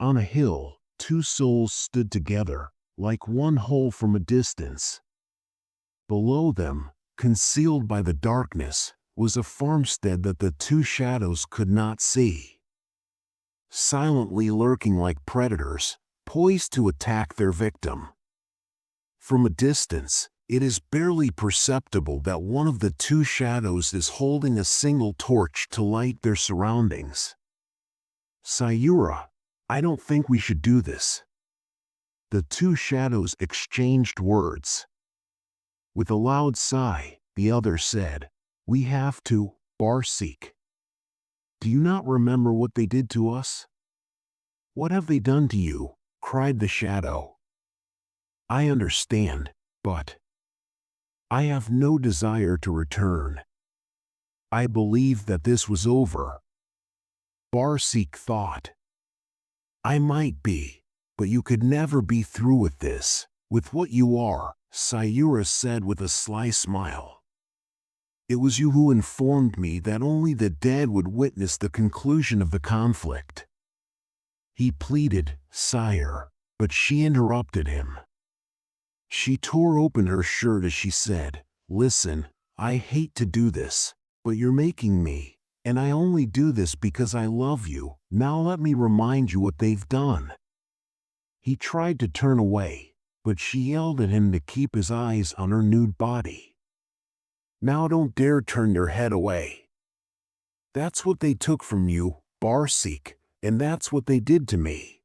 On a hill, two souls stood together, like one whole from a distance. Below them, concealed by the darkness, was a farmstead that the two shadows could not see. Silently lurking like predators, poised to attack their victim. From a distance, it is barely perceptible that one of the two shadows is holding a single torch to light their surroundings. "Sayura, I don't think we should do this." The two shadows exchanged words. With a loud sigh, the other said, "We have to, Barseek. Do you not remember what they did to us?" "What have they done to you?" cried the shadow. "I understand, but I have no desire to return. I believe that this was over." Barseek thought. "I might be, but you could never be through with this, with what you are," Sayura said with a sly smile. "It was you who informed me that only the dead would witness the conclusion of the conflict." He pleaded, "Sire," but she interrupted him. She tore open her shirt as she said, "Listen, I hate to do this, but you're making me, and I only do this because I love you. Now let me remind you what they've done." He tried to turn away, but she yelled at him to keep his eyes on her nude body. "Now don't dare turn your head away. That's what they took from you, Barseek, and that's what they did to me."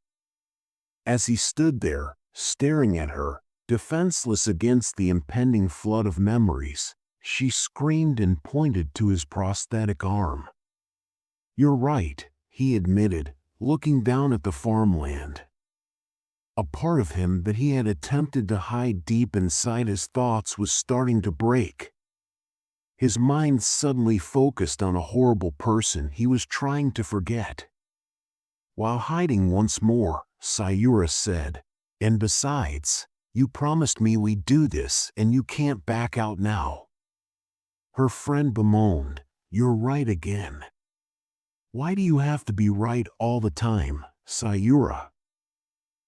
As he stood there, staring at her, defenseless against the impending flood of memories, she screamed and pointed to his prosthetic arm. "You're right," he admitted, looking down at the farmland. A part of him that he had attempted to hide deep inside his thoughts was starting to break. His mind suddenly focused on a horrible person he was trying to forget. While hiding once more, Sayura said, "And besides, you promised me we'd do this and you can't back out now." Her friend bemoaned, "You're right again." "Why do you have to be right all the time, Sayura?"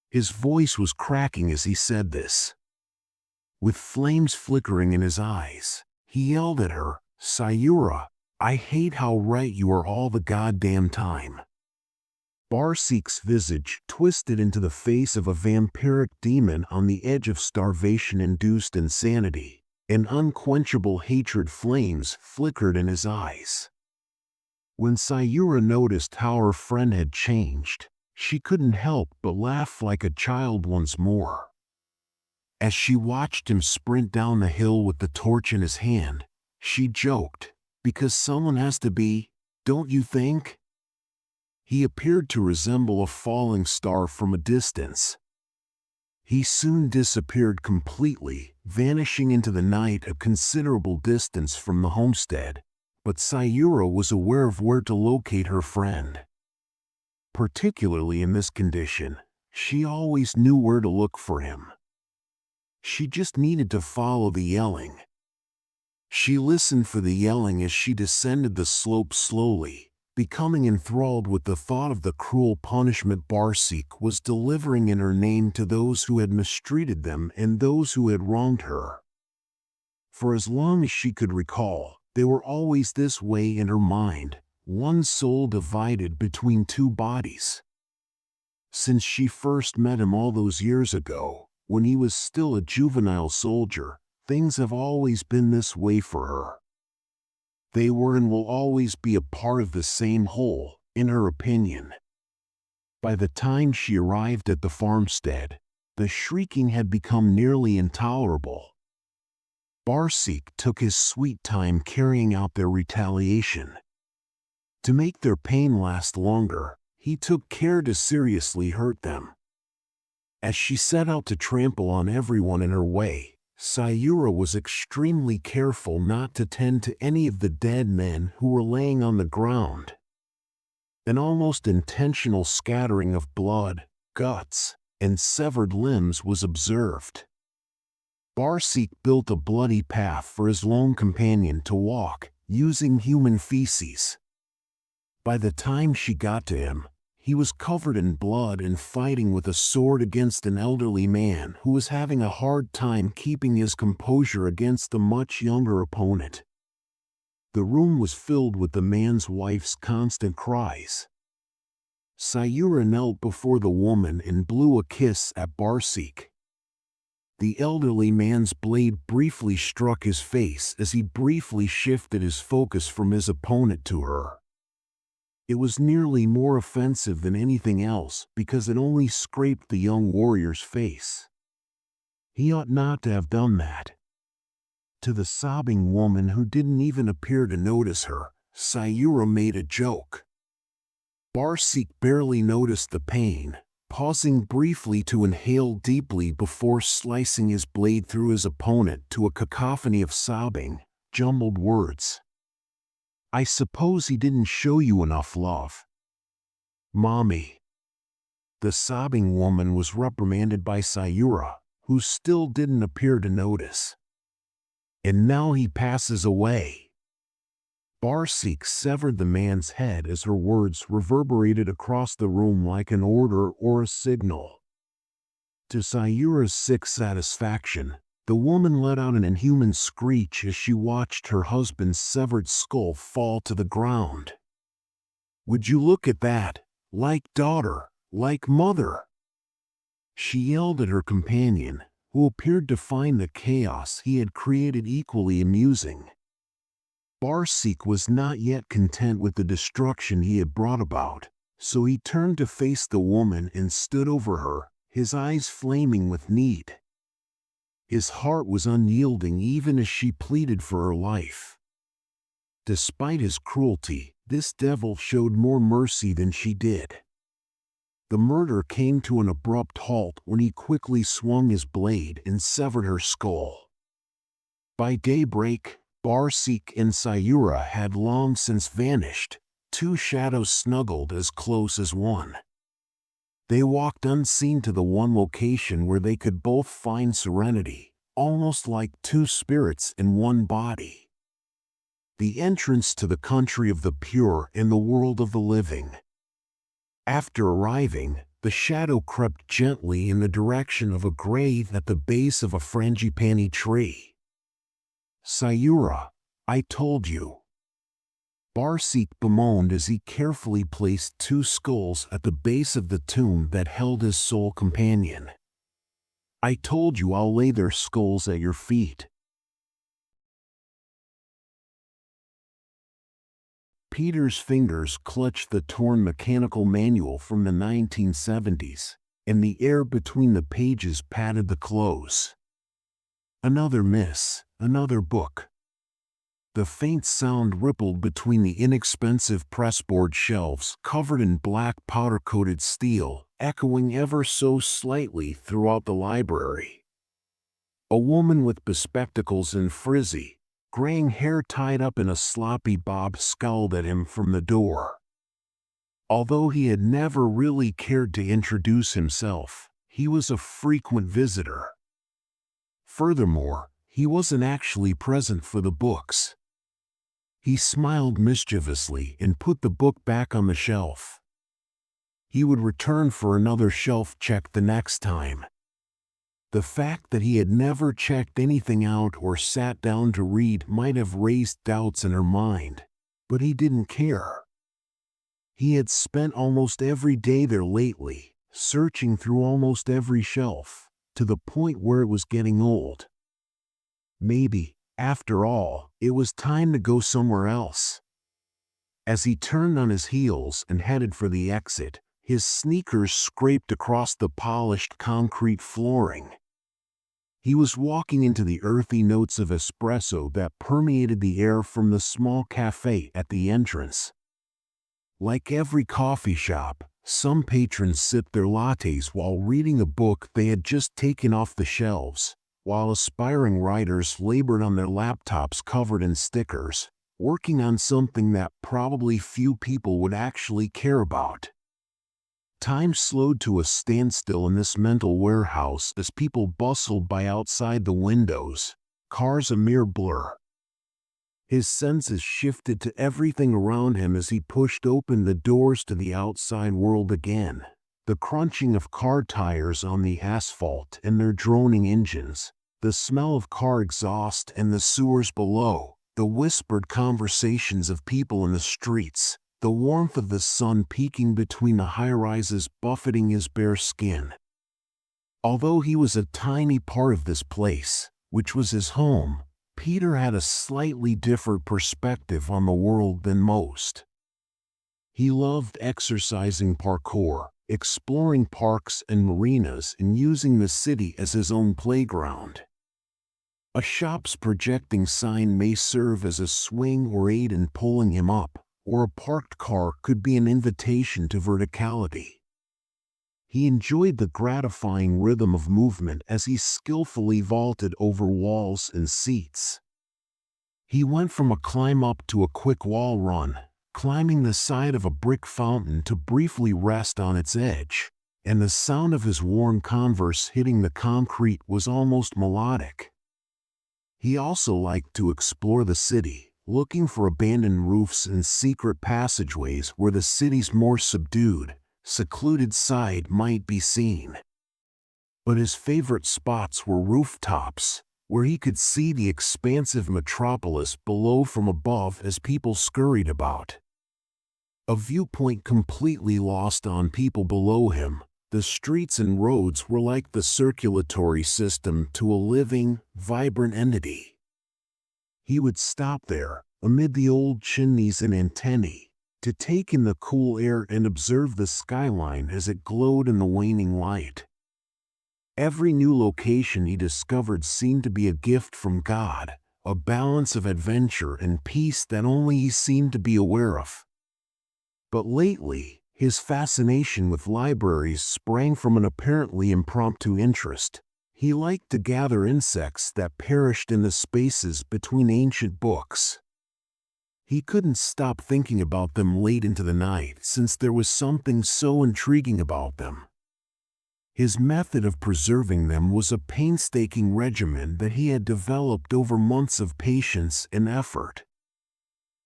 His voice was cracking as he said this. With flames flickering in his eyes, he yelled at her, "Sayura, I hate how right you are all the goddamn time." Barseek's visage twisted into the face of a vampiric demon on the edge of starvation-induced insanity, and unquenchable hatred flames flickered in his eyes. When Sayura noticed how her friend had changed, she couldn't help but laugh like a child once more. As she watched him sprint down the hill with the torch in his hand, she joked, "Because someone has to be, don't you think?" He appeared to resemble a falling star from a distance. He soon disappeared completely, vanishing into the night a considerable distance from the homestead, but Sayura was aware of where to locate her friend. Particularly in this condition, she always knew where to look for him. She just needed to follow the yelling. She listened for the yelling as she descended the slope slowly, becoming enthralled with the thought of the cruel punishment Barseek was delivering in her name to those who had mistreated them and those who had wronged her. For as long as she could recall, they were always this way in her mind, one soul divided between two bodies. Since she first met him all those years ago, when he was still a juvenile soldier, things have always been this way for her. They were and will always be a part of the same whole, in her opinion. By the time she arrived at the farmstead, the shrieking had become nearly intolerable. Barseek took his sweet time carrying out their retaliation. To make their pain last longer, he took care to seriously hurt them. As she set out to trample on everyone in her way, Sayura was extremely careful not to tend to any of the dead men who were laying on the ground. An almost intentional scattering of blood, guts, and severed limbs was observed. Barseek built a bloody path for his lone companion to walk, using human feces. By the time she got to him, He was covered in blood and fighting with a sword against an elderly man who was having a hard time keeping his composure against a much younger opponent. The room was filled with the man's wife's constant cries. Sayura knelt before the woman and blew a kiss at Barsik. The elderly man's blade briefly struck his face as he briefly shifted his focus from his opponent to her. It was nearly more offensive than anything else because it only scraped the young warrior's face. He ought not to have done that. To the sobbing woman who didn't even appear to notice her, Sayura made a joke. Barsik barely noticed the pain, pausing briefly to inhale deeply before slicing his blade through his opponent to a cacophony of sobbing, jumbled words. I suppose he didn't show you enough love. Mommy. The sobbing woman was reprimanded by Sayura, who still didn't appear to notice. And now he passes away. Barsik severed the man's head as her words reverberated across the room like an order or a signal. To Sayura's sick satisfaction, the woman let out an inhuman screech as she watched her husband's severed skull fall to the ground. Would you look at that, like daughter, like mother? She yelled at her companion, who appeared to find the chaos he had created equally amusing. Barsik was not yet content with the destruction he had brought about, so he turned to face the woman and stood over her, his eyes flaming with need. His heart was unyielding even as she pleaded for her life. Despite his cruelty, this devil showed more mercy than she did. The murder came to an abrupt halt when he quickly swung his blade and severed her skull. By daybreak, Barsik and Sayura had long since vanished, two shadows snuggled as close as one. They walked unseen to the one location where they could both find serenity, almost like two spirits in one body. The entrance to the country of the pure and the world of the living. After arriving, the shadow crept gently in the direction of a grave at the base of a frangipani tree. Sayura, I told you. Barsik bemoaned as he carefully placed two skulls at the base of the tomb that held his sole companion. I told you I'll lay their skulls at your feet. Peter's fingers clutched the torn mechanical manual from the 1970s, and the air between the pages patted the close. Another miss, another book. The faint sound rippled between the inexpensive pressboard shelves covered in black powder-coated steel, echoing ever so slightly throughout the library. A woman with bespectacles and frizzy, graying hair tied up in a sloppy bob scowled at him from the door. Although he had never really cared to introduce himself, he was a frequent visitor. Furthermore, he wasn't actually present for the books. He smiled mischievously and put the book back on the shelf. He would return for another shelf check the next time. The fact that he had never checked anything out or sat down to read might have raised doubts in her mind, but he didn't care. He had spent almost every day there lately, searching through almost every shelf, to the point where it was getting old. Maybe, after all, it was time to go somewhere else. As he turned on his heels and headed for the exit, his sneakers scraped across the polished concrete flooring. He was walking into the earthy notes of espresso that permeated the air from the small cafe at the entrance. Like every coffee shop, some patrons sipped their lattes while reading a book they had just taken off the shelves, while aspiring writers labored on their laptops covered in stickers, working on something that probably few people would actually care about. Time slowed to a standstill in this mental warehouse as people bustled by outside the windows, cars a mere blur. His senses shifted to everything around him as he pushed open the doors to the outside world again. The crunching of car tires on the asphalt and their droning engines, the smell of car exhaust and the sewers below, the whispered conversations of people in the streets, the warmth of the sun peeking between the high-rises buffeting his bare skin. Although he was a tiny part of this place, which was his home, Peter had a slightly different perspective on the world than most. He loved exercising parkour, exploring parks and marinas, and using the city as his own playground. A shop's projecting sign may serve as a swing or aid in pulling him up, or a parked car could be an invitation to verticality. He enjoyed the gratifying rhythm of movement as he skillfully vaulted over walls and seats. He went from a climb up to a quick wall run, climbing the side of a brick fountain to briefly rest on its edge, and the sound of his worn Converse hitting the concrete was almost melodic. He also liked to explore the city, looking for abandoned roofs and secret passageways where the city's more subdued, secluded side might be seen. But his favorite spots were rooftops, where he could see the expansive metropolis below from above as people scurried about. A viewpoint completely lost on people below him, the streets and roads were like the circulatory system to a living, vibrant entity. He would stop there, amid the old chimneys and antennae, to take in the cool air and observe the skyline as it glowed in the waning light. Every new location he discovered seemed to be a gift from God, a balance of adventure and peace that only he seemed to be aware of. But lately, his fascination with libraries sprang from an apparently impromptu interest. He liked to gather insects that perished in the spaces between ancient books. He couldn't stop thinking about them late into the night since there was something so intriguing about them. His method of preserving them was a painstaking regimen that he had developed over months of patience and effort.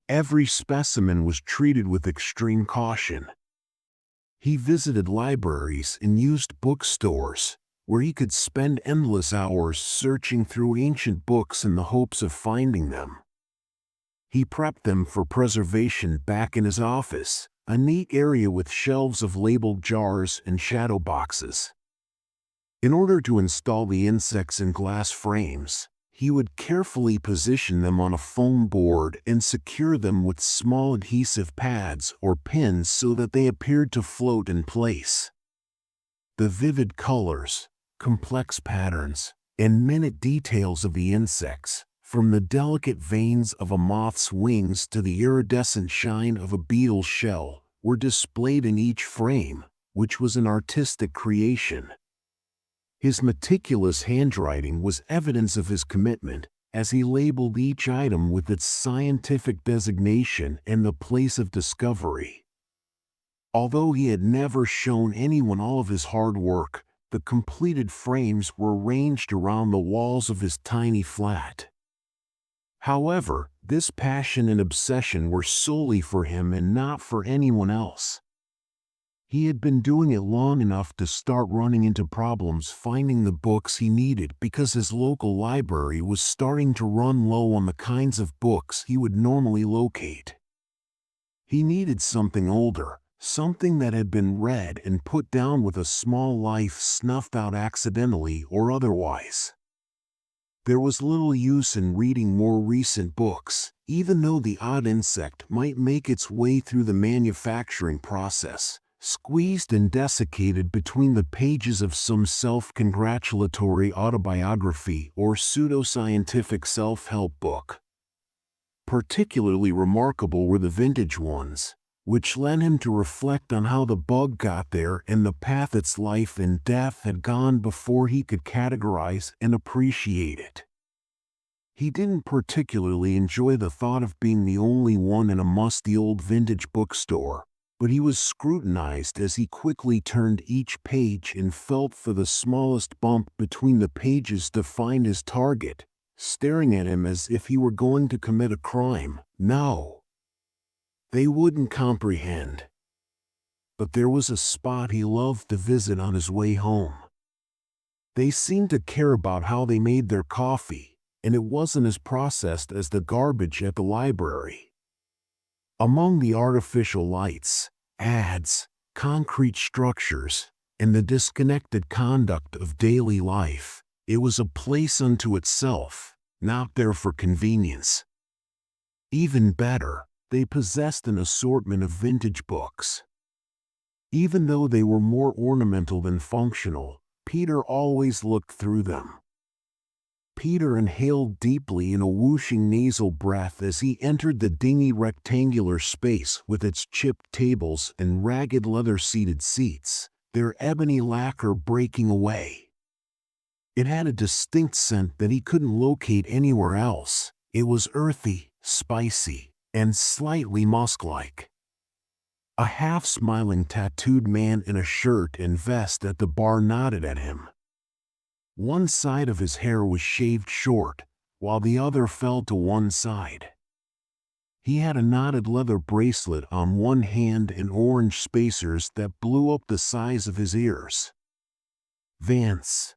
Every specimen was treated with extreme caution. He visited libraries and used bookstores, where he could spend endless hours searching through ancient books in the hopes of finding them. He prepped them for preservation back in his office, a neat area with shelves of labeled jars and shadow boxes. In order to install the insects in glass frames, he would carefully position them on a foam board and secure them with small adhesive pads or pins so that they appeared to float in place. The vivid colors, complex patterns, and minute details of the insects, from the delicate veins of a moth's wings to the iridescent shine of a beetle's shell, were displayed in each frame, which was an artistic creation. His meticulous handwriting was evidence of his commitment, as he labeled each item with its scientific designation and the place of discovery. Although he had never shown anyone all of his hard work, the completed frames were ranged around the walls of his tiny flat. However, this passion and obsession were solely for him and not for anyone else. He had been doing it long enough to start running into problems finding the books he needed because his local library was starting to run low on the kinds of books he would normally locate. He needed something older, something that had been read and put down with a small life snuffed out accidentally or otherwise. There was little use in reading more recent books, even though the odd insect might make its way through the manufacturing process, squeezed and desiccated between the pages of some self-congratulatory autobiography or pseudoscientific self-help book. Particularly remarkable were the vintage ones, which led him to reflect on how the bug got there and the path its life and death had gone before he could categorize and appreciate it. He didn't particularly enjoy the thought of being the only one in a musty old vintage bookstore, but he was scrutinized as he quickly turned each page and felt for the smallest bump between the pages to find his target, staring at him as if he were going to commit a crime. No, they wouldn't comprehend. But there was a spot he loved to visit on his way home. They seemed to care about how they made their coffee, and it wasn't as processed as the garbage at the library. Among the artificial lights, ads, concrete structures, and the disconnected conduct of daily life, it was a place unto itself, not there for convenience. Even better, they possessed an assortment of vintage books. Even though they were more ornamental than functional, Peter always looked through them. Peter inhaled deeply in a whooshing nasal breath as he entered the dingy rectangular space with its chipped tables and ragged leather-seated seats, their ebony lacquer breaking away. It had a distinct scent that he couldn't locate anywhere else. It was earthy, spicy, and slightly musk-like. A half-smiling tattooed man in a shirt and vest at the bar nodded at him. One side of his hair was shaved short, while the other fell to one side. He had a knotted leather bracelet on one hand and orange spacers that blew up the size of his ears. Vance.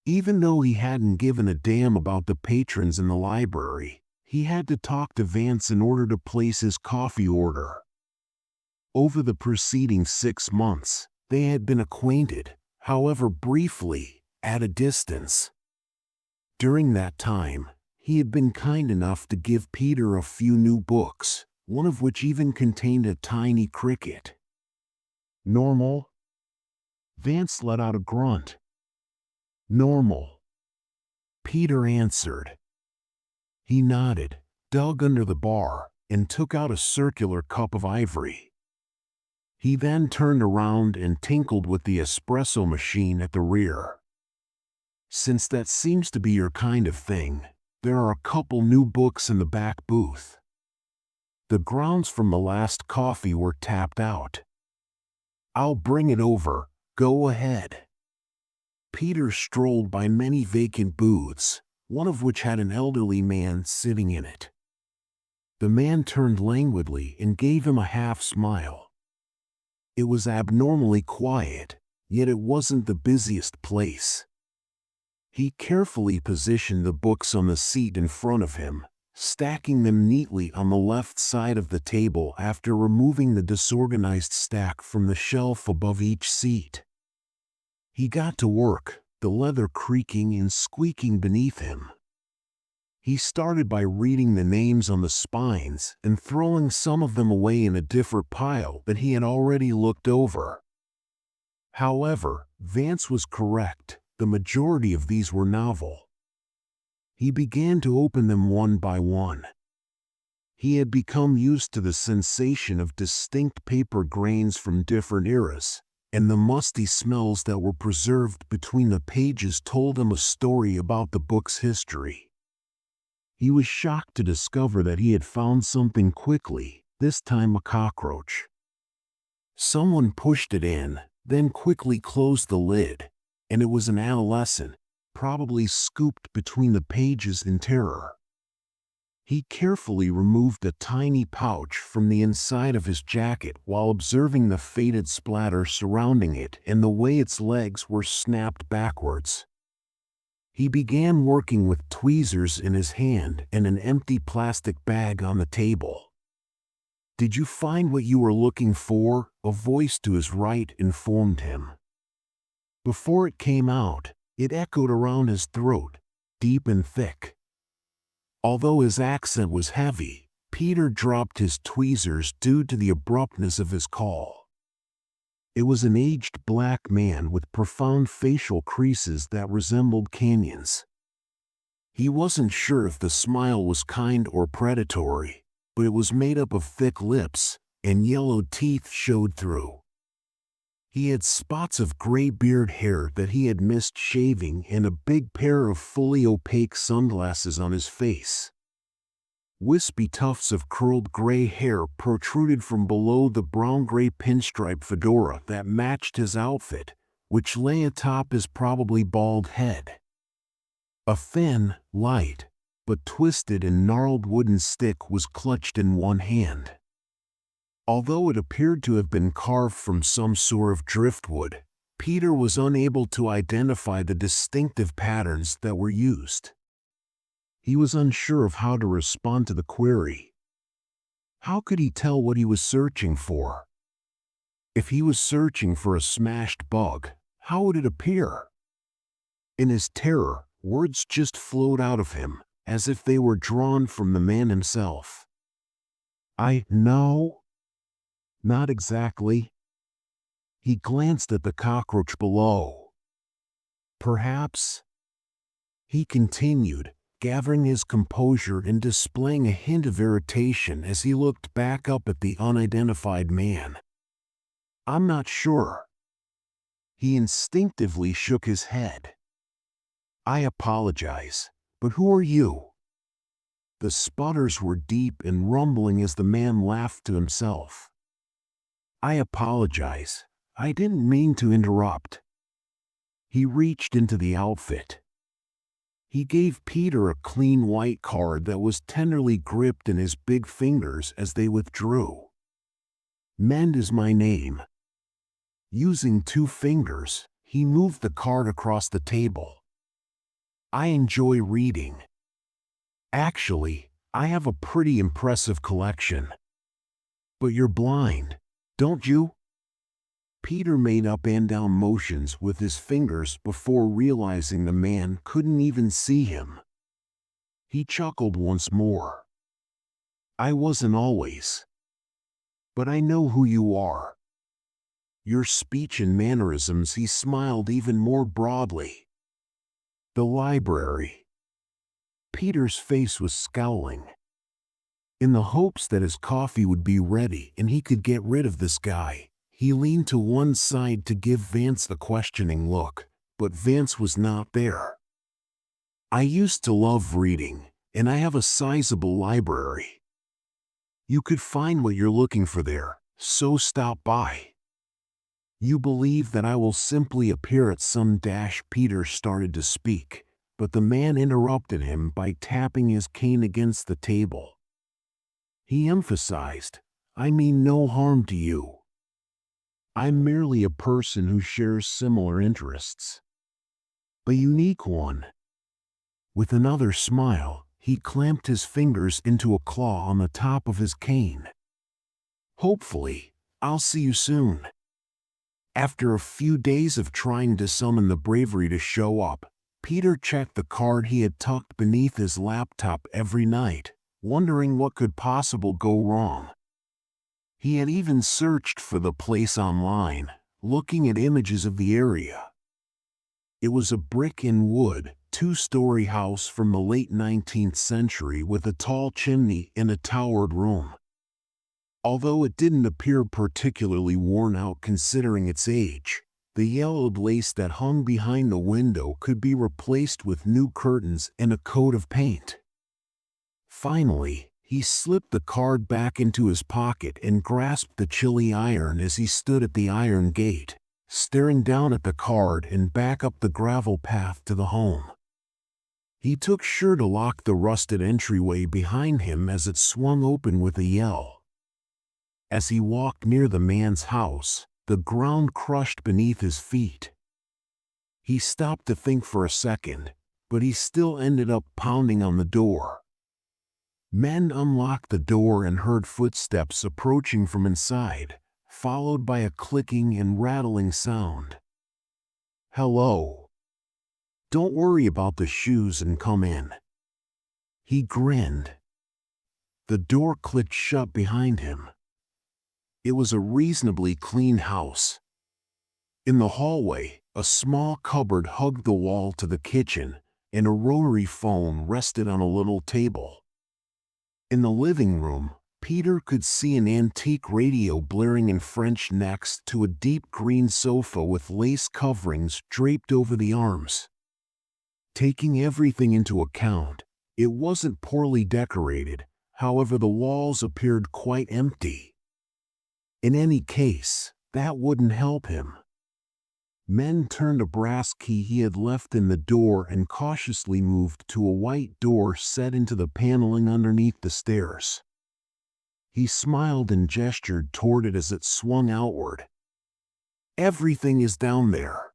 Even though he hadn't given a damn about the patrons in the library, he had to talk to Vance in order to place his coffee order. Over the preceding 6 months, they had been acquainted, however briefly, at a distance. During that time, he had been kind enough to give Peter a few new books, one of which even contained a tiny cricket. Normal? Vance let out a grunt. Normal, Peter answered. He nodded, dug under the bar, and took out a circular cup of ivory. He then turned around and tinkled with the espresso machine at the rear. Since that seems to be your kind of thing, there are a couple new books in the back booth. The grounds from the last coffee were tapped out. I'll bring it over, go ahead. Peter strolled by many vacant booths, one of which had an elderly man sitting in it. The man turned languidly and gave him a half-smile. It was abnormally quiet, yet it wasn't the busiest place. He carefully positioned the books on the seat in front of him, stacking them neatly on the left side of the table after removing the disorganized stack from the shelf above each seat. He got to work, the leather creaking and squeaking beneath him. He started by reading the names on the spines and throwing some of them away in a different pile that he had already looked over. However, Vance was correct, the majority of these were novel. He began to open them one by one. He had become used to the sensation of distinct paper grains from different eras, and the musty smells that were preserved between the pages told him a story about the book's history. He was shocked to discover that he had found something quickly, this time a cockroach. Someone pushed it in, then quickly closed the lid, and it was an adolescent, probably scooped between the pages in terror. He carefully removed a tiny pouch from the inside of his jacket while observing the faded splatter surrounding it and the way its legs were snapped backwards. He began working with tweezers in his hand and an empty plastic bag on the table. "Did you find what you were looking for?" a voice to his right informed him. Before it came out, it echoed around his throat, deep and thick. Although his accent was heavy, Peter dropped his tweezers due to the abruptness of his call. It was an aged black man with profound facial creases that resembled canyons. He wasn't sure if the smile was kind or predatory, but it was made up of thick lips, and yellow teeth showed through. He had spots of gray beard hair that he had missed shaving and a big pair of fully opaque sunglasses on his face. Wispy tufts of curled gray hair protruded from below the brown-gray pinstripe fedora that matched his outfit, which lay atop his probably bald head. A thin, light, but twisted and gnarled wooden stick was clutched in one hand. Although it appeared to have been carved from some sort of driftwood, Peter was unable to identify the distinctive patterns that were used. He was unsure of how to respond to the query. How could he tell what he was searching for? If he was searching for a smashed bug, how would it appear? In his terror, words just flowed out of him, as if they were drawn from the man himself. No. Not exactly. He glanced at the cockroach below. Perhaps. He continued, gathering his composure and displaying a hint of irritation as he looked back up at the unidentified man. I'm not sure. He instinctively shook his head. I apologize, but who are you? The sputters were deep and rumbling as the man laughed to himself. I apologize. I didn't mean to interrupt. He reached into the outfit. He gave Peter a clean white card that was tenderly gripped in his big fingers as they withdrew. Mend is my name. Using 2 fingers, he moved the card across the table. I enjoy reading. Actually, I have a pretty impressive collection. But you're blind, don't you? Peter made up and down motions with his fingers before realizing the man couldn't even see him. He chuckled once more. I wasn't always. But I know who you are. Your speech and mannerisms. He smiled even more broadly. The library. Peter's face was scowling. In the hopes that his coffee would be ready and he could get rid of this guy, he leaned to one side to give Vance a questioning look, but Vance was not there. I used to love reading, and I have a sizable library. You could find what you're looking for there, so stop by. You believe that I will simply appear at some dash. Peter started to speak, but the man interrupted him by tapping his cane against the table. He emphasized, I mean no harm to you. I'm merely a person who shares similar interests. A unique one. With another smile, he clamped his fingers into a claw on the top of his cane. Hopefully, I'll see you soon. After a few days of trying to summon the bravery to show up, Peter checked the card he had tucked beneath his laptop every night, wondering what could possibly go wrong. He had even searched for the place online, looking at images of the area. It was a brick and wood, 2-story house from the late 19th century with a tall chimney and a towered room. Although it didn't appear particularly worn out considering its age, the yellowed lace that hung behind the window could be replaced with new curtains and a coat of paint. Finally, he slipped the card back into his pocket and grasped the chilly iron as he stood at the iron gate, staring down at the card and back up the gravel path to the home. He took sure to lock the rusted entryway behind him as it swung open with a yell. As he walked near the man's house, the ground crushed beneath his feet. He stopped to think for a second, but he still ended up pounding on the door. Men unlocked the door and heard footsteps approaching from inside, followed by a clicking and rattling sound. Hello. Don't worry about the shoes and come in. He grinned. The door clicked shut behind him. It was a reasonably clean house. In the hallway, a small cupboard hugged the wall to the kitchen, and a rotary phone rested on a little table. In the living room, Peter could see an antique radio blaring in French next to a deep green sofa with lace coverings draped over the arms. Taking everything into account, it wasn't poorly decorated, however the walls appeared quite empty. In any case, that wouldn't help him. Men turned a brass key he had left in the door and cautiously moved to a white door set into the paneling underneath the stairs. He smiled and gestured toward it as it swung outward. "Everything is down there.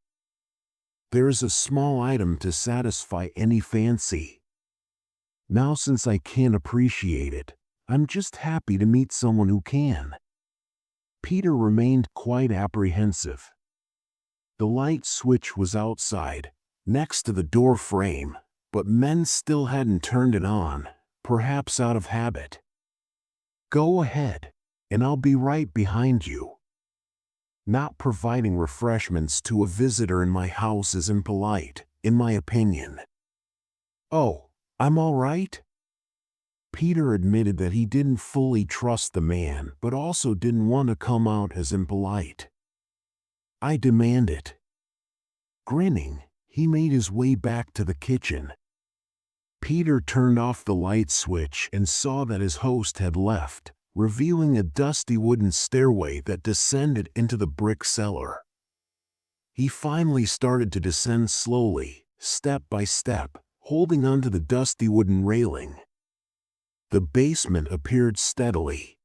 There is a small item to satisfy any fancy. Now, since I can't appreciate it, I'm just happy to meet someone who can." Peter remained quite apprehensive. The light switch was outside, next to the door frame, but men still hadn't turned it on, perhaps out of habit. "Go ahead, and I'll be right behind you. Not providing refreshments to a visitor in my house is impolite, in my opinion." "Oh, I'm all right." Peter admitted that he didn't fully trust the man, but also didn't want to come out as impolite. "I demand it." Grinning, he made his way back to the kitchen. Peter turned off the light switch and saw that his host had left, revealing a dusty wooden stairway that descended into the brick cellar. He finally started to descend slowly, step by step, holding onto the dusty wooden railing. The basement appeared steadily.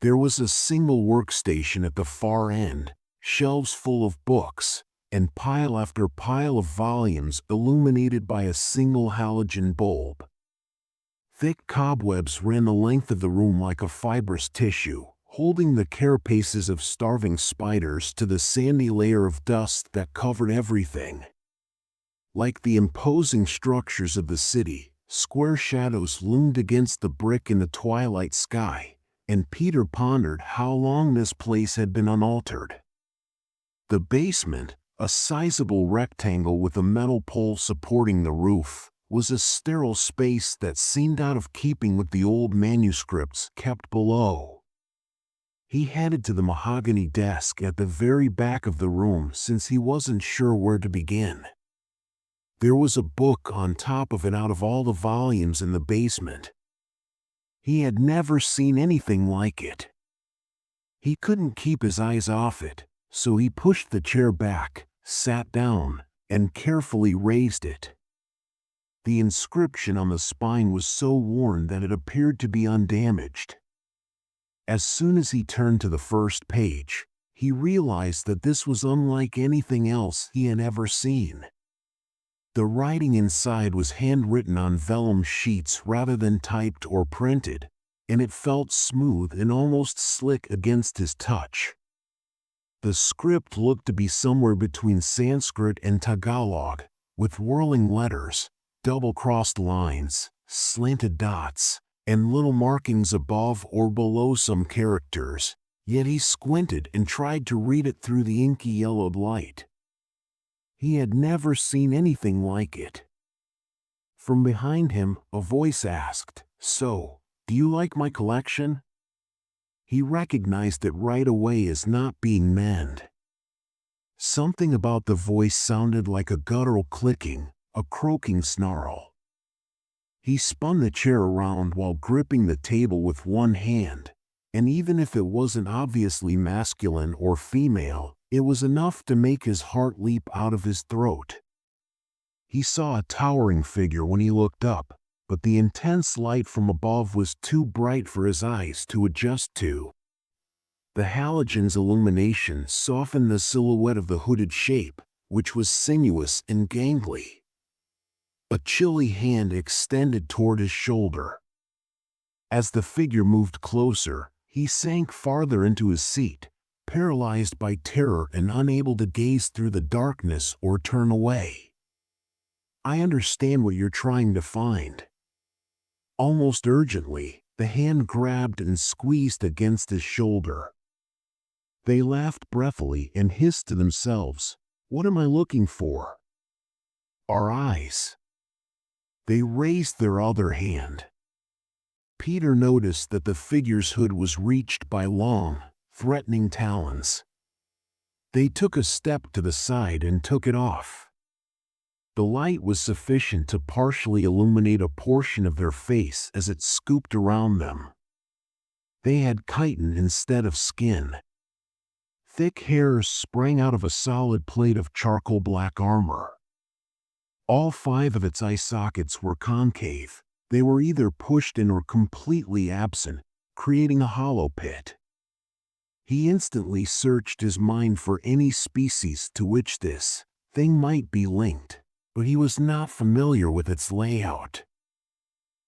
There was a single workstation at the far end, shelves full of books, and pile after pile of volumes illuminated by a single halogen bulb. Thick cobwebs ran the length of the room like a fibrous tissue, holding the carapaces of starving spiders to the sandy layer of dust that covered everything. Like the imposing structures of the city, square shadows loomed against the brick in the twilight sky, and Peter pondered how long this place had been unaltered. The basement, a sizable rectangle with a metal pole supporting the roof, was a sterile space that seemed out of keeping with the old manuscripts kept below. He headed to the mahogany desk at the very back of the room since he wasn't sure where to begin. There was a book on top of it out of all the volumes in the basement. He had never seen anything like it. He couldn't keep his eyes off it, so he pushed the chair back, sat down, and carefully raised it. The inscription on the spine was so worn that it appeared to be undamaged. As soon as he turned to the first page, he realized that this was unlike anything else he had ever seen. The writing inside was handwritten on vellum sheets rather than typed or printed, and it felt smooth and almost slick against his touch. The script looked to be somewhere between Sanskrit and Tagalog, with whirling letters, double-crossed lines, slanted dots, and little markings above or below some characters, yet he squinted and tried to read it through the inky yellowed light. He had never seen anything like it. From behind him, a voice asked, "So, do you like my collection?" He recognized it right away as not being manned. Something about the voice sounded like a guttural clicking, a croaking snarl. He spun the chair around while gripping the table with one hand, and even if it wasn't obviously masculine or female, it was enough to make his heart leap out of his throat. He saw a towering figure when he looked up, but the intense light from above was too bright for his eyes to adjust to. The halogen's illumination softened the silhouette of the hooded shape, which was sinuous and gangly. A chilly hand extended toward his shoulder. As the figure moved closer, he sank farther into his seat, paralyzed by terror and unable to gaze through the darkness or turn away. "I understand what you're trying to find." Almost urgently, the hand grabbed and squeezed against his shoulder. They laughed breathily and hissed to themselves, "What am I looking for?" "Our eyes." They raised their other hand. Peter noticed that the figure's hood was reached by long, threatening talons. They took a step to the side and took it off. The light was sufficient to partially illuminate a portion of their face as it scooped around them. They had chitin instead of skin. thick hairs sprang out of a solid plate of charcoal black armor. All 5 of its eye sockets were concave. They were either pushed in or completely absent, creating a hollow pit. He instantly searched his mind for any species to which this thing might be linked, but he was not familiar with its layout.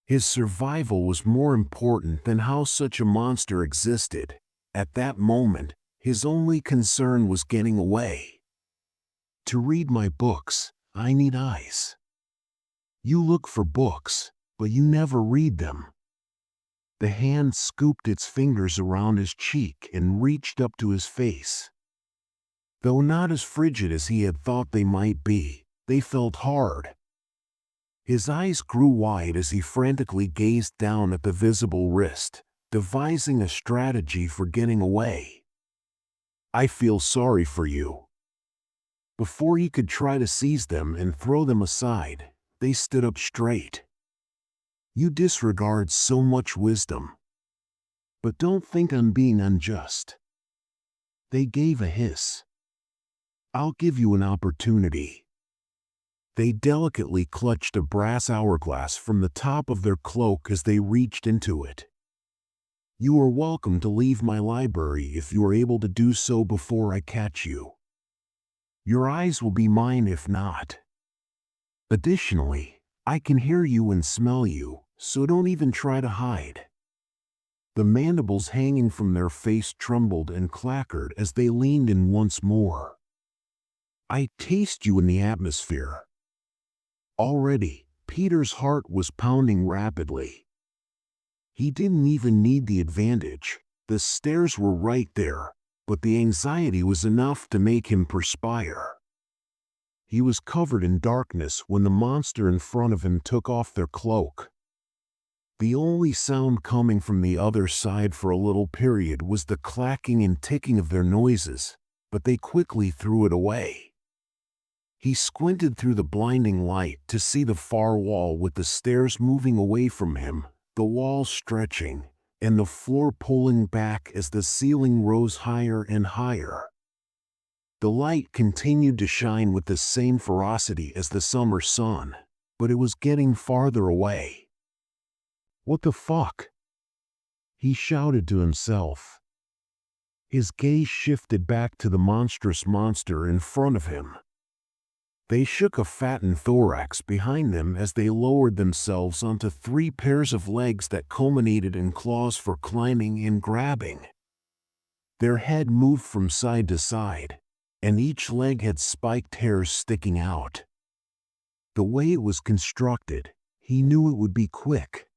His survival was more important than how such a monster existed. At that moment, his only concern was getting away. To read my books, I need eyes. You look for books, but you never read them. The hand scooped its fingers around his cheek and reached up to his face. Though not as frigid as he had thought they might be, they felt hard. His eyes grew wide as he frantically gazed down at the visible wrist, devising a strategy for getting away. I feel sorry for you. Before he could try to seize them and throw them aside, they stood up straight. You disregard so much wisdom. But don't think I'm being unjust. They gave a hiss. I'll give you an opportunity. They delicately clutched a brass hourglass from the top of their cloak as they reached into it. You are welcome to leave my library if you are able to do so before I catch you. Your eyes will be mine if not. Additionally, I can hear you and smell you, so don't even try to hide. The mandibles hanging from their face trembled and clackered as they leaned in once more. I taste you in the atmosphere. Already, Peter's heart was pounding rapidly. He didn't even need the advantage. The stairs were right there, but the anxiety was enough to make him perspire. He was covered in darkness when the monster in front of him took off their cloak. The only sound coming from the other side for a little period was the clacking and ticking of their noises, but they quickly threw it away. He squinted through the blinding light to see the far wall with the stairs moving away from him, the wall stretching, and the floor pulling back as the ceiling rose higher and higher. The light continued to shine with the same ferocity as the summer sun, but it was getting farther away. What the fuck? He shouted to himself. His gaze shifted back to the monstrous monster in front of him. They shook a fattened thorax behind them as they lowered themselves onto 3 pairs of legs that culminated in claws for climbing and grabbing. Their head moved from side to side, and each leg had spiked hairs sticking out. The way it was constructed, he knew it would be quick.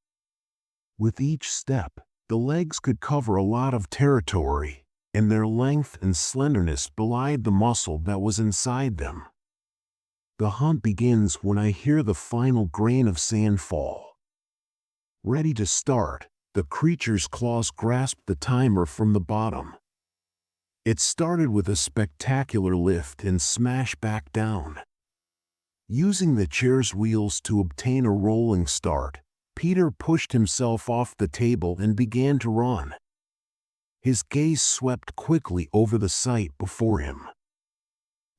With each step, the legs could cover a lot of territory, and their length and slenderness belied the muscle that was inside them. The hunt begins when I hear the final grain of sand fall. Ready to start, the creature's claws grasped the timer from the bottom. It started with a spectacular lift and smash back down. Using the chair's wheels to obtain a rolling start, Peter pushed himself off the table and began to run. His gaze swept quickly over the sight before him.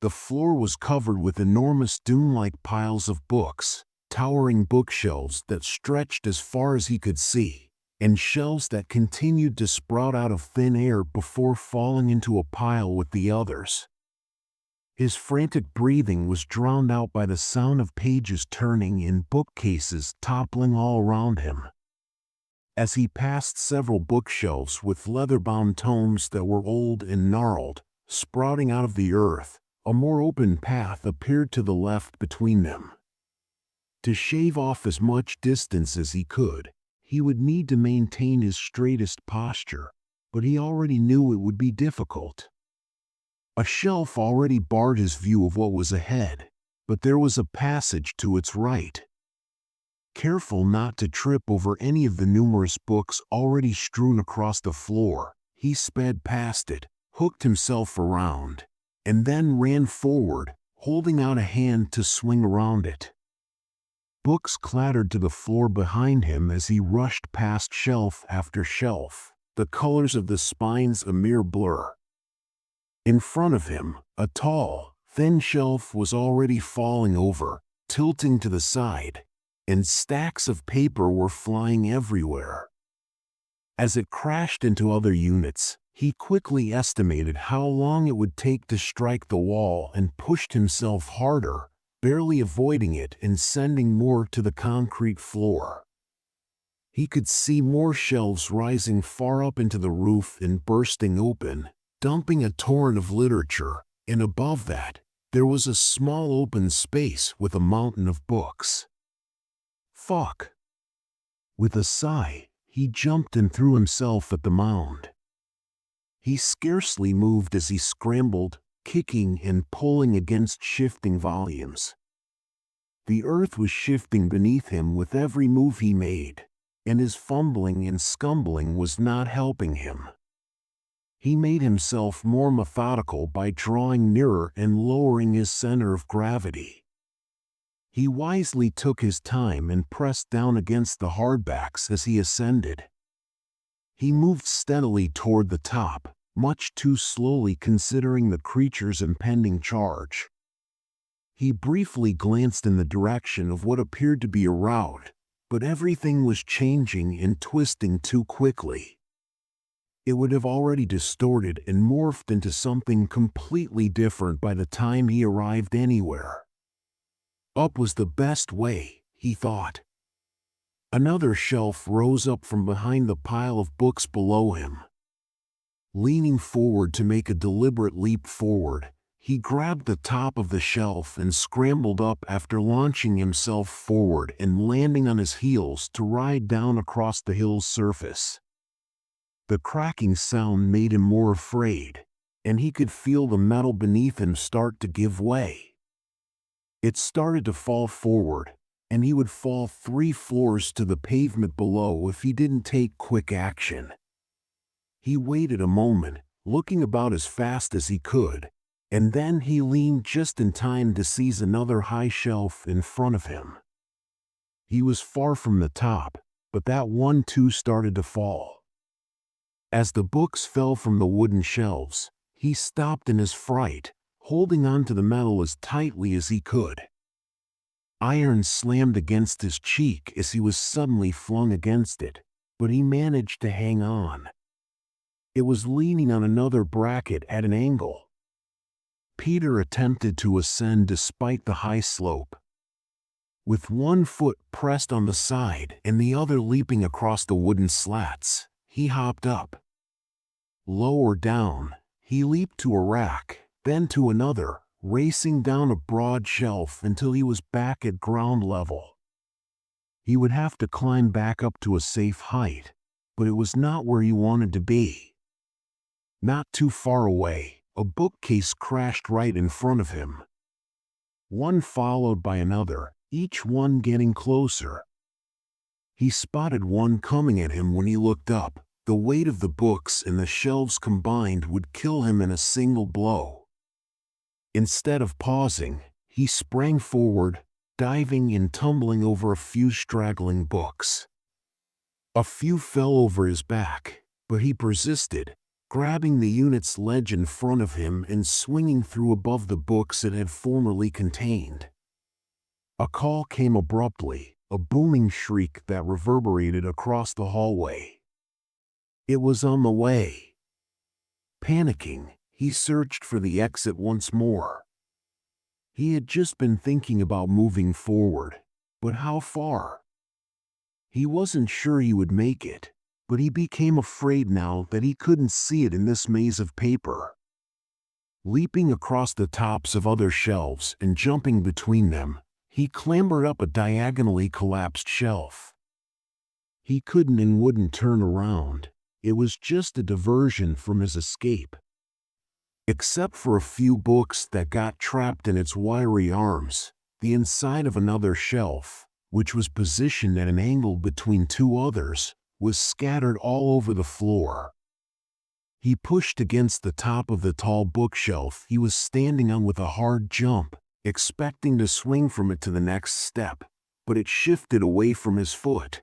The floor was covered with enormous dune-like piles of books, towering bookshelves that stretched as far as he could see, and shelves that continued to sprout out of thin air before falling into a pile with the others. His frantic breathing was drowned out by the sound of pages turning and bookcases toppling all around him. As he passed several bookshelves with leather-bound tomes that were old and gnarled, sprouting out of the earth, a more open path appeared to the left between them. To shave off as much distance as he could, he would need to maintain his straightest posture, but he already knew it would be difficult. A shelf already barred his view of what was ahead, but there was a passage to its right. Careful not to trip over any of the numerous books already strewn across the floor, he sped past it, hooked himself around, and then ran forward, holding out a hand to swing around it. Books clattered to the floor behind him as he rushed past shelf after shelf, the colors of the spines a mere blur. In front of him, a tall, thin shelf was already falling over, tilting to the side, and stacks of paper were flying everywhere. As it crashed into other units, he quickly estimated how long it would take to strike the wall and pushed himself harder, barely avoiding it and sending more to the concrete floor. He could see more shelves rising far up into the roof and bursting open, dumping a torrent of literature, and above that, there was a small open space with a mountain of books. Fuck! With a sigh, he jumped and threw himself at the mound. He scarcely moved as he scrambled, kicking and pulling against shifting volumes. The earth was shifting beneath him with every move he made, and his fumbling and scumbling was not helping him. He made himself more methodical by drawing nearer and lowering his center of gravity. He wisely took his time and pressed down against the hardbacks as he ascended. He moved steadily toward the top, much too slowly considering the creature's impending charge. He briefly glanced in the direction of what appeared to be a route, but everything was changing and twisting too quickly. It would have already distorted and morphed into something completely different by the time he arrived anywhere. Up was the best way, he thought. Another shelf rose up from behind the pile of books below him. Leaning forward to make a deliberate leap forward, he grabbed the top of the shelf and scrambled up after launching himself forward and landing on his heels to ride down across the hill's surface. The cracking sound made him more afraid, and he could feel the metal beneath him start to give way. It started to fall forward, and he would fall 3 floors to the pavement below if he didn't take quick action. He waited a moment, looking about as fast as he could, and then he leaned just in time to seize another high shelf in front of him. He was far from the top, but that one too started to fall. As the books fell from the wooden shelves, he stopped in his fright, holding on to the metal as tightly as he could. Iron slammed against his cheek as he was suddenly flung against it, but he managed to hang on. It was leaning on another bracket at an angle. Peter attempted to ascend despite the high slope. With one foot pressed on the side and the other leaping across the wooden slats, he hopped up. Lower down, he leaped to a rack, then to another, racing down a broad shelf until he was back at ground level. He would have to climb back up to a safe height, but it was not where he wanted to be. Not too far away, a bookcase crashed right in front of him. One followed by another, each one getting closer. He spotted one coming at him when he looked up. The weight of the books and the shelves combined would kill him in a single blow. Instead of pausing, he sprang forward, diving and tumbling over a few straggling books. A few fell over his back, but he persisted, grabbing the unit's ledge in front of him and swinging through above the books it had formerly contained. A call came abruptly, a booming shriek that reverberated across the hallway. It was on the way. Panicking, he searched for the exit once more. He had just been thinking about moving forward, but how far? He wasn't sure he would make it, but he became afraid now that he couldn't see it in this maze of paper. Leaping across the tops of other shelves and jumping between them, he clambered up a diagonally collapsed shelf. He couldn't and wouldn't turn around. It was just a diversion from his escape. Except for a few books that got trapped in its wiry arms, the inside of another shelf, which was positioned at an angle between 2 others, was scattered all over the floor. He pushed against the top of the tall bookshelf he was standing on with a hard jump, expecting to swing from it to the next step, but it shifted away from his foot.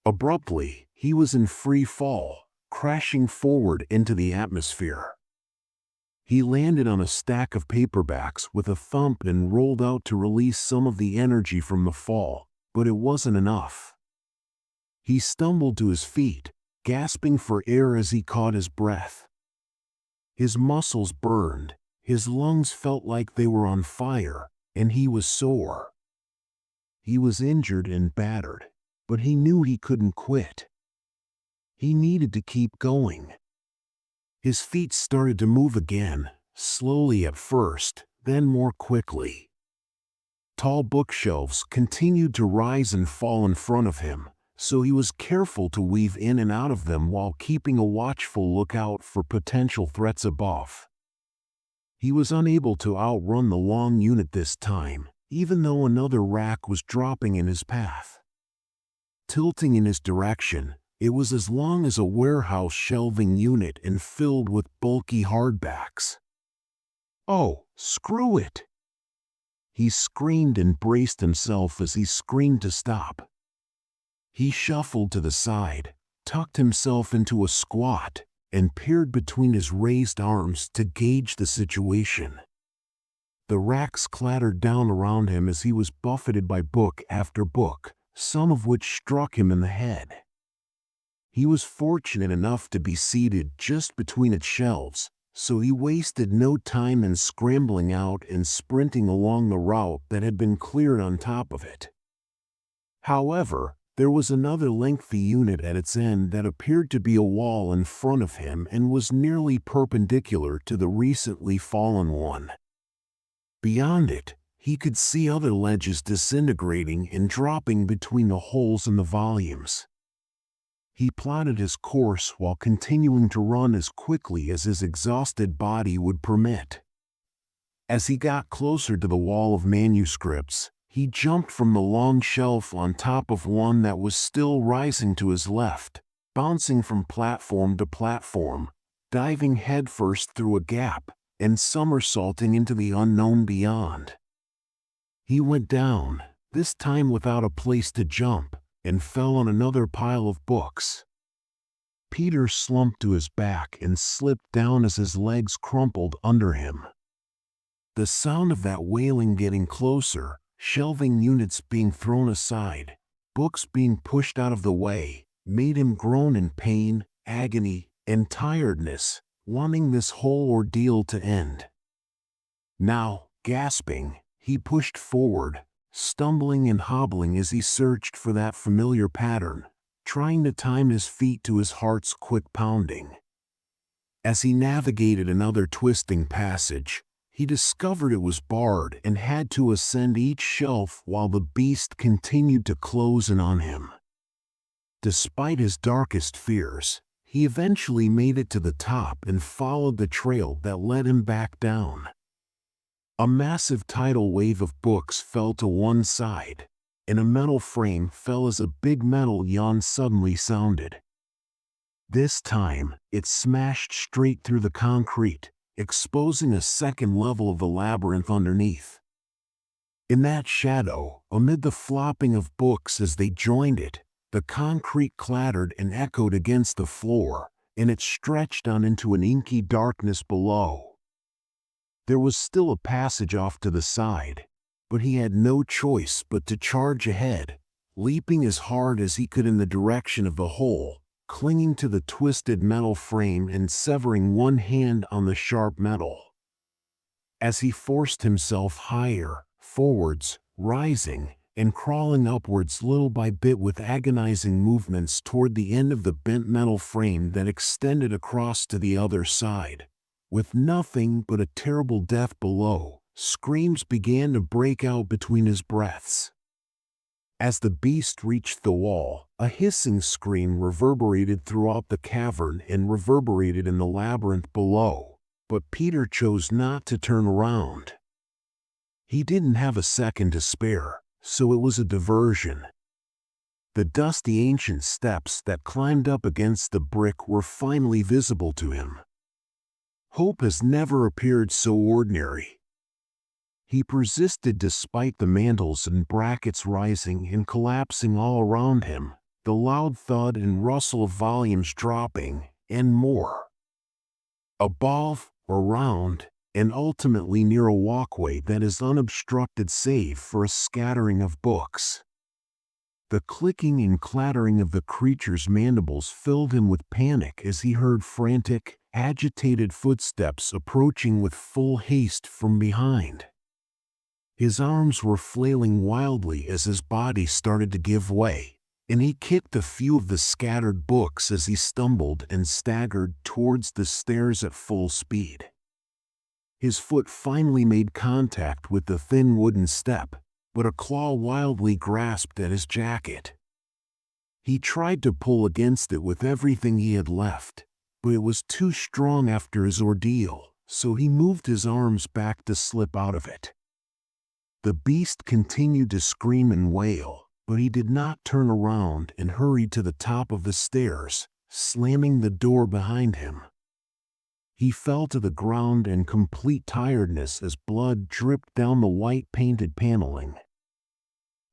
Abruptly, he was in free fall, crashing forward into the atmosphere. He landed on a stack of paperbacks with a thump and rolled out to release some of the energy from the fall, but it wasn't enough. He stumbled to his feet, gasping for air as he caught his breath. His muscles burned, his lungs felt like they were on fire, and he was sore. He was injured and battered, but he knew he couldn't quit. He needed to keep going. His feet started to move again, slowly at first, then more quickly. Tall bookshelves continued to rise and fall in front of him, so he was careful to weave in and out of them while keeping a watchful lookout for potential threats above. He was unable to outrun the long unit this time, even though another rack was dropping in his path. Tilting in his direction, it was as long as a warehouse shelving unit and filled with bulky hardbacks. "Oh, screw it!" He screamed and braced himself as he screamed to stop. He shuffled to the side, tucked himself into a squat, and peered between his raised arms to gauge the situation. The racks clattered down around him as he was buffeted by book after book, some of which struck him in the head. He was fortunate enough to be seated just between its shelves, so he wasted no time in scrambling out and sprinting along the route that had been cleared on top of it. However, there was another lengthy unit at its end that appeared to be a wall in front of him and was nearly perpendicular to the recently fallen one. Beyond it, he could see other ledges disintegrating and dropping between the holes in the volumes. He plotted his course while continuing to run as quickly as his exhausted body would permit. As he got closer to the wall of manuscripts, he jumped from the long shelf on top of one that was still rising to his left, bouncing from platform to platform, diving headfirst through a gap, and somersaulting into the unknown beyond. He went down, this time without a place to jump, and fell on another pile of books. Peter slumped to his back and slipped down as his legs crumpled under him. The sound of that wailing getting closer, shelving units being thrown aside, books being pushed out of the way, made him groan in pain, agony, and tiredness, wanting this whole ordeal to end. Now, gasping, he pushed forward, stumbling and hobbling as he searched for that familiar pattern, trying to time his feet to his heart's quick pounding. As he navigated another twisting passage, he discovered it was barred and had to ascend each shelf while the beast continued to close in on him. Despite his darkest fears, he eventually made it to the top and followed the trail that led him back down. A massive tidal wave of books fell to one side, and a metal frame fell as a big metal yawn suddenly sounded. This time, it smashed straight through the concrete, exposing a second level of the labyrinth underneath. In that shadow, amid the flopping of books as they joined it, the concrete clattered and echoed against the floor, and it stretched on into an inky darkness below. There was still a passage off to the side, but he had no choice but to charge ahead, leaping as hard as he could in the direction of the hole, clinging to the twisted metal frame and severing one hand on the sharp metal. As he forced himself higher, forwards, rising, and crawling upwards little by bit with agonizing movements toward the end of the bent metal frame that extended across to the other side, with nothing but a terrible death below, screams began to break out between his breaths. As the beast reached the wall, a hissing scream reverberated throughout the cavern and reverberated in the labyrinth below, but Peter chose not to turn around. He didn't have a second to spare, so it was a diversion. The dusty ancient steps that climbed up against the brick were finally visible to him. Hope has never appeared so ordinary. He persisted despite the mantles and brackets rising and collapsing all around him, the loud thud and rustle of volumes dropping, and more. Above, around, and ultimately near a walkway that is unobstructed save for a scattering of books. The clicking and clattering of the creature's mandibles filled him with panic as he heard frantic, agitated footsteps approaching with full haste from behind. His arms were flailing wildly as his body started to give way, and he kicked a few of the scattered books as he stumbled and staggered towards the stairs at full speed. His foot finally made contact with the thin wooden step, but a claw wildly grasped at his jacket. He tried to pull against it with everything he had left, but it was too strong after his ordeal, so he moved his arms back to slip out of it. The beast continued to scream and wail, but he did not turn around and hurried to the top of the stairs, slamming the door behind him. He fell to the ground in complete tiredness as blood dripped down the white painted paneling.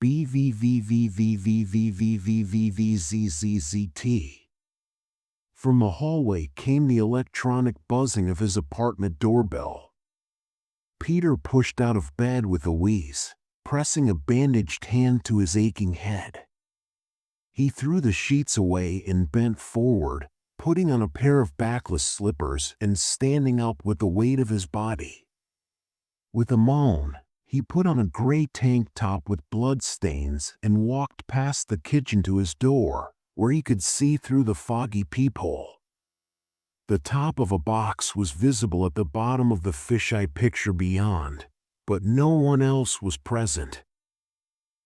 BVVVVVVVVVVZZZT. From the hallway came the electronic buzzing of his apartment doorbell. Peter pushed out of bed with a wheeze, pressing a bandaged hand to his aching head. He threw the sheets away and bent forward, putting on a pair of backless slippers and standing up with the weight of his body. With a moan, he put on a gray tank top with blood stains and walked past the kitchen to his door, where he could see through the foggy peephole. The top of a box was visible at the bottom of the fisheye picture beyond, but no one else was present.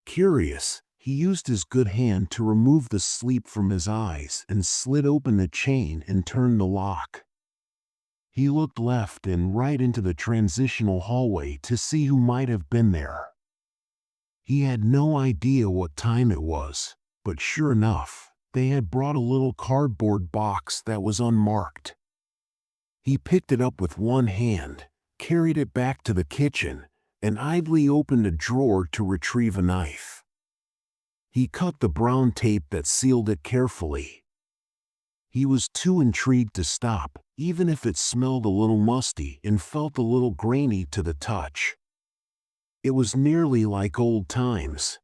Curious, he used his good hand to remove the sleep from his eyes and slid open the chain and turned the lock. He looked left and right into the transitional hallway to see who might have been there. He had no idea what time it was, but sure enough, they had brought a little cardboard box that was unmarked. He picked it up with one hand, carried it back to the kitchen, and idly opened a drawer to retrieve a knife. He cut the brown tape that sealed it carefully. He was too intrigued to stop, even if it smelled a little musty and felt a little grainy to the touch. It was nearly like old times.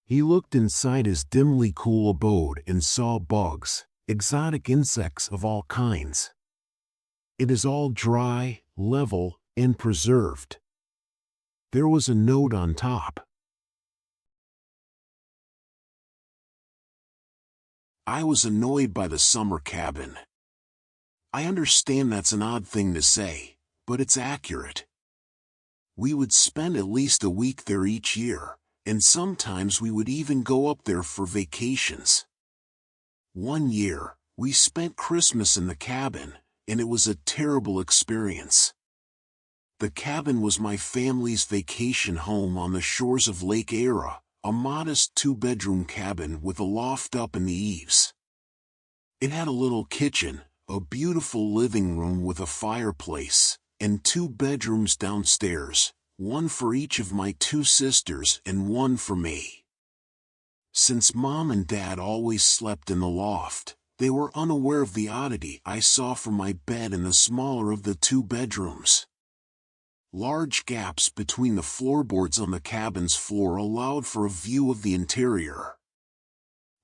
He looked inside his dimly cool abode and saw bugs, exotic insects of all kinds. It is all dry, level, and preserved. There was a note on top. I was annoyed by the summer cabin. I understand that's an odd thing to say, but it's accurate. We would spend at least a week there each year, and sometimes we would even go up there for vacations. One year, we spent Christmas in the cabin, and it was a terrible experience. The cabin was my family's vacation home on the shores of Lake Erie, a modest two-bedroom cabin with a loft up in the eaves. It had a little kitchen, a beautiful living room with a fireplace, and 2 bedrooms downstairs, one for each of my 2 sisters and one for me. Since Mom and Dad always slept in the loft, they were unaware of the oddity I saw from my bed in the smaller of the 2 bedrooms. Large gaps between the floorboards on the cabin's floor allowed for a view of the interior.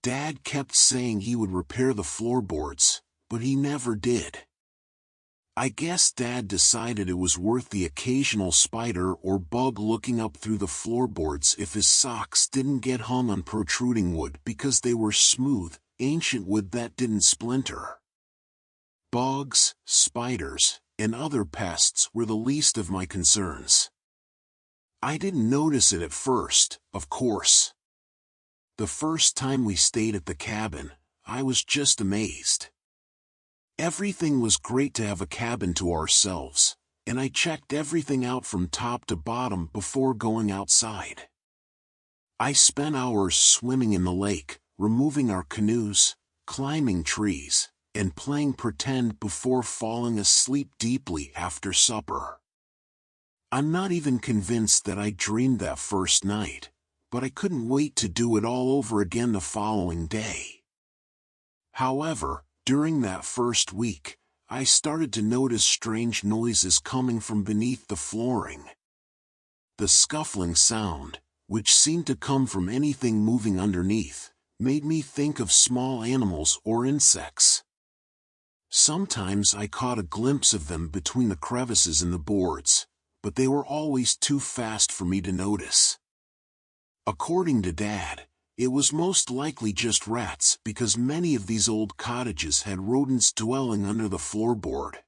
Dad kept saying he would repair the floorboards, but he never did. I guess Dad decided it was worth the occasional spider or bug looking up through the floorboards if his socks didn't get hung on protruding wood because they were smooth, ancient wood that didn't splinter. Bugs, spiders, and other pests were the least of my concerns. I didn't notice it at first, of course. The first time we stayed at the cabin, I was just amazed. Everything was great to have a cabin to ourselves, and I checked everything out from top to bottom before going outside. I spent hours swimming in the lake, removing our canoes, climbing trees, and playing pretend before falling asleep deeply after supper. I'm not even convinced that I dreamed that first night, but I couldn't wait to do it all over again the following day. However, during that first week, I started to notice strange noises coming from beneath the flooring. The scuffling sound, which seemed to come from anything moving underneath, made me think of small animals or insects. Sometimes I caught a glimpse of them between the crevices in the boards, but they were always too fast for me to notice. According to Dad, it was most likely just rats because many of these old cottages had rodents dwelling under the floorboard.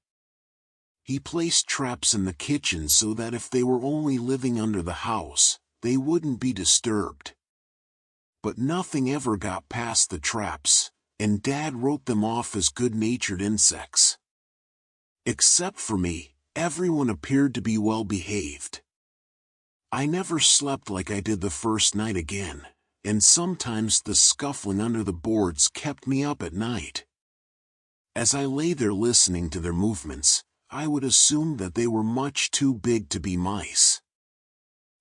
He placed traps in the kitchen so that if they were only living under the house, they wouldn't be disturbed. But nothing ever got past the traps, and Dad wrote them off as good-natured insects. Except for me, everyone appeared to be well behaved. I never slept like I did the first night again, and sometimes the scuffling under the boards kept me up at night. As I lay there listening to their movements, I would assume that they were much too big to be mice.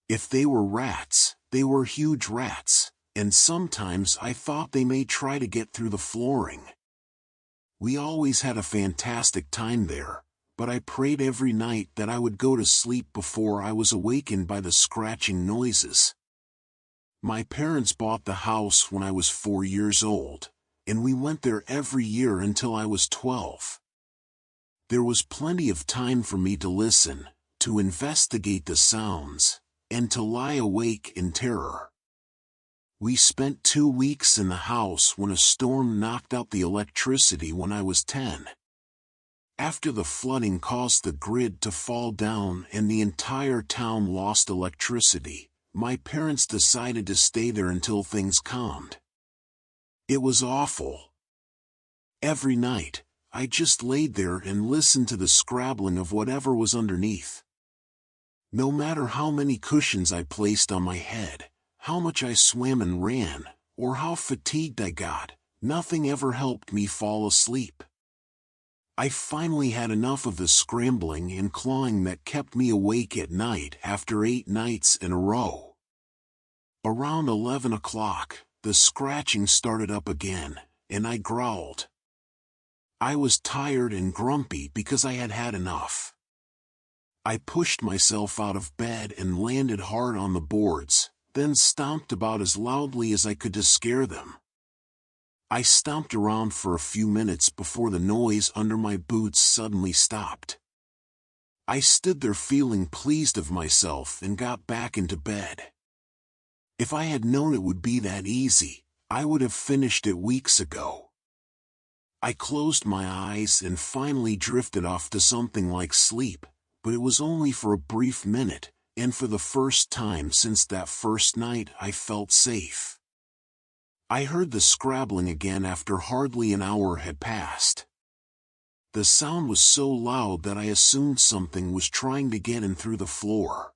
If they were rats, they were huge rats, and sometimes I thought they may try to get through the flooring. We always had a fantastic time there, but I prayed every night that I would go to sleep before I was awakened by the scratching noises. My parents bought the house when I was 4 years old, and we went there every year until I was 12. There was plenty of time for me to listen, to investigate the sounds, and to lie awake in terror. We spent 2 weeks in the house when a storm knocked out the electricity when I was 10. After the flooding caused the grid to fall down and the entire town lost electricity, my parents decided to stay there until things calmed. It was awful. Every night, I just laid there and listened to the scrabbling of whatever was underneath. No matter how many cushions I placed on my head, how much I swam and ran, or how fatigued I got, nothing ever helped me fall asleep. I finally had enough of the scrambling and clawing that kept me awake at night after 8 nights in a row. Around 11 o'clock, the scratching started up again, and I growled. I was tired and grumpy because I had had enough. I pushed myself out of bed and landed hard on the boards, then stomped about as loudly as I could to scare them. I stomped around for a few minutes before the noise under my boots suddenly stopped. I stood there feeling pleased of myself and got back into bed. If I had known it would be that easy, I would have finished it weeks ago. I closed my eyes and finally drifted off to something like sleep, but it was only for a brief minute, and for the first time since that first night I felt safe. I heard the scrabbling again after hardly an hour had passed. The sound was so loud that I assumed something was trying to get in through the floor.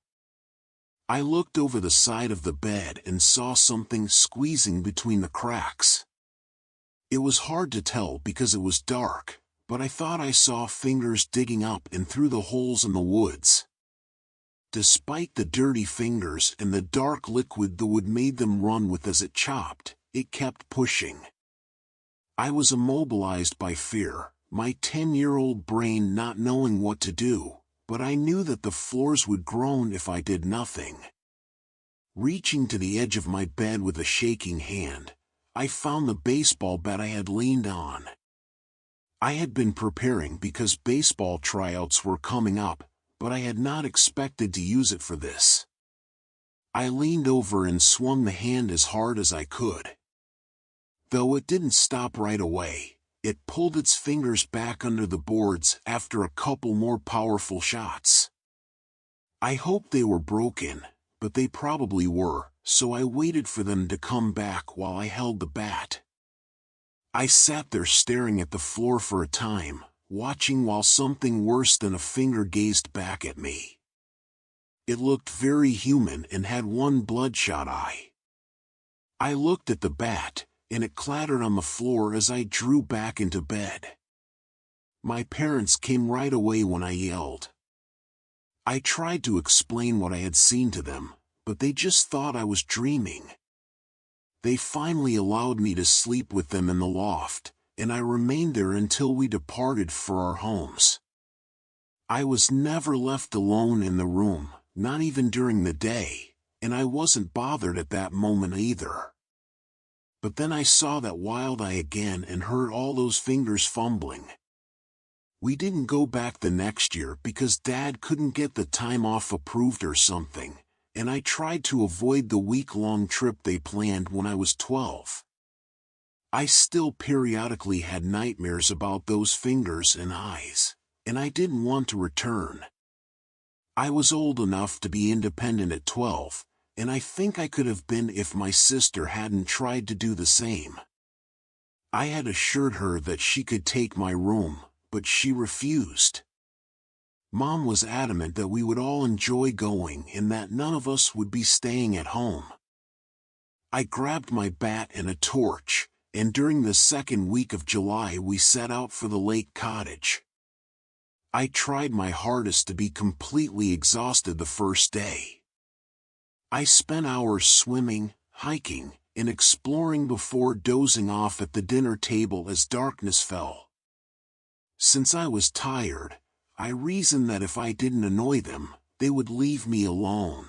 I looked over the side of the bed and saw something squeezing between the cracks. It was hard to tell because it was dark, but I thought I saw fingers digging up and through the holes in the woods. Despite the dirty fingers and the dark liquid the wood made them run with as it chopped, it kept pushing. I was immobilized by fear, my 10-year-old brain not knowing what to do, but I knew that the floors would groan if I did nothing. Reaching to the edge of my bed with a shaking hand, I found the baseball bat I had leaned on. I had been preparing because baseball tryouts were coming up, but I had not expected to use it for this. I leaned over and swung the hand as hard as I could. Though it didn't stop right away, it pulled its fingers back under the boards after a couple more powerful shots. I hoped they were broken, but they probably were, so I waited for them to come back while I held the bat. I sat there staring at the floor for a time, watching while something worse than a finger gazed back at me. It looked very human and had one bloodshot eye. I looked at the bat, and it clattered on the floor as I drew back into bed. My parents came right away when I yelled. I tried to explain what I had seen to them, but they just thought I was dreaming. They finally allowed me to sleep with them in the loft, and I remained there until we departed for our homes. I was never left alone in the room, not even during the day, and I wasn't bothered at that moment either. But then I saw that wild eye again and heard all those fingers fumbling. We didn't go back the next year because Dad couldn't get the time off approved or something, and I tried to avoid the week-long trip they planned when I was 12. I still periodically had nightmares about those fingers and eyes, and I didn't want to return. I was old enough to be independent at 12, and I think I could have been if my sister hadn't tried to do the same. I had assured her that she could take my room, but she refused. Mom was adamant that we would all enjoy going and that none of us would be staying at home. I grabbed my bat and a torch, and during the second week of July we set out for the lake cottage. I tried my hardest to be completely exhausted the first day. I spent hours swimming, hiking, and exploring before dozing off at the dinner table as darkness fell. Since I was tired, I reasoned that if I didn't annoy them, they would leave me alone.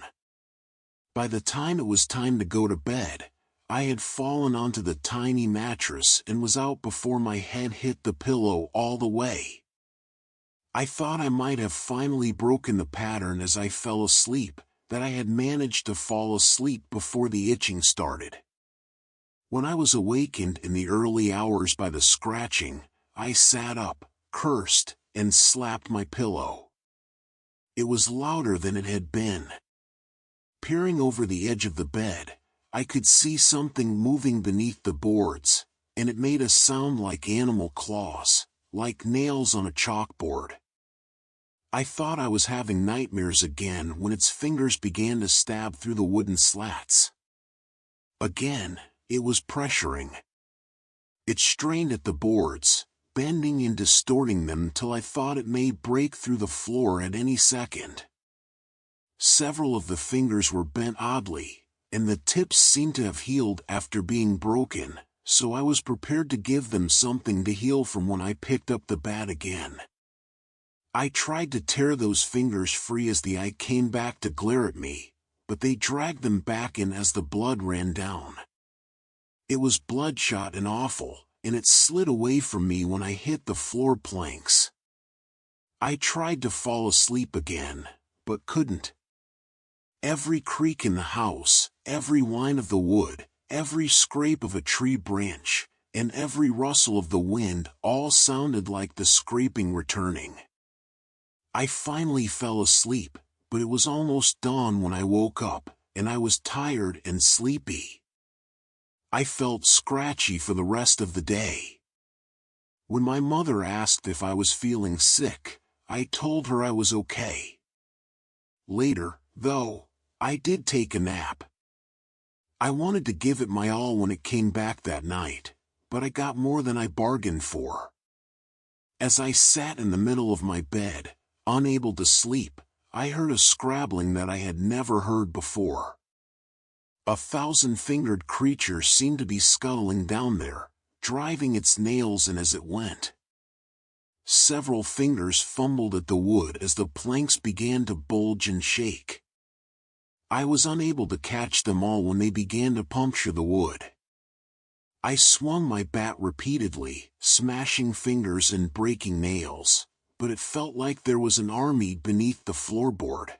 By the time it was time to go to bed, I had fallen onto the tiny mattress and was out before my head hit the pillow all the way. I thought I might have finally broken the pattern as I fell asleep, that I had managed to fall asleep before the itching started. When I was awakened in the early hours by the scratching, I sat up, cursed, and slapped my pillow. It was louder than it had been. Peering over the edge of the bed, I could see something moving beneath the boards, and it made a sound like animal claws, like nails on a chalkboard. I thought I was having nightmares again when its fingers began to stab through the wooden slats. Again, it was pressuring. It strained at the boards, bending and distorting them till I thought it may break through the floor at any second. Several of the fingers were bent oddly, and the tips seemed to have healed after being broken, so I was prepared to give them something to heal from when I picked up the bat again. I tried to tear those fingers free as the eye came back to glare at me, but they dragged them back in as the blood ran down. It was bloodshot and awful, and it slid away from me when I hit the floor planks. I tried to fall asleep again, but couldn't. Every creak in the house, every whine of the wood, every scrape of a tree branch, and every rustle of the wind all sounded like the scraping returning. I finally fell asleep, but it was almost dawn when I woke up, and I was tired and sleepy. I felt scratchy for the rest of the day. When my mother asked if I was feeling sick, I told her I was okay. Later, though, I did take a nap. I wanted to give it my all when it came back that night, but I got more than I bargained for. As I sat in the middle of my bed, unable to sleep, I heard a scrabbling that I had never heard before. 1,000-fingered creature seemed to be scuttling down there, driving its nails in as it went. Several fingers fumbled at the wood as the planks began to bulge and shake. I was unable to catch them all when they began to puncture the wood. I swung my bat repeatedly, smashing fingers and breaking nails, but it felt like there was an army beneath the floorboard.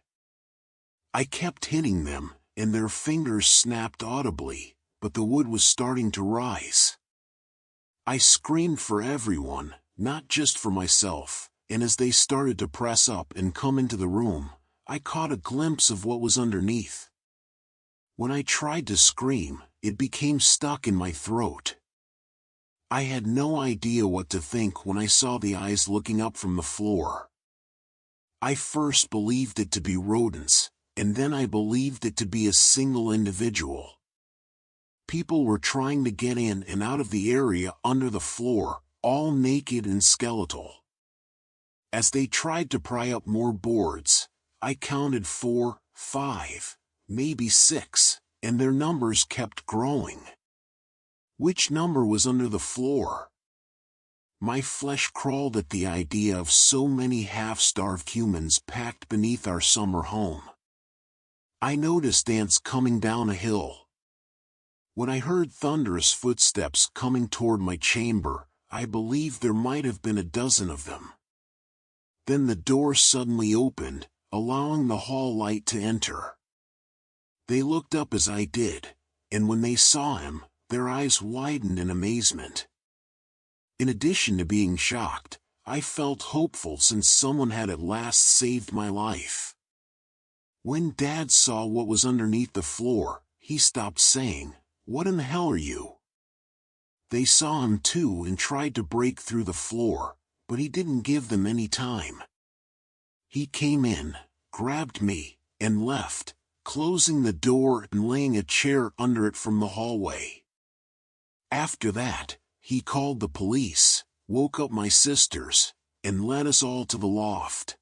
I kept hitting them, and their fingers snapped audibly, but the wood was starting to rise. I screamed for everyone, not just for myself, and as they started to press up and come into the room, I caught a glimpse of what was underneath. When I tried to scream, it became stuck in my throat. I had no idea what to think when I saw the eyes looking up from the floor. I first believed it to be rodents, and then I believed it to be a single individual. People were trying to get in and out of the area under the floor, all naked and skeletal. As they tried to pry up more boards, I counted 4, 5, maybe 6, and their numbers kept growing. Which number was under the floor? My flesh crawled at the idea of so many half-starved humans packed beneath our summer home. I noticed ants coming down a hill. When I heard thunderous footsteps coming toward my chamber, I believed there might have been a dozen of them. Then the door suddenly opened, allowing the hall light to enter. They looked up as I did, and when they saw him, their eyes widened in amazement. In addition to being shocked, I felt hopeful since someone had at last saved my life. When Dad saw what was underneath the floor, he stopped saying, "What in the hell are you?" They saw him too and tried to break through the floor, but he didn't give them any time. He came in, grabbed me, and left, closing the door and laying a chair under it from the hallway. After that, he called the police, woke up my sisters, and led us all to the loft.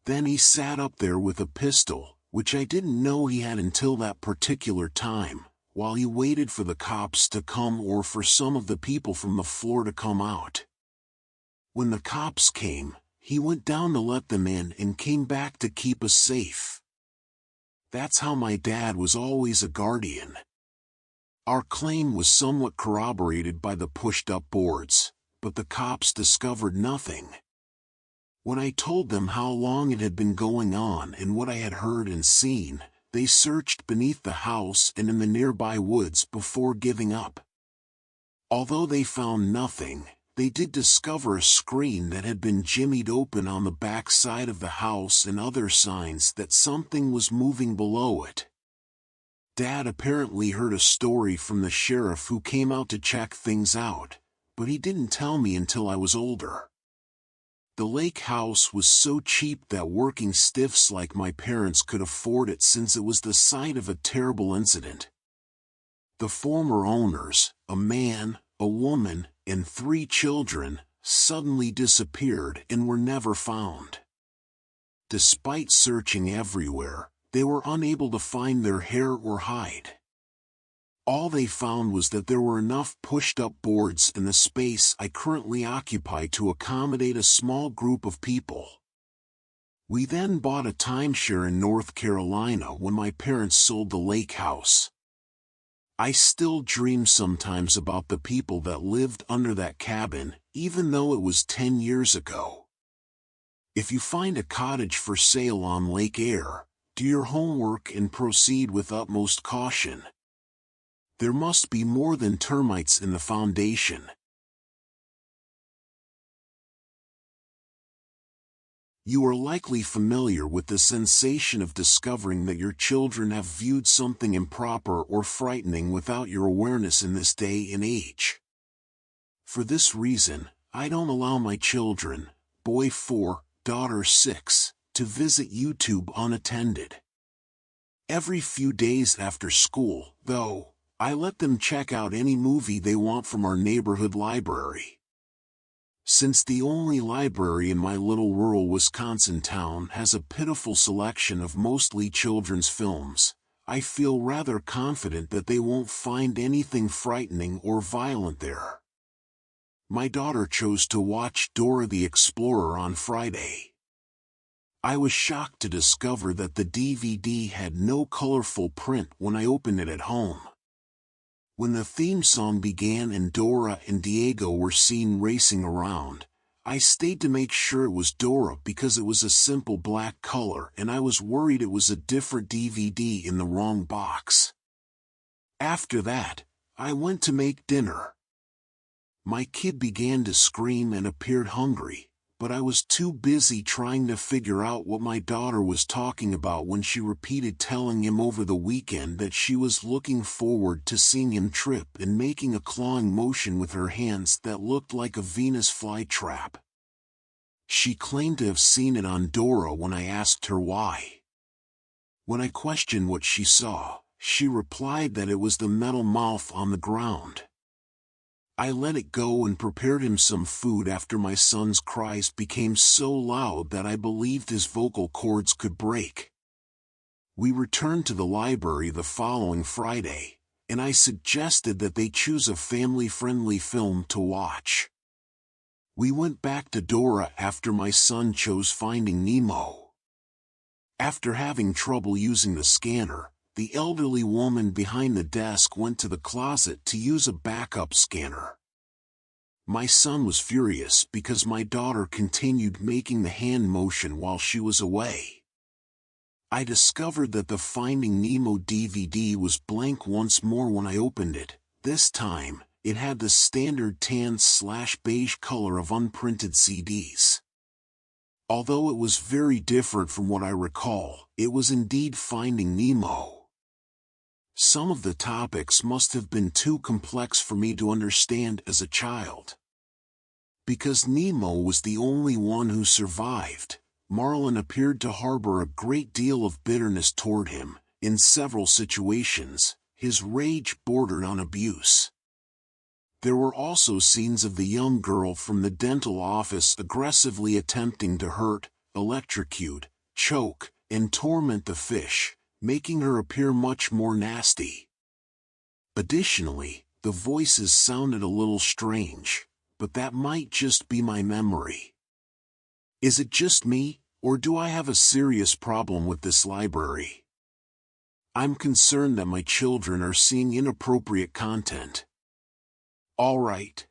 Then he sat up there with a pistol, which I didn't know he had until that particular time, while he waited for the cops to come or for some of the people from the floor to come out. When the cops came, he went down to let them in and came back to keep us safe. That's how my dad was always a guardian. Our claim was somewhat corroborated by the pushed-up boards, but the cops discovered nothing. When I told them how long it had been going on and what I had heard and seen, they searched beneath the house and in the nearby woods before giving up. Although they found nothing, they did discover a screen that had been jimmied open on the back side of the house and other signs that something was moving below it. Dad apparently heard a story from the sheriff who came out to check things out, but he didn't tell me until I was older. The lake house was so cheap that working stiffs like my parents could afford it since it was the site of a terrible incident. The former owners, a man, a woman, and 3 children, suddenly disappeared and were never found. Despite searching everywhere, they were unable to find their hair or hide. All they found was that there were enough pushed-up boards in the space I currently occupy to accommodate a small group of people. We then bought a timeshare in North Carolina when my parents sold the lake house. I still dream sometimes about the people that lived under that cabin, even though it was 10 years ago. If you find a cottage for sale on Lake Air, do your homework and proceed with utmost caution. There must be more than termites in the foundation. You are likely familiar with the sensation of discovering that your children have viewed something improper or frightening without your awareness in this day and age. For this reason, I don't allow my children, boy 4, daughter 6, to visit YouTube unattended. Every few days after school, though, I let them check out any movie they want from our neighborhood library. Since the only library in my little rural Wisconsin town has a pitiful selection of mostly children's films, I feel rather confident that they won't find anything frightening or violent there. My daughter chose to watch Dora the Explorer on Friday. I was shocked to discover that the DVD had no colorful print when I opened it at home. When the theme song began and Dora and Diego were seen racing around, I stayed to make sure it was Dora because it was a simple black color and I was worried it was a different DVD in the wrong box. After that, I went to make dinner. My kid began to scream and appeared hungry, but I was too busy trying to figure out what my daughter was talking about when she repeated telling him over the weekend that she was looking forward to seeing him trip and making a clawing motion with her hands that looked like a Venus flytrap. She claimed to have seen it on Dora when I asked her why. When I questioned what she saw, she replied that it was the metal mouth on the ground. I let it go and prepared him some food after my son's cries became so loud that I believed his vocal cords could break. We returned to the library the following Friday, and I suggested that they choose a family-friendly film to watch. We went back to Dora after my son chose Finding Nemo. After having trouble using the scanner, the elderly woman behind the desk went to the closet to use a backup scanner. My son was furious because my daughter continued making the hand motion while she was away. I discovered that the Finding Nemo DVD was blank once more when I opened it. This time, it had the standard tan/beige color of unprinted CDs. Although it was very different from what I recall, it was indeed Finding Nemo. Some of the topics must have been too complex for me to understand as a child. Because Nemo was the only one who survived, Marlin appeared to harbor a great deal of bitterness toward him. In several situations, his rage bordered on abuse. There were also scenes of the young girl from the dental office aggressively attempting to hurt, electrocute, choke, and torment the fish, making her appear much more nasty. Additionally, the voices sounded a little strange, but that might just be my memory. Is it just me, or do I have a serious problem with this library? I'm concerned that my children are seeing inappropriate content. All right.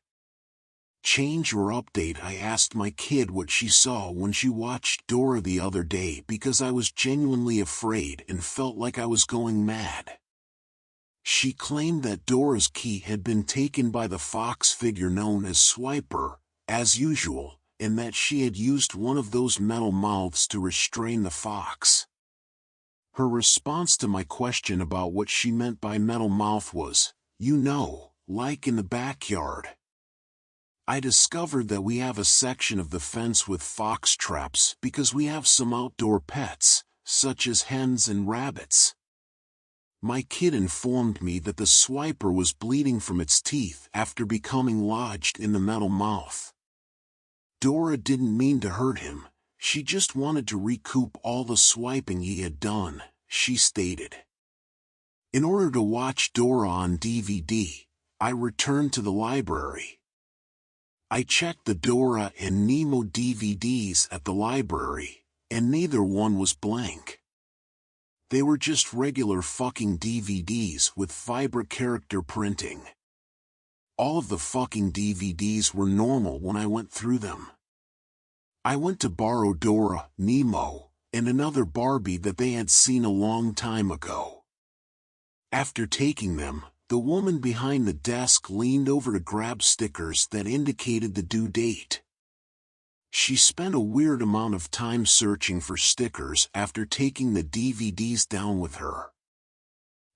Change or update. I asked my kid what she saw when she watched Dora the other day because I was genuinely afraid and felt like I was going mad. She claimed that Dora's key had been taken by the fox figure known as Swiper, as usual, and that she had used one of those metal mouths to restrain the fox. Her response to my question about what she meant by metal mouth was, like in the backyard. I discovered that we have a section of the fence with fox traps because we have some outdoor pets, such as hens and rabbits. My kid informed me that the Swiper was bleeding from its teeth after becoming lodged in the metal mouth. Dora didn't mean to hurt him, she just wanted to recoup all the swiping he had done, she stated. In order to watch Dora on DVD, I returned to the library. I checked the Dora and Nemo DVDs at the library, and neither one was blank. They were just regular fucking DVDs with Vibra character printing. All of the fucking DVDs were normal when I went through them. I went to borrow Dora, Nemo, and another Barbie that they had seen a long time ago. After taking them, the woman behind the desk leaned over to grab stickers that indicated the due date. She spent a weird amount of time searching for stickers after taking the DVDs down with her.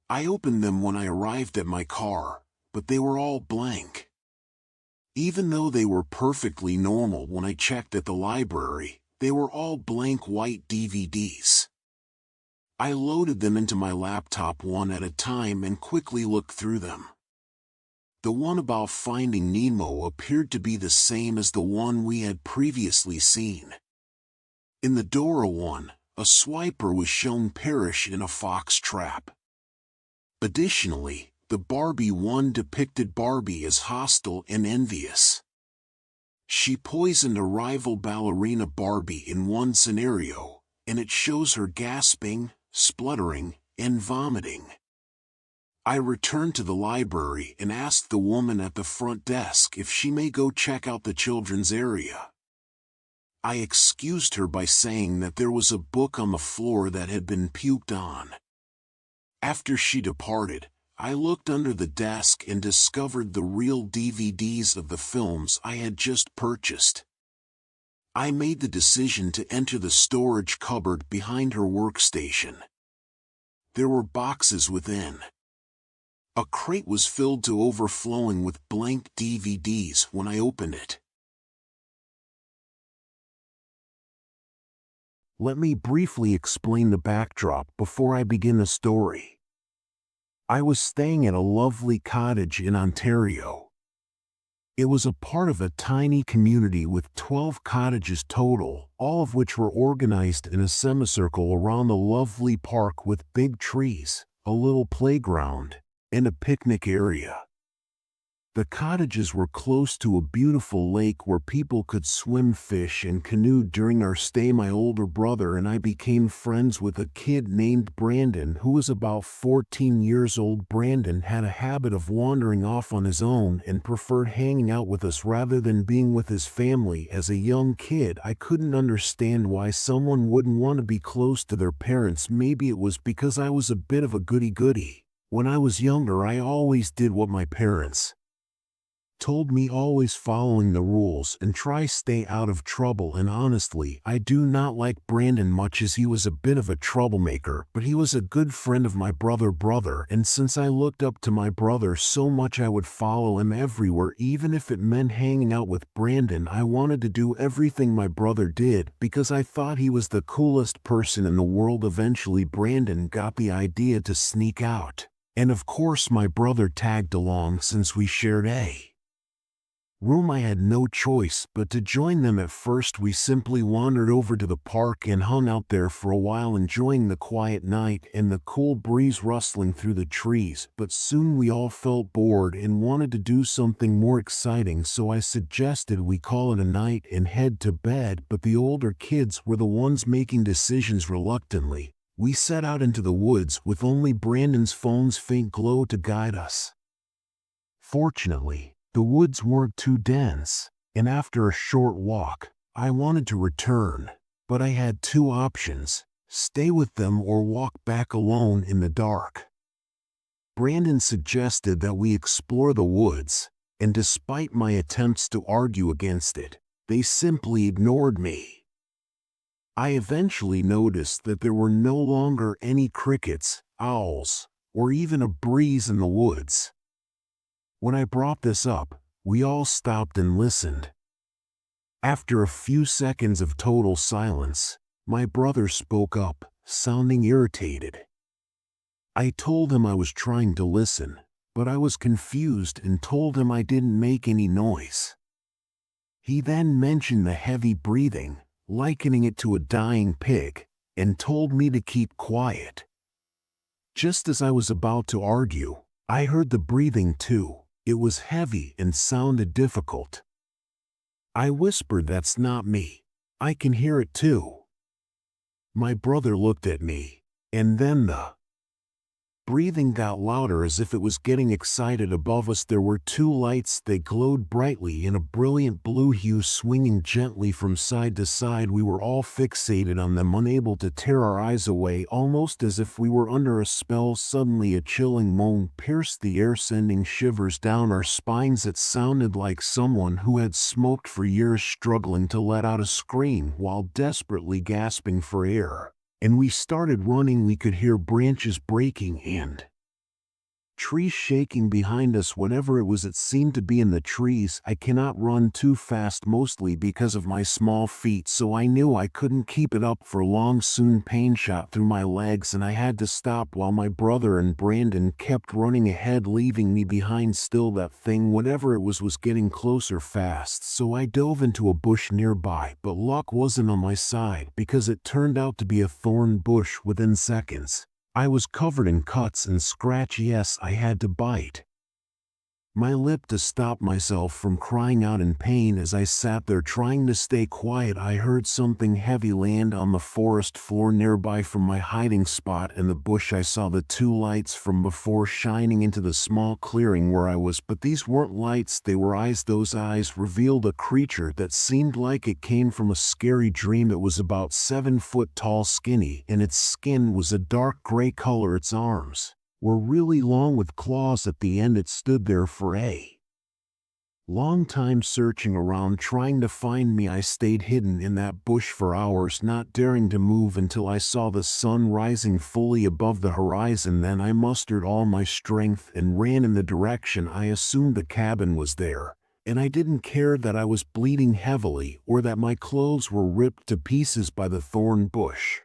I opened them when I arrived at my car, but they were all blank. Even though they were perfectly normal when I checked at the library, they were all blank white DVDs. I loaded them into my laptop one at a time and quickly looked through them. The one about Finding Nemo appeared to be the same as the one we had previously seen. In the Dora one, a Swiper was shown perish in a fox trap. Additionally, the Barbie one depicted Barbie as hostile and envious. She poisoned a rival ballerina Barbie in one scenario, and it shows her gasping, spluttering, and vomiting. I returned to the library and asked the woman at the front desk if she may go check out the children's area. I excused her by saying that there was a book on the floor that had been puked on. After she departed, I looked under the desk and discovered the real DVDs of the films I had just purchased. I made the decision to enter the storage cupboard behind her workstation. There were boxes within. A crate was filled to overflowing with blank DVDs when I opened it. Let me briefly explain the backdrop before I begin the story. I was staying at a lovely cottage in Ontario. It was a part of a tiny community with 12 cottages total, all of which were organized in a semicircle around a lovely park with big trees, a little playground, and a picnic area. The cottages were close to a beautiful lake where people could swim, fish, and canoe. During our stay, my older brother and I became friends with a kid named Brandon who was about 14 years old. Brandon had a habit of wandering off on his own and preferred hanging out with us rather than being with his family. As a young kid, I couldn't understand why someone wouldn't want to be close to their parents. Maybe it was because I was a bit of a goody-goody. When I was younger, I always did what my parents told me, always following the rules and try stay out of trouble. And honestly, I do not like Brandon much as he was a bit of a troublemaker, but he was a good friend of my brother, and since I looked up to my brother so much, I would follow him everywhere. Even if it meant hanging out with Brandon, I wanted to do everything my brother did because I thought he was the coolest person in the world. Eventually, Brandon got the idea to sneak out, and of course my brother tagged along since we shared a room. I had no choice but to join them. At first, we simply wandered over to the park and hung out there for a while, enjoying the quiet night and the cool breeze rustling through the trees. But soon we all felt bored and wanted to do something more exciting, so I suggested we call it a night and head to bed. But the older kids were the ones making decisions. Reluctantly, we set out into the woods with only Brandon's phone's faint glow to guide us. Fortunately, the woods weren't too dense, and after a short walk, I wanted to return, but I had two options: stay with them or walk back alone in the dark. Brandon suggested that we explore the woods, and despite my attempts to argue against it, they simply ignored me. I eventually noticed that there were no longer any crickets, owls, or even a breeze in the woods. When I brought this up, we all stopped and listened. After a few seconds of total silence, my brother spoke up, sounding irritated. I told him I was trying to listen, but I was confused and told him I didn't make any noise. He then mentioned the heavy breathing, likening it to a dying pig, and told me to keep quiet. Just as I was about to argue, I heard the breathing too. It was heavy and sounded difficult. I whispered, "That's not me. I can hear it too." My brother looked at me, and then the breathing got louder as if it was getting excited. Above us there were two lights. They glowed brightly in a brilliant blue hue, swinging gently from side to side. We were all fixated on them, unable to tear our eyes away, almost as if we were under a spell. Suddenly a chilling moan pierced the air, sending shivers down our spines. It sounded like someone who had smoked for years struggling to let out a scream while desperately gasping for air. And we started running. We could hear branches breaking and trees shaking behind us. Whatever it was, it seemed to be in the trees. I cannot run too fast, mostly because of my small feet, so I knew I couldn't keep it up for long. Soon pain shot through my legs and I had to stop while my brother and Brandon kept running ahead, leaving me behind. Still, that thing, whatever it was getting closer fast, so I dove into a bush nearby, but luck wasn't on my side because it turned out to be a thorn bush. Within seconds, I was covered in cuts and scratches. Yes, I had to bite my lip to stop myself from crying out in pain. As I sat there trying to stay quiet, I heard something heavy land on the forest floor nearby. From my hiding spot in the bush, I saw the two lights from before shining into the small clearing where I was, but these weren't lights, they were eyes. Those eyes revealed a creature that seemed like it came from a scary dream. It was about 7 foot tall, skinny, and its skin was a dark gray color. Its arms were really long with claws at the end. It stood there for a long time, searching around, trying to find me. I stayed hidden in that bush for hours, not daring to move until I saw the sun rising fully above the horizon. Then I mustered all my strength and ran in the direction I assumed the cabin was there, and I didn't care that I was bleeding heavily or that my clothes were ripped to pieces by the thorn bush.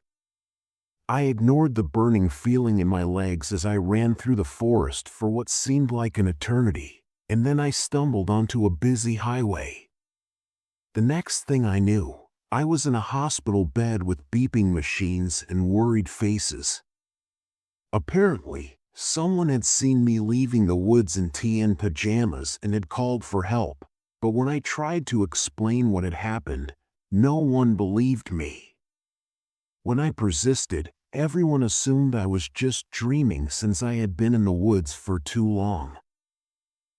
I ignored the burning feeling in my legs as I ran through the forest for what seemed like an eternity, and then I stumbled onto a busy highway. The next thing I knew, I was in a hospital bed with beeping machines and worried faces. Apparently, Someone had seen me leaving the woods in tea and pajamas and had called for help, but when I tried to explain what had happened, no one believed me. When I persisted, everyone assumed I was just dreaming since I had been in the woods for too long.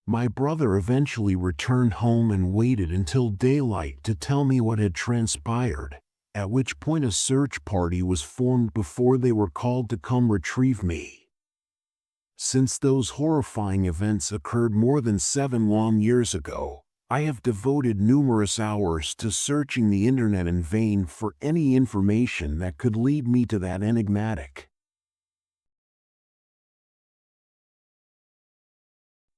My brother eventually returned home and waited until daylight to tell me what had transpired, at which point a search party was formed before they were called to come retrieve me. Since those horrifying events occurred more than 7 long years ago, I have devoted numerous hours to searching the internet in vain for any information that could lead me to that enigmatic.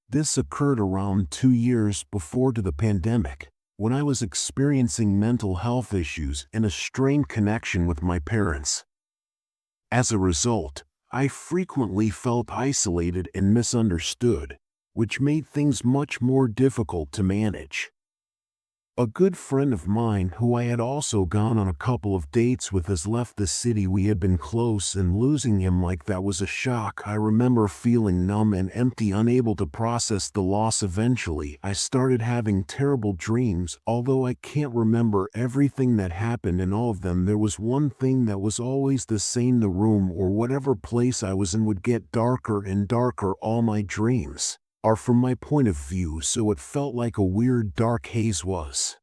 This occurred around 2 years before the pandemic, when I was experiencing mental health issues and a strained connection with my parents. As a result, I frequently felt isolated and misunderstood, which made things much more difficult to manage. A good friend of mine who I had also gone on a couple of dates with has left the city. We had been close, and losing him like that was a shock. I remember feeling numb and empty, unable to process the loss. Eventually, I started having terrible dreams. Although I can't remember everything that happened in all of them, there was one thing that was always the same: the room or whatever place I was in would get darker and darker. All my dreams are from my point of view, so it felt like a weird dark haze was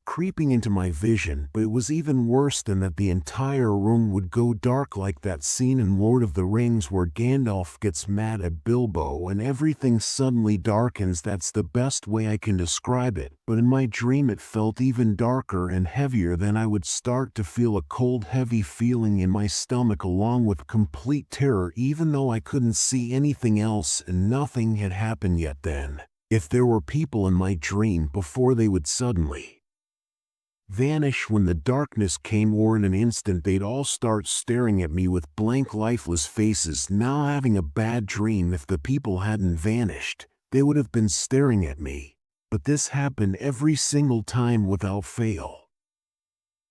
creeping into my vision. But it was even worse than that. The entire room would go dark, like that scene in Lord of the Rings where Gandalf gets mad at Bilbo and everything suddenly darkens. That's the best way I can describe it. But in my dream it felt even darker and heavier. Then I would start to feel a cold, heavy feeling in my stomach along with complete terror, even though I couldn't see anything else and nothing had happened yet. Then, if there were people in my dream before, they would suddenly vanish when the darkness came, or in an instant they'd all start staring at me with blank, lifeless faces. Now, having a bad dream, if the people hadn't vanished, they would have been staring at me. But this happened every single time without fail.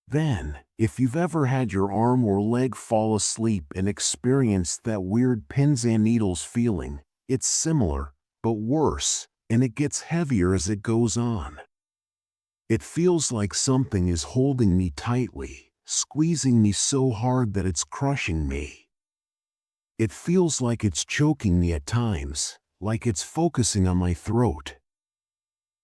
Then, if you've ever had your arm or leg fall asleep and experienced that weird pins and needles feeling, it's similar, but worse, and it gets heavier as it goes on. It feels like something is holding me tightly, squeezing me so hard that it's crushing me. It feels like it's choking me at times, like it's focusing on my throat.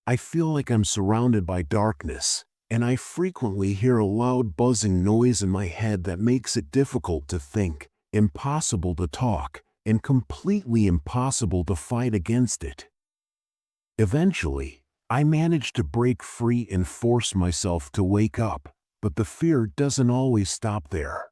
I feel like I'm surrounded by darkness, and I frequently hear a loud buzzing noise in my head that makes it difficult to think, impossible to talk, and completely impossible to fight against it. Eventually, I manage to break free and force myself to wake up, but the fear doesn't always stop there.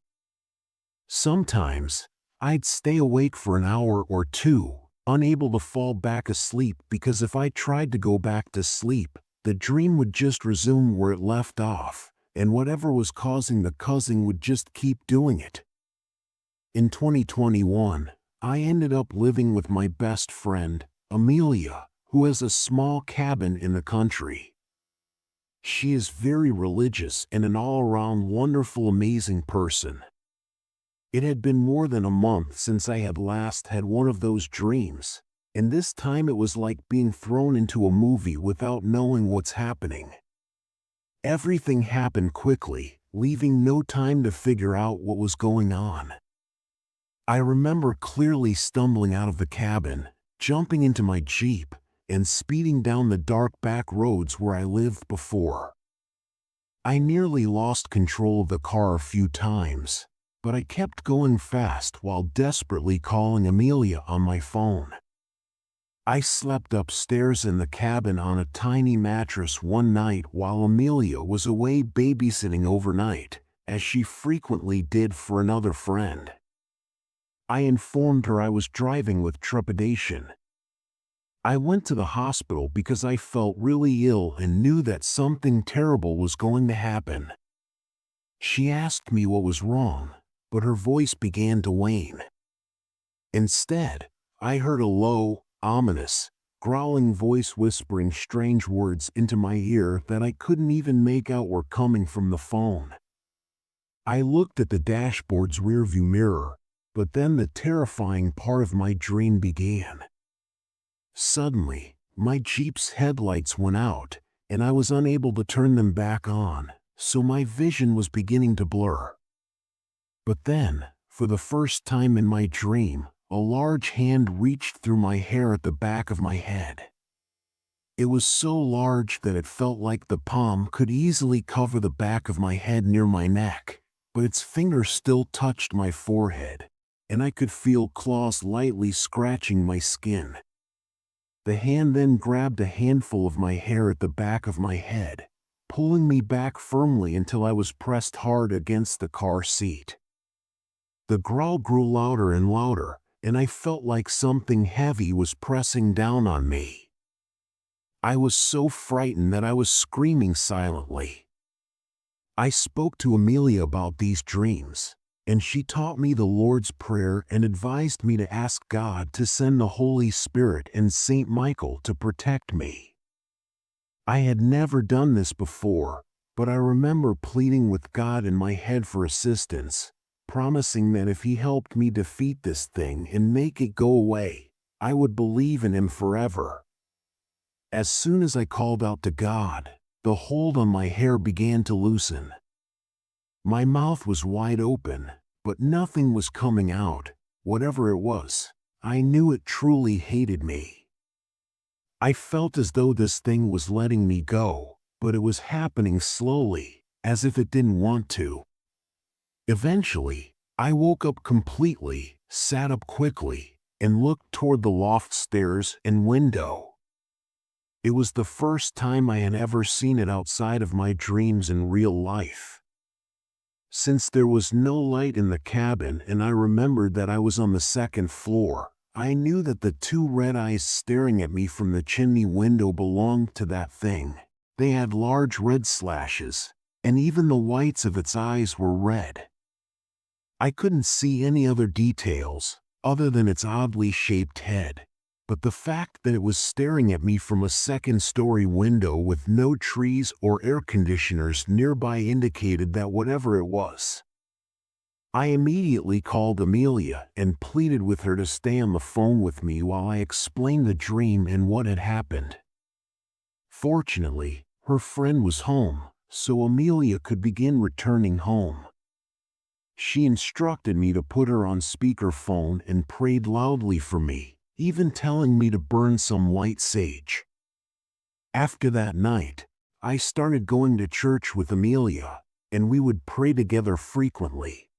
Sometimes, I'd stay awake for an hour or two, unable to fall back asleep, because if I tried to go back to sleep, the dream would just resume where it left off, and whatever was causing the cussing would just keep doing it. In 2021, I ended up living with my best friend, Amelia, who has a small cabin in the country. She is very religious and an all-around wonderful, amazing person. It had been more than a month since I had last had one of those dreams, and this time it was like being thrown into a movie without knowing what's happening. Everything happened quickly, leaving no time to figure out what was going on. I remember clearly stumbling out of the cabin, jumping into my Jeep, and speeding down the dark back roads where I lived before. I nearly lost control of the car a few times, but I kept going fast while desperately calling Amelia on my phone. I slept upstairs in the cabin on a tiny mattress one night while Amelia was away babysitting overnight, as she frequently did for another friend. I informed her I was driving with trepidation. I went to the hospital because I felt really ill and knew that something terrible was going to happen. She asked me what was wrong, but her voice began to wane. Instead, I heard a low, ominous, growling voice whispering strange words into my ear that I couldn't even make out were coming from the phone. I looked at the dashboard's rearview mirror, But then the terrifying part of my dream began. Suddenly, my Jeep's headlights went out, and I was unable to turn them back on, so my vision was beginning to blur. But then, for the first time in my dream, a large hand reached through my hair at the back of my head. It was so large that it felt like the palm could easily cover the back of my head near my neck, but its fingers still touched my forehead, and I could feel claws lightly scratching my skin. The hand then grabbed a handful of my hair at the back of my head, pulling me back firmly until I was pressed hard against the car seat. The growl grew louder and louder, and I felt like something heavy was pressing down on me. I was so frightened that I was screaming silently. I spoke to Amelia about these dreams, and she taught me the Lord's Prayer and advised me to ask God to send the Holy Spirit and Saint Michael to protect me. I had never done this before, but I remember pleading with God in my head for assistance, promising that if He helped me defeat this thing and make it go away, I would believe in Him forever. As soon as I called out to God, the hold on my hair began to loosen. My mouth was wide open, but nothing was coming out. Whatever it was, I knew it truly hated me. I felt as though this thing was letting me go, but it was happening slowly, as if it didn't want to. Eventually, I woke up completely, sat up quickly, and looked toward the loft stairs and window. It was the first time I had ever seen it outside of my dreams in real life. Since there was no light in the cabin and I remembered that I was on the second floor, I knew that the two red eyes staring at me from the chimney window belonged to that thing. They had large red slashes, and even the whites of its eyes were red. I couldn't see any other details, other than its oddly shaped head, but the fact that it was staring at me from a second-story window with no trees or air conditioners nearby indicated that whatever it was. I immediately called Amelia and pleaded with her to stay on the phone with me while I explained the dream and what had happened. Fortunately, her friend was home, so Amelia could begin returning home. She instructed me to put her on speakerphone and prayed loudly for me, even telling me to burn some white sage. After that night, I started going to church with Amelia, and we would pray together frequently.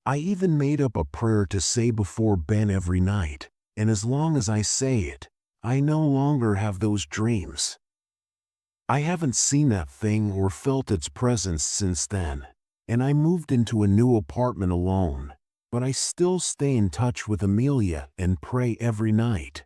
I even made up a prayer to say before bed every night, and as long as I say it, I no longer have those dreams. I haven't seen that thing or felt its presence since then, and I moved into a new apartment alone, but I still stay in touch with Amelia and pray every night.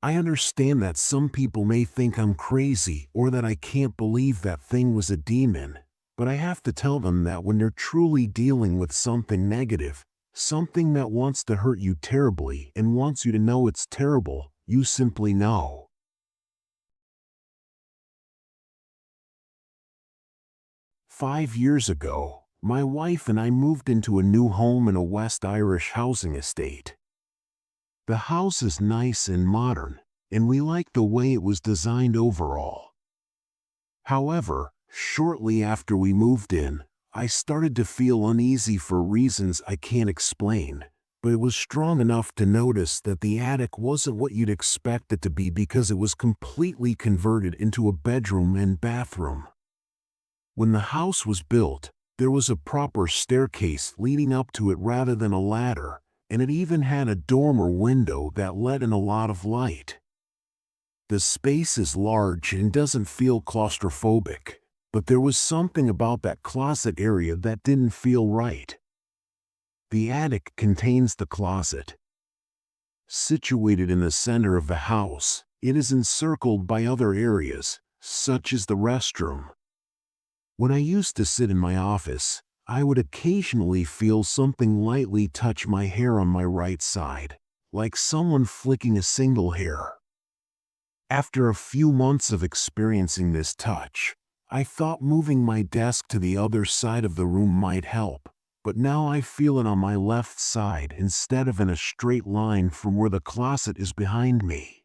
I understand that some people may think I'm crazy or that I can't believe that thing was a demon, but I have to tell them that when they're truly dealing with something negative, something that wants to hurt you terribly and wants you to know it's terrible, you simply know. "5 years ago, my wife and I moved into a new home in a West Irish housing estate. The house is nice and modern, and we like the way it was designed overall. However, shortly after we moved in, I started to feel uneasy for reasons I can't explain, but it was strong enough to notice that the attic wasn't what you'd expect it to be because it was completely converted into a bedroom and bathroom. When the house was built, there was a proper staircase leading up to it rather than a ladder, and it even had a dormer window that let in a lot of light. The space is large and doesn't feel claustrophobic, but there was something about that closet area that didn't feel right. The attic contains the closet. Situated in the center of the house, it is encircled by other areas, such as the restroom. When I used to sit in my office, I would occasionally feel something lightly touch my hair on my right side, like someone flicking a single hair. After a few months of experiencing this touch, I thought moving my desk to the other side of the room might help, but now I feel it on my left side instead of in a straight line from where the closet is behind me.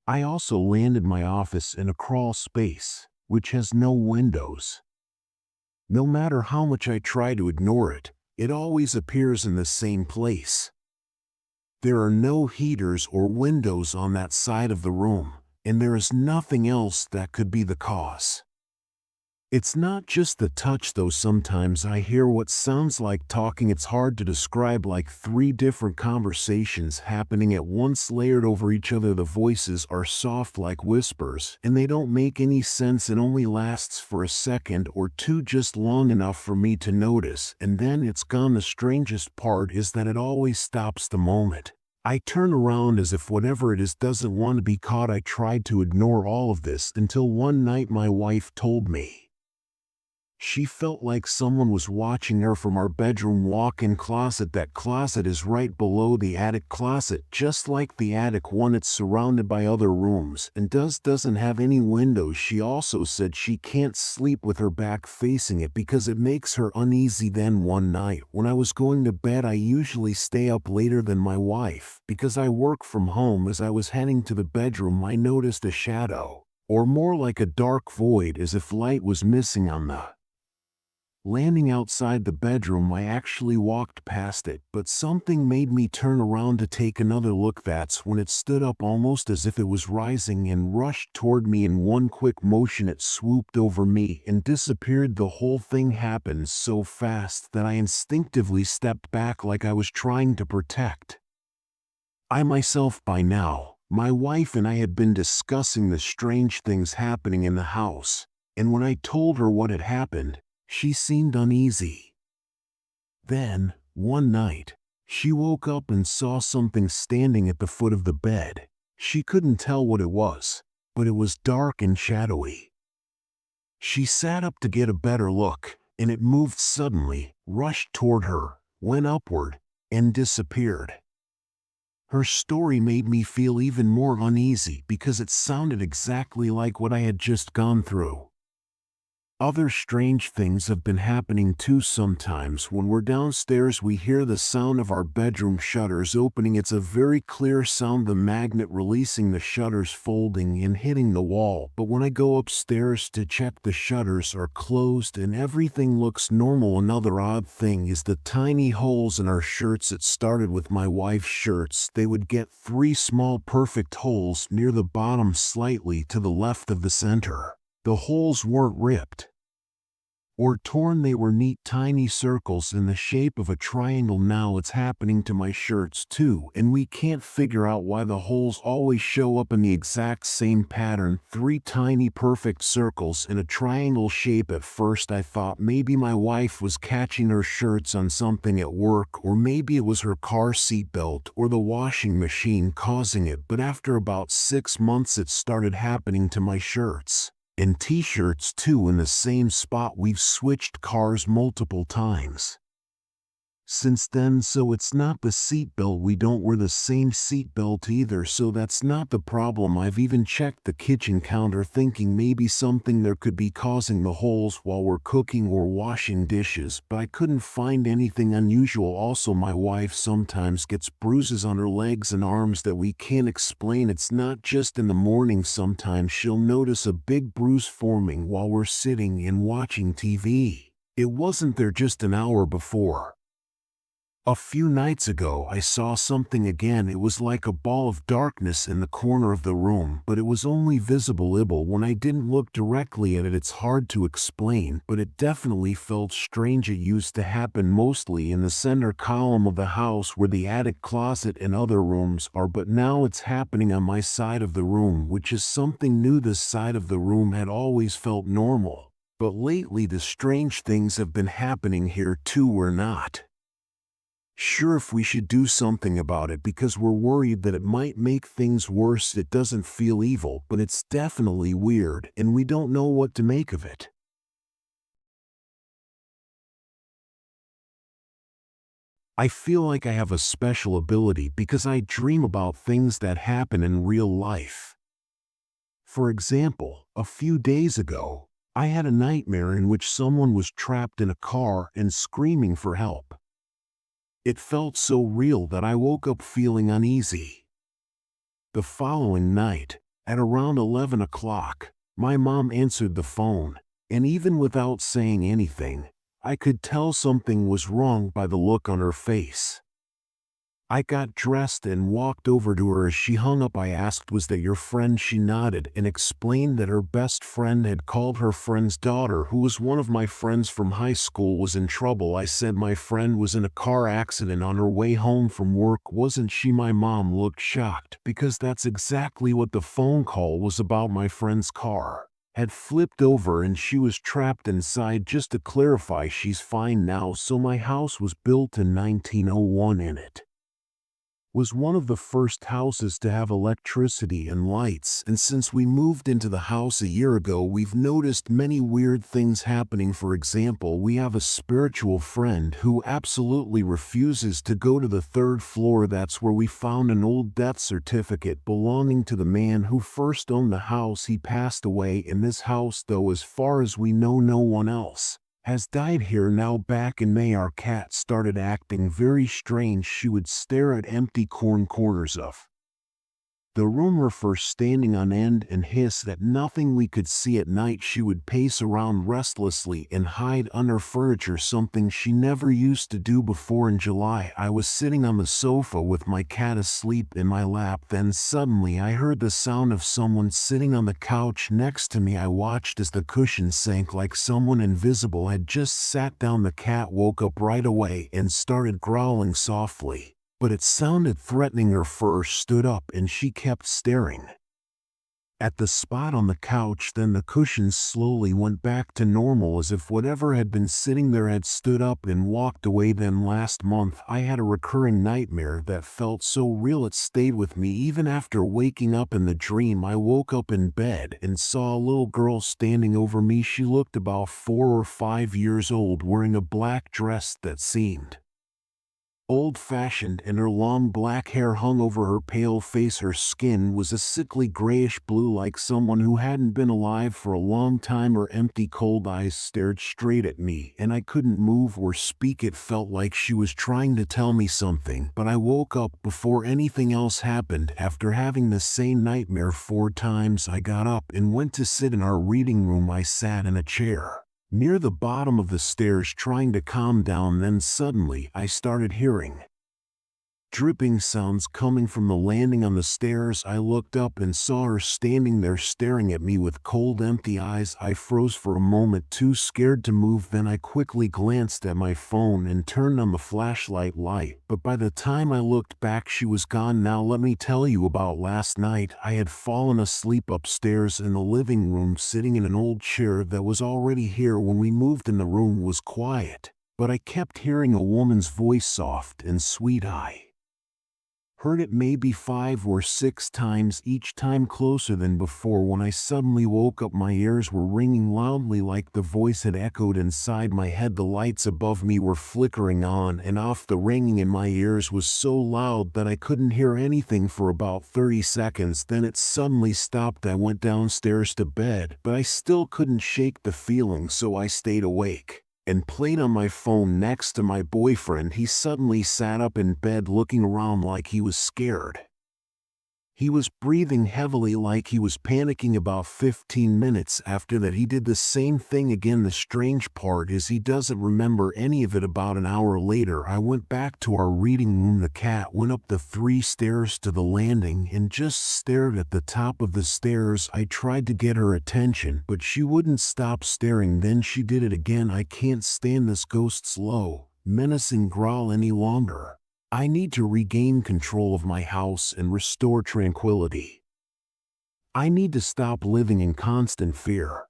I also landed my office in a crawl space, which has no windows. No matter how much I try to ignore it, it always appears in the same place. There are no heaters or windows on that side of the room, and there is nothing else that could be the cause. It's not just the touch though. Sometimes I hear what sounds like talking. It's hard to describe, like 3 different conversations happening at once layered over each other. The voices are soft like whispers, and they don't make any sense. It only lasts for a second or two, just long enough for me to notice, and then it's gone. The strangest part is that it always stops the moment I turn around, as if whatever it is doesn't want to be caught. I tried to ignore all of this until one night my wife told me she felt like someone was watching her from our bedroom walk-in closet. That closet is right below the attic closet, just like the attic one. It's surrounded by other rooms and doesn't have any windows. She also said she can't sleep with her back facing it because it makes her uneasy. Then one night, when I was going to bed, I usually stay up later than my wife because I work from home. As I was heading to the bedroom, I noticed a shadow, or more like a dark void, as if light was missing on the landing outside the bedroom. I actually walked past it, but something made me turn around to take another look. That's when it stood up, almost as if it was rising, and rushed toward me. In one quick motion, it swooped over me and disappeared. The whole thing happened so fast that I instinctively stepped back, like I was trying to protect myself. By now, my wife and I had been discussing the strange things happening in the house, and when I told her what had happened, she seemed uneasy. Then, one night, she woke up and saw something standing at the foot of the bed. She couldn't tell what it was, but it was dark and shadowy. She sat up to get a better look, and it moved suddenly, rushed toward her, went upward, and disappeared. Her story made me feel even more uneasy because it sounded exactly like what I had just gone through. Other strange things have been happening too. Sometimes when we're downstairs, we hear the sound of our bedroom shutters opening. It's a very clear sound, the magnet releasing the shutters, folding and hitting the wall. But when I go upstairs to check, the shutters are closed and everything looks normal. Another odd thing is the tiny holes in our shirts. It started with my wife's shirts. They would get 3 small perfect holes near the bottom, slightly to the left of the center. The holes weren't ripped or torn, they were neat tiny circles in the shape of a triangle. Now it's happening to my shirts too, and we can't figure out why. The holes always show up in the exact same pattern, 3 tiny perfect circles in a triangle shape. At first I thought maybe my wife was catching her shirts on something at work, or maybe it was her car seat belt or the washing machine causing it, but after about 6 months it started happening to my shirts and t-shirts too, in the same spot. We've switched cars multiple times since then, so it's not the seatbelt. We don't wear the same seatbelt either, so that's not the problem. I've even checked the kitchen counter, thinking maybe something there could be causing the holes while we're cooking or washing dishes, but I couldn't find anything unusual. Also, my wife sometimes gets bruises on her legs and arms that we can't explain. It's not just in the morning. Sometimes she'll notice a big bruise forming while we're sitting and watching TV. It wasn't there just an hour before. A few nights ago I saw something again. It was like a ball of darkness in the corner of the room, but it was only visible when I didn't look directly at it. It's hard to explain, but it definitely felt strange. It used to happen mostly in the center column of the house where the attic, closet, and other rooms are, but now it's happening on my side of the room, which is something new. This side of the room had always felt normal, but lately the strange things have been happening here too. We're not sure if we should do something about it because we're worried that it might make things worse. It doesn't feel evil, but it's definitely weird, and we don't know what to make of it. I feel like I have a special ability because I dream about things that happen in real life. For example, a few days ago, I had a nightmare in which someone was trapped in a car and screaming for help. It felt so real that I woke up feeling uneasy. The following night, at around 11 o'clock, my mom answered the phone, and even without saying anything, I could tell something was wrong by the look on her face. I got dressed and walked over to her. As she hung up, I asked, "Was that your friend?" She nodded and explained that her best friend had called her friend's daughter, who was one of my friends from high school, was in trouble. I said my friend was in a car accident on her way home from work. Wasn't she? My mom looked shocked because that's exactly what the phone call was about. My friend's car had flipped over and she was trapped inside. Just to clarify, she's fine now. So my house was built in 1901 and it was one of the first houses to have electricity and lights, and since we moved into the house a year ago, we've noticed many weird things happening. For example, we have a spiritual friend who absolutely refuses to go to the third floor. That's where we found an old death certificate belonging to the man who first owned the house. He passed away in this house, though as far as we know, no one else has died here. Now back in May, our cat started acting very strange. She would stare at empty corners of the room, her fur standing on end, and hiss at nothing we could see. At night she would pace around restlessly and hide under furniture, something she never used to do before. In July, I was sitting on the sofa with my cat asleep in my lap. Then suddenly I heard the sound of someone sitting on the couch next to me. I watched as the cushion sank like someone invisible had just sat down. The cat woke up right away and started growling softly, but it sounded threatening. Her fur stood up and she kept staring at the spot on the couch. Then the cushions slowly went back to normal, as if whatever had been sitting there had stood up and walked away. Then last month I had a recurring nightmare that felt so real it stayed with me even after waking up. In the dream, I woke up in bed and saw a little girl standing over me. She looked about 4 or 5 years old, wearing a black dress that seemed old-fashioned, and her long black hair hung over her pale face. Her skin was a sickly grayish blue, like someone who hadn't been alive for a long time. Her empty, cold eyes stared straight at me, and I couldn't move or speak. It felt like she was trying to tell me something, but I woke up before anything else happened. After having the same nightmare 4 times, I got up and went to sit in our reading room. I sat in a chair near the bottom of the stairs trying to calm down. Then suddenly I started hearing dripping sounds coming from the landing on the stairs. I looked up and saw her standing there staring at me with cold, empty eyes. I froze for a moment, too scared to move. Then I quickly glanced at my phone and turned on the flashlight light, but by the time I looked back, she was gone. Now let me tell you about last night. I had fallen asleep upstairs in the living room, sitting in an old chair that was already here when we moved in. The room was quiet, but I kept hearing a woman's voice, soft and sweet. I heard it maybe 5 or 6 times, each time closer than before. When I suddenly woke up, my ears were ringing loudly, like the voice had echoed inside my head. The lights above me were flickering on and off. The ringing in my ears was so loud that I couldn't hear anything for about 30 seconds. Then it suddenly stopped. I went downstairs to bed, but I still couldn't shake the feeling, so I stayed awake and played on my phone next to my boyfriend. He suddenly sat up in bed, looking around like he was scared. He was breathing heavily, like he was panicking. About 15 minutes after that, he did the same thing again. The strange part is he doesn't remember any of it. About an hour later, I went back to our reading room. The cat went up the 3 stairs to the landing and just stared at the top of the stairs. I tried to get her attention, but she wouldn't stop staring. Then she did it again. I can't stand this ghost's low, menacing growl any longer. I need to regain control of my house and restore tranquility. I need to stop living in constant fear.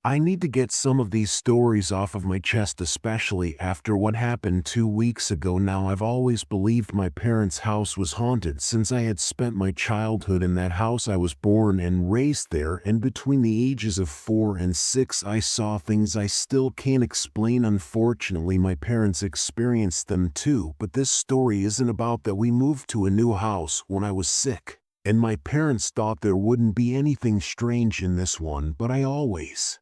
I need to get some of these stories off of my chest, especially after what happened 2 weeks ago. Now, I've always believed my parents' house was haunted since I had spent my childhood in that house. I was born and raised there, and between the ages of 4 and 6 I saw things I still can't explain. Unfortunately, my parents experienced them too, but this story isn't about that. We moved to a new house when I was sick, and my parents thought there wouldn't be anything strange in this one, but I always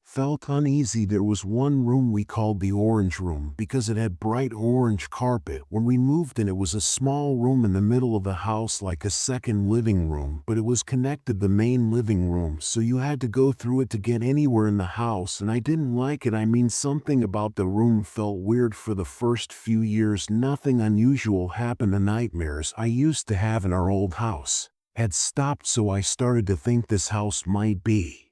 felt uneasy. There was one room we called the orange room because it had bright orange carpet. When we moved in, it was a small room in the middle of the house, like a second living room, but it was connected to the main living room, so you had to go through it to get anywhere in the house, and I didn't like it. I mean, something about the room felt weird. For the first few years, nothing unusual happened. The nightmares I used to have in our old house had stopped, so I started to think this house might be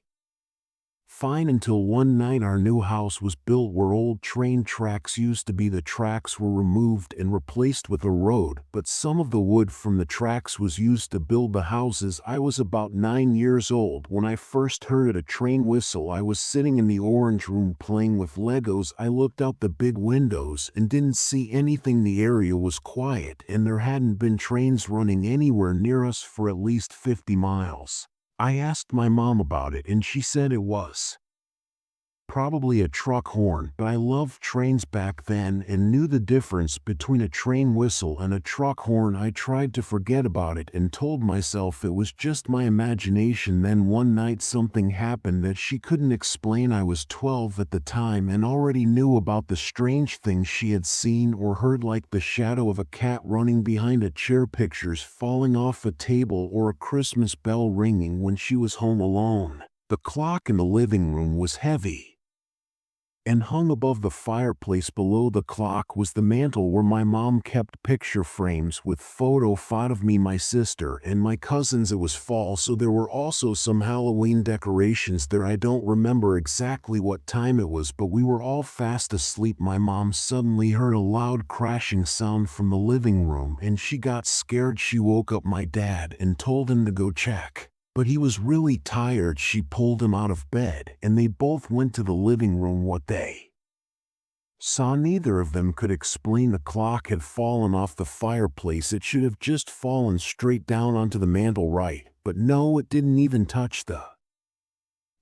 fine until one night our new house was built where old train tracks used to be. The tracks were removed and replaced with a road, but some of the wood from the tracks was used to build the houses. I was about 9 years old when I first heard a train whistle. I was sitting in the orange room playing with Legos. I looked out the big windows and didn't see anything. The area was quiet and there hadn't been trains running anywhere near us for at least 50 miles. I asked my mom about it and she said it was probably a truck horn, but I loved trains back then and knew the difference between a train whistle and a truck horn. I tried to forget about it and told myself it was just my imagination. Then one night something happened that she couldn't explain. I was 12 at the time and already knew about the strange things she had seen or heard, like the shadow of a cat running behind a chair, pictures falling off a table, or a Christmas bell ringing when she was home alone. The clock in the living room was heavy and hung above the fireplace. Below the clock was the mantel where my mom kept picture frames with photo of me, my sister, and my cousins. It was fall, so there were also some Halloween decorations there. I don't remember exactly what time it was, but we were all fast asleep. My mom suddenly heard a loud crashing sound from the living room and she got scared. She woke up my dad and told him to go check, but he was really tired. She pulled him out of bed and they both went to the living room. What they saw, neither of them could explain. The clock had fallen off the fireplace. It should have just fallen straight down onto the mantel, right? But no, it didn't even touch the.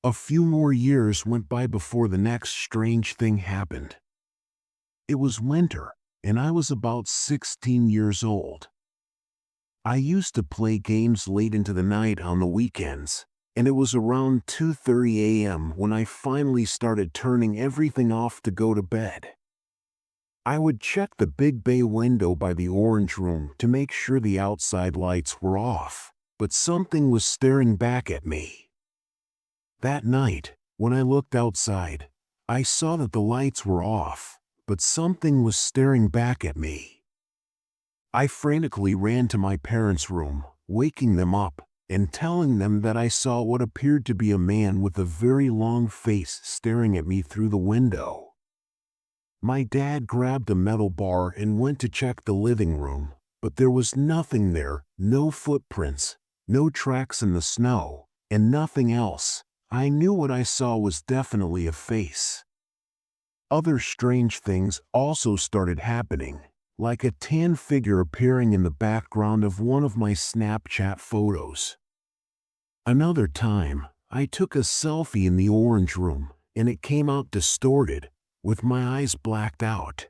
A few more years went by before the next strange thing happened. It was winter and I was about 16 years old. I used to play games late into the night on the weekends, and it was around 2:30 a.m. when I finally started turning everything off to go to bed. I would check the big bay window by the orange room to make sure the outside lights were off, but something was staring back at me. That night, when I looked outside, I saw that the lights were off, but something was staring back at me. I frantically ran to my parents' room, waking them up and telling them that I saw what appeared to be a man with a very long face staring at me through the window. My dad grabbed a metal bar and went to check the living room, but there was nothing there, no footprints, no tracks in the snow, and nothing else. I knew what I saw was definitely a face. Other strange things also started happening, like a tan figure appearing in the background of one of my Snapchat photos. Another time, I took a selfie in the orange room, and it came out distorted, with my eyes blacked out.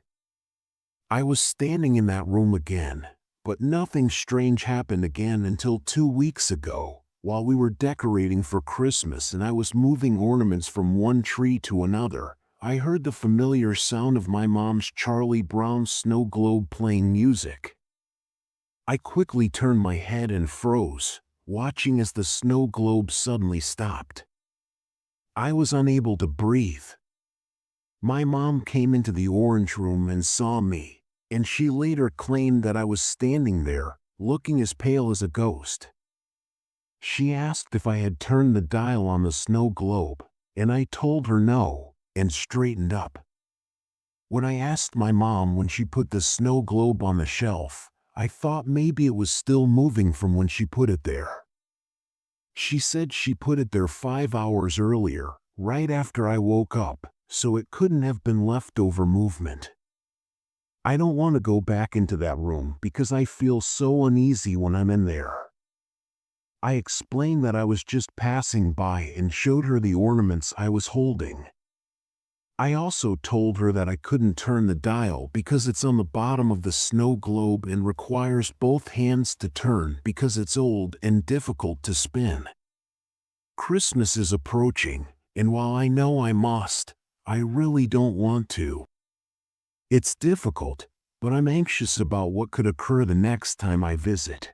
I was standing in that room again, but nothing strange happened again until 2 weeks ago, while we were decorating for Christmas and I was moving ornaments from one tree to another. I heard the familiar sound of my mom's Charlie Brown snow globe playing music. I quickly turned my head and froze, watching as the snow globe suddenly stopped. I was unable to breathe. My mom came into the orange room and saw me, and she later claimed that I was standing there, looking as pale as a ghost. She asked if I had turned the dial on the snow globe, and I told her no, and straightened up. When I asked my mom when she put the snow globe on the shelf, I thought maybe it was still moving from when she put it there. She said she put it there 5 hours earlier, right after I woke up, so it couldn't have been leftover movement. I don't want to go back into that room because I feel so uneasy when I'm in there. I explained that I was just passing by and showed her the ornaments I was holding. I also told her that I couldn't turn the dial because it's on the bottom of the snow globe and requires both hands to turn because it's old and difficult to spin. Christmas is approaching, and while I know I must, I really don't want to. It's difficult, but I'm anxious about what could occur the next time I visit.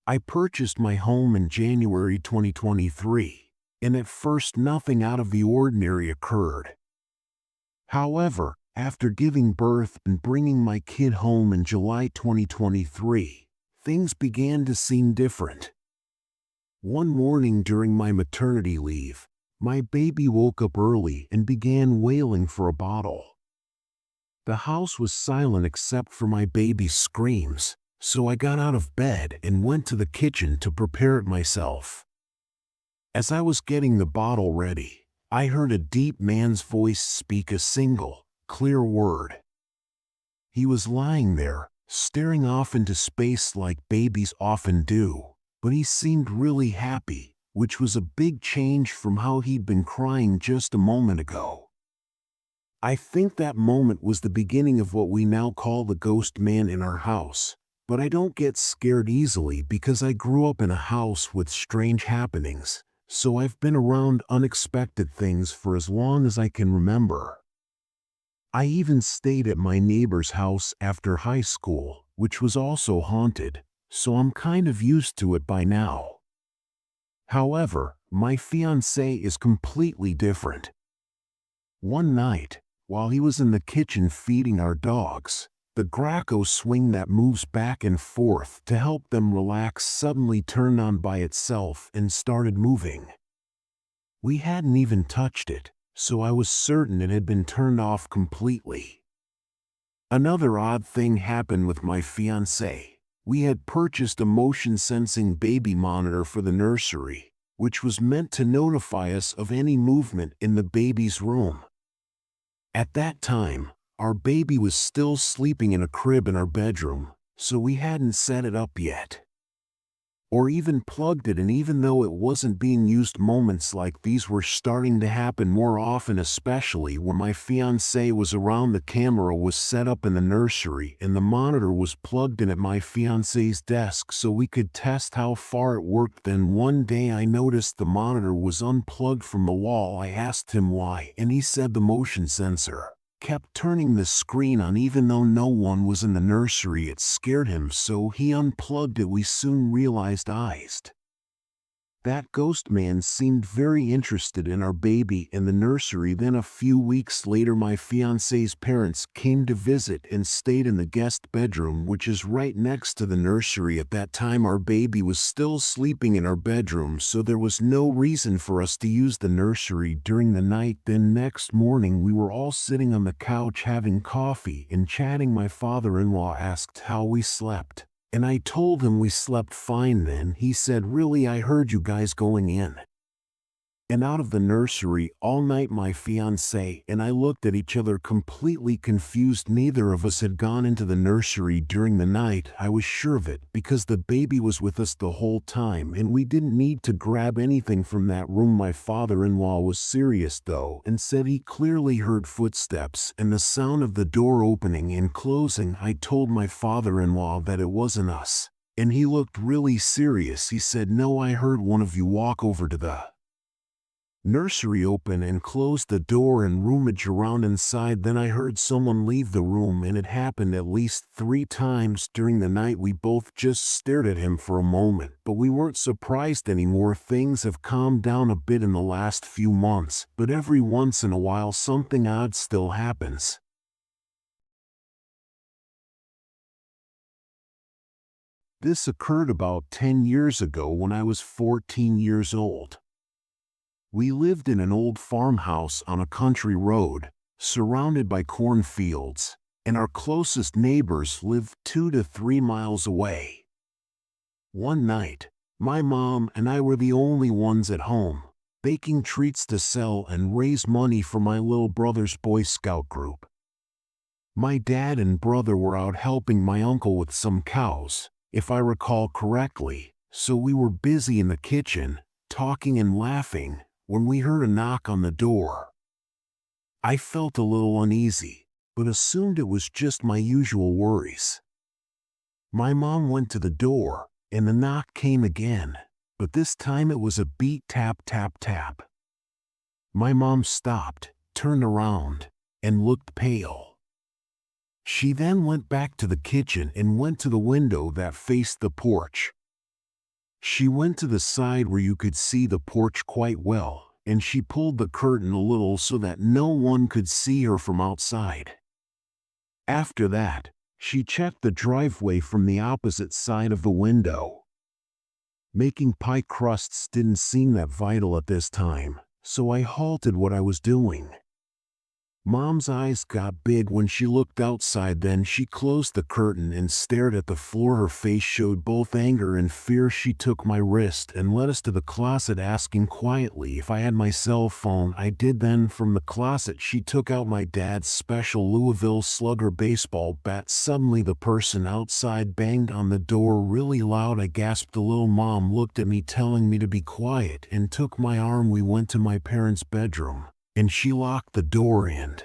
I purchased my home in January 2023, and at first nothing out of the ordinary occurred. However, after giving birth and bringing my kid home in July 2023, things began to seem different. One morning during my maternity leave, my baby woke up early and began wailing for a bottle. The house was silent except for my baby's screams, so I got out of bed and went to the kitchen to prepare it myself. As I was getting the bottle ready, I heard a deep man's voice speak a single, clear word. He was lying there, staring off into space like babies often do, but he seemed really happy, which was a big change from how he'd been crying just a moment ago. I think that moment was the beginning of what we now call the ghost man in our house, but I don't get scared easily because I grew up in a house with strange happenings, so I've been around unexpected things for as long as I can remember. I even stayed at my neighbor's house after high school, which was also haunted, so I'm kind of used to it by now. However, my fiancé is completely different. One night, while he was in the kitchen feeding our dogs, the Graco swing that moves back and forth to help them relax suddenly turned on by itself and started moving. We hadn't even touched it, so I was certain it had been turned off completely. Another odd thing happened with my fiancé. We had purchased a motion-sensing baby monitor for the nursery, which was meant to notify us of any movement in the baby's room. At that time, our baby was still sleeping in a crib in our bedroom, so we hadn't set it up yet. Or even plugged it, and even though it wasn't being used, moments like these were starting to happen more often, especially when my fiancé was around. The camera was set up in the nursery and the monitor was plugged in at my fiancé's desk so we could test how far it worked. Then one day I noticed the monitor was unplugged from the wall. I asked him why, and he said the motion sensor kept turning the screen on even though no one was in the nursery. It scared him, so he unplugged it. We soon realized that ghost man seemed very interested in our baby in the nursery. Then a few weeks later, my fiancé's parents came to visit and stayed in the guest bedroom, which is right next to the nursery. At that time, our baby was still sleeping in our bedroom, so there was no reason for us to use the nursery during the night. Then next morning, we were all sitting on the couch having coffee and chatting. My father-in-law asked how we slept, and I told him we slept fine. Then he said, "Really, I heard you guys going in and out of the nursery all night." My fiancé and I looked at each other completely confused. Neither of us had gone into the nursery during the night. I was sure of it because the baby was with us the whole time and we didn't need to grab anything from that room. My father-in-law was serious though and said he clearly heard footsteps and the sound of the door opening and closing. I told my father-in-law that it wasn't us, and he looked really serious. He said, "No, I heard one of you walk over to the nursery, open and close the door and rummage around inside. Then I heard someone leave the room, and it happened at least 3 times during the night." We both just stared at him for a moment, but we weren't surprised anymore. Things have calmed down a bit in the last few months, but every once in a while something odd still happens. This occurred about 10 years ago when I was 14 years old. We lived in an old farmhouse on a country road, surrounded by cornfields, and our closest neighbors lived 2 to 3 miles away. One night, my mom and I were the only ones at home, baking treats to sell and raise money for my little brother's Boy Scout group. My dad and brother were out helping my uncle with some cows, if I recall correctly, so we were busy in the kitchen, talking and laughing when we heard a knock on the door. I felt a little uneasy, but assumed it was just my usual worries. My mom went to the door, and the knock came again, but this time it was a beat tap tap tap. My mom stopped, turned around, and looked pale. She then went back to the kitchen and went to the window that faced the porch. She went to the side where you could see the porch quite well, and she pulled the curtain a little so that no one could see her from outside. After that, she checked the driveway from the opposite side of the window. Making pie crusts didn't seem that vital at this time, so I halted what I was doing. Mom's eyes got big when she looked outside. Then she closed the curtain and stared at the floor. Her face showed both anger and fear. She took my wrist and led us to the closet, asking quietly if I had my cell phone. I did. Then from the closet she took out my dad's special Louisville Slugger baseball bat. Suddenly the person outside banged on the door really loud. I gasped. The little mom looked at me, telling me to be quiet, and took my arm. We went to my parents' bedroom, and she locked the door and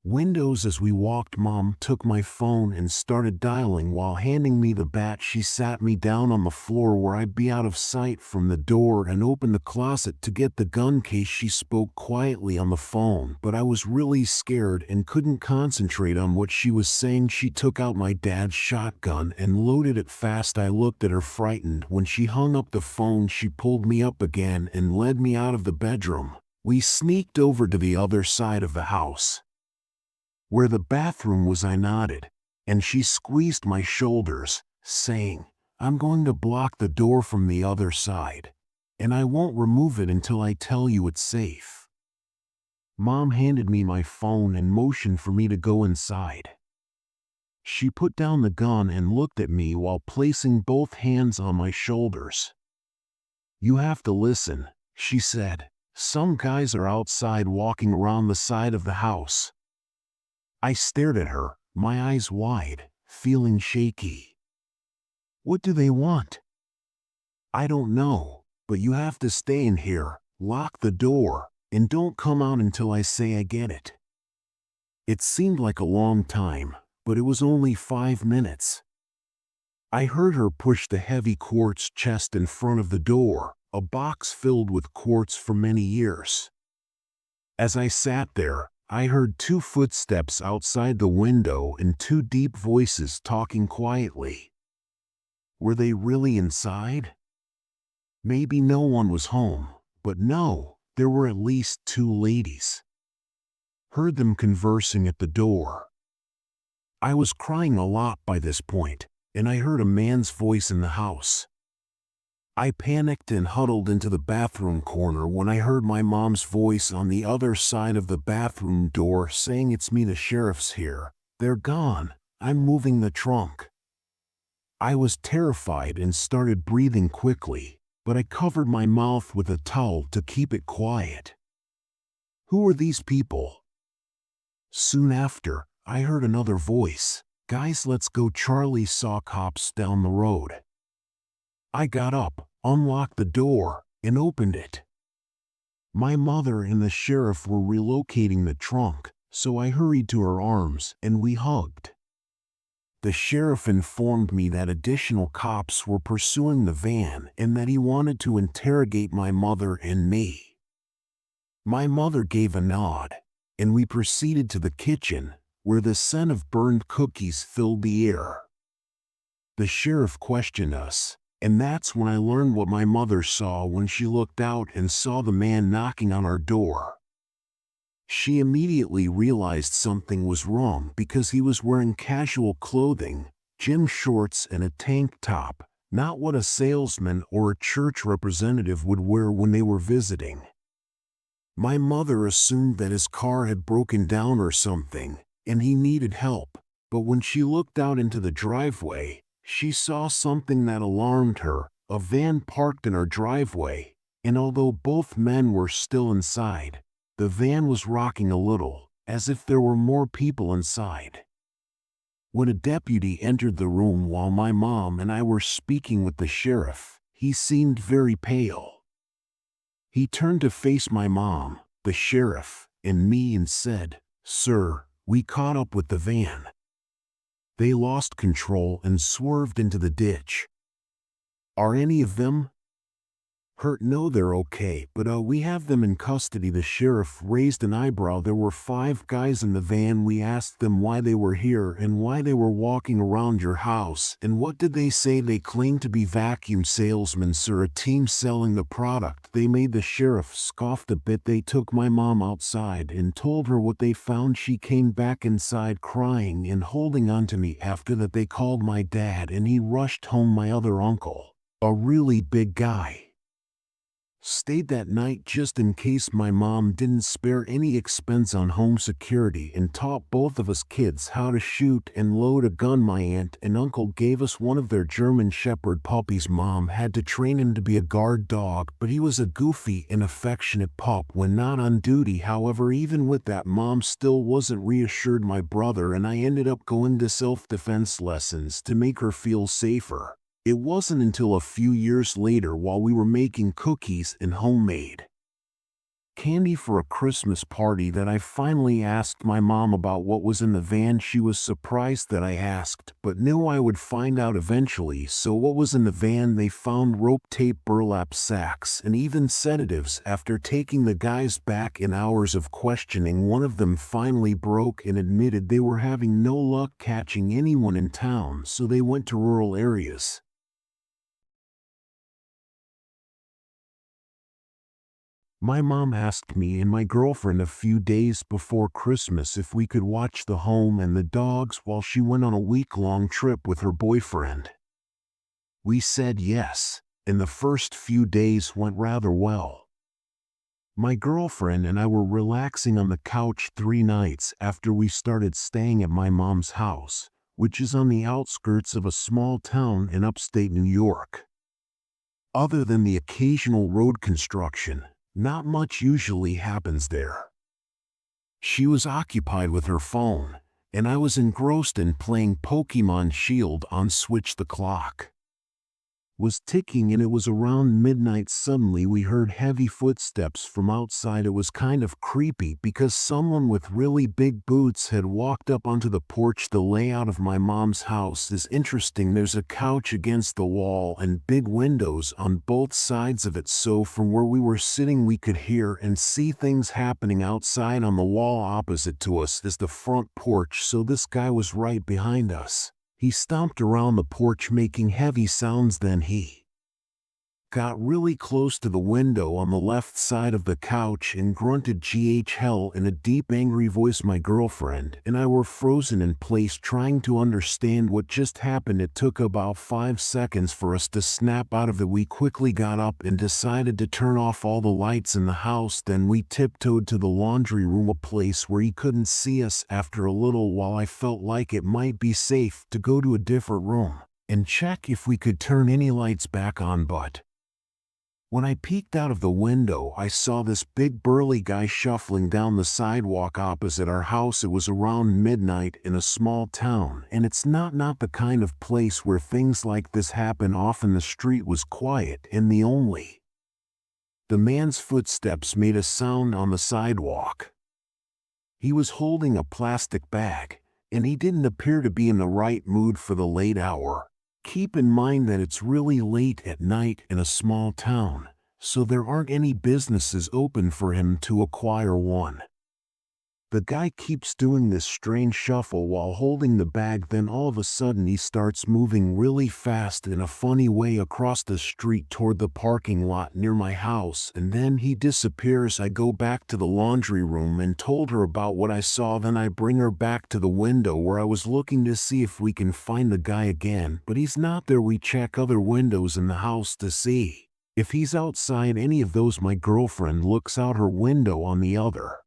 windows. As we walked, Mom took my phone and started dialing while handing me the bat. She sat me down on the floor where I'd be out of sight from the door and opened the closet to get the gun case. She spoke quietly on the phone, but I was really scared and couldn't concentrate on what she was saying. She took out my dad's shotgun and loaded it fast. I looked at her, frightened. When she hung up the phone, she pulled me up again and led me out of the bedroom. We sneaked over to the other side of the house, where the bathroom was. I nodded, and she squeezed my shoulders, saying, "I'm going to block the door from the other side, and I won't remove it until I tell you it's safe." Mom handed me my phone and motioned for me to go inside. She put down the gun and looked at me while placing both hands on my shoulders. "You have to listen," she said. "Some guys are outside walking around the side of the house." I stared at her, my eyes wide, feeling shaky. "What do they want?" "I don't know, but you have to stay in here, lock the door, and don't come out until I say I get it." It seemed like a long time, but it was only 5 minutes. I heard her push the heavy quartz chest in front of the door, a box filled with quartz for many years. As I sat there, I heard 2 footsteps outside the window and 2 deep voices talking quietly. Were they really inside? Maybe no one was home, but no, there were at least 2 ladies. Heard them conversing at the door. I was crying a lot by this point, and I heard a man's voice in the house. I panicked and huddled into the bathroom corner when I heard my mom's voice on the other side of the bathroom door saying, "It's me, the sheriff's here. They're gone. I'm moving the trunk." I was terrified and started breathing quickly, but I covered my mouth with a towel to keep it quiet. "Who are these people?" Soon after, I heard another voice. "Guys, let's go." Charlie saw cops down the road. I got up, unlocked the door, and opened it. My mother and the sheriff were relocating the trunk, so I hurried to her arms and we hugged. The sheriff informed me that additional cops were pursuing the van and that he wanted to interrogate my mother and me. My mother gave a nod, and we proceeded to the kitchen, where the scent of burned cookies filled the air. The sheriff questioned us, and that's when I learned what my mother saw when she looked out and saw the man knocking on our door. She immediately realized something was wrong because he was wearing casual clothing, gym shorts and a tank top, not what a salesman or a church representative would wear when they were visiting. My mother assumed that his car had broken down or something, and he needed help, but when she looked out into the driveway, she saw something that alarmed her: a van parked in our driveway, and although both men were still inside, the van was rocking a little, as if there were more people inside. When a deputy entered the room while my mom and I were speaking with the sheriff, he seemed very pale. He turned to face my mom, the sheriff, and me and said, "Sir, we caught up with the van. They lost control and swerved into the ditch. Are any of them hurt?" "No, they're okay, but we have them in custody." The sheriff raised an eyebrow. "There were 5 guys in the van. We asked them why they were here and why they were walking around your house. And what did they say?" "They claimed to be vacuum salesmen, sir, a team selling the product they made." The sheriff scoffed a bit. "They took my mom outside and told her what they found. She came back inside crying and holding on to me. After that they called my dad and he rushed home. My other uncle, a really big guy, stayed that night just in case. My mom didn't spare any expense on home security and taught both of us kids how to shoot and load a gun. My aunt and uncle gave us one of their German Shepherd puppies. Mom had to train him to be a guard dog, but he was a goofy and affectionate pup when not on duty. However, even with that, Mom still wasn't reassured. My brother and I ended up going to self-defense lessons to make her feel safer. It wasn't until a few years later, while we were making cookies and homemade candy for a Christmas party, that I finally asked my mom about what was in the van. She was surprised that I asked, but knew I would find out eventually. So what was in the van? They found rope, tape, burlap sacks, and even sedatives. After taking the guys back in hours of questioning, one of them finally broke and admitted they were having no luck catching anyone in town, so they went to rural areas. My mom asked me and my girlfriend a few days before Christmas if we could watch the home and the dogs while she went on a week-long trip with her boyfriend. We said yes, and the first few days went rather well. My girlfriend and I were relaxing on the couch 3 nights after we started staying at my mom's house, which is on the outskirts of a small town in upstate New York. Other than the occasional road construction, not much usually happens there. She was occupied with her phone, and I was engrossed in playing Pokémon Shield on Switch. The clock was ticking and it was around midnight. Suddenly we heard heavy footsteps from outside. It was kind of creepy because someone with really big boots had walked up onto the porch. The layout of my mom's house is interesting. There's a couch against the wall and big windows on both sides of it, so from where we were sitting we could hear and see things happening outside. On the wall opposite to us is the front porch, so this guy was right behind us. He stomped around the porch making heavy sounds. Then he got really close to the window on the left side of the couch and grunted "GH hell" in a deep angry voice. My girlfriend and I were frozen in place trying to understand what just happened. It took about 5 seconds for us to snap out of it. We quickly got up and decided to turn off all the lights in the house. Then we tiptoed to the laundry room, a place where he couldn't see us. After a little while I felt like it might be safe to go to a different room and check if we could turn any lights back on, but when I peeked out of the window, I saw this big burly guy shuffling down the sidewalk opposite our house. It was around midnight in a small town, and it's not the kind of place where things like this happen often. The street was quiet, and the man's footsteps made a sound on the sidewalk. He was holding a plastic bag, and he didn't appear to be in the right mood for the late hour. Keep in mind that it's really late at night in a small town, so there aren't any businesses open for him to acquire one. The guy keeps doing this strange shuffle while holding the bag. Then all of a sudden he starts moving really fast in a funny way across the street toward the parking lot near my house, and then he disappears. I go back to the laundry room and told her about what I saw. Then I bring her back to the window where I was looking to see if we can find the guy again, but he's not there. We check other windows in the house to see if he's outside any of those. My girlfriend looks out her window on the other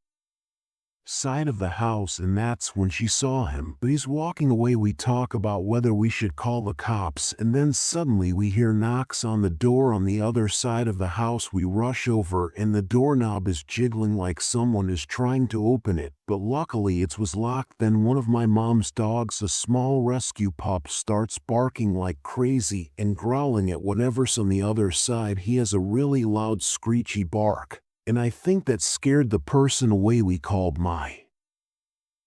side of the house, and that's when she saw him. But he's walking away. We talk about whether we should call the cops, and then suddenly we hear knocks on the door on the other side of the house. We rush over, and the doorknob is jiggling like someone is trying to open it, but luckily it was locked. Then one of my mom's dogs, a small rescue pup, starts barking like crazy and growling at whatever's on the other side. He has a really loud screechy bark, and I think that scared the person away. We called my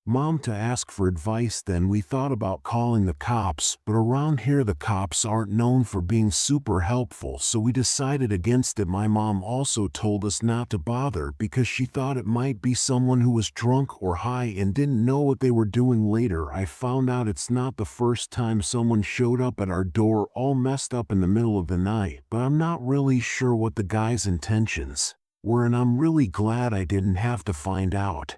mom to ask for advice. Then we thought about calling the cops, but around here the cops aren't known for being super helpful, so we decided against it. My mom also told us not to bother because she thought it might be someone who was drunk or high and didn't know what they were doing. Later I found out it's not the first time someone showed up at our door all messed up in the middle of the night, but I'm not really sure what the guy's intentions were, and I'm really glad I didn't have to find out.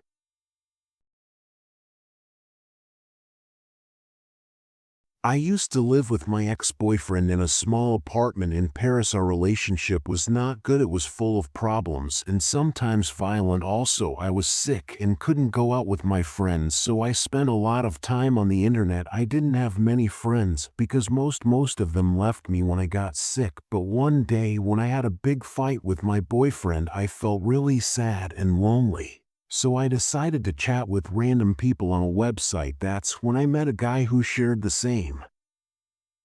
I used to live with my ex-boyfriend in a small apartment in Paris. Our relationship was not good. It was full of problems and sometimes violent. Also, I was sick and couldn't go out with my friends, so I spent a lot of time on the internet. I didn't have many friends because most of them left me when I got sick. But one day when I had a big fight with my boyfriend, I felt really sad and lonely. So I decided to chat with random people on a website. That's when I met a guy who shared the same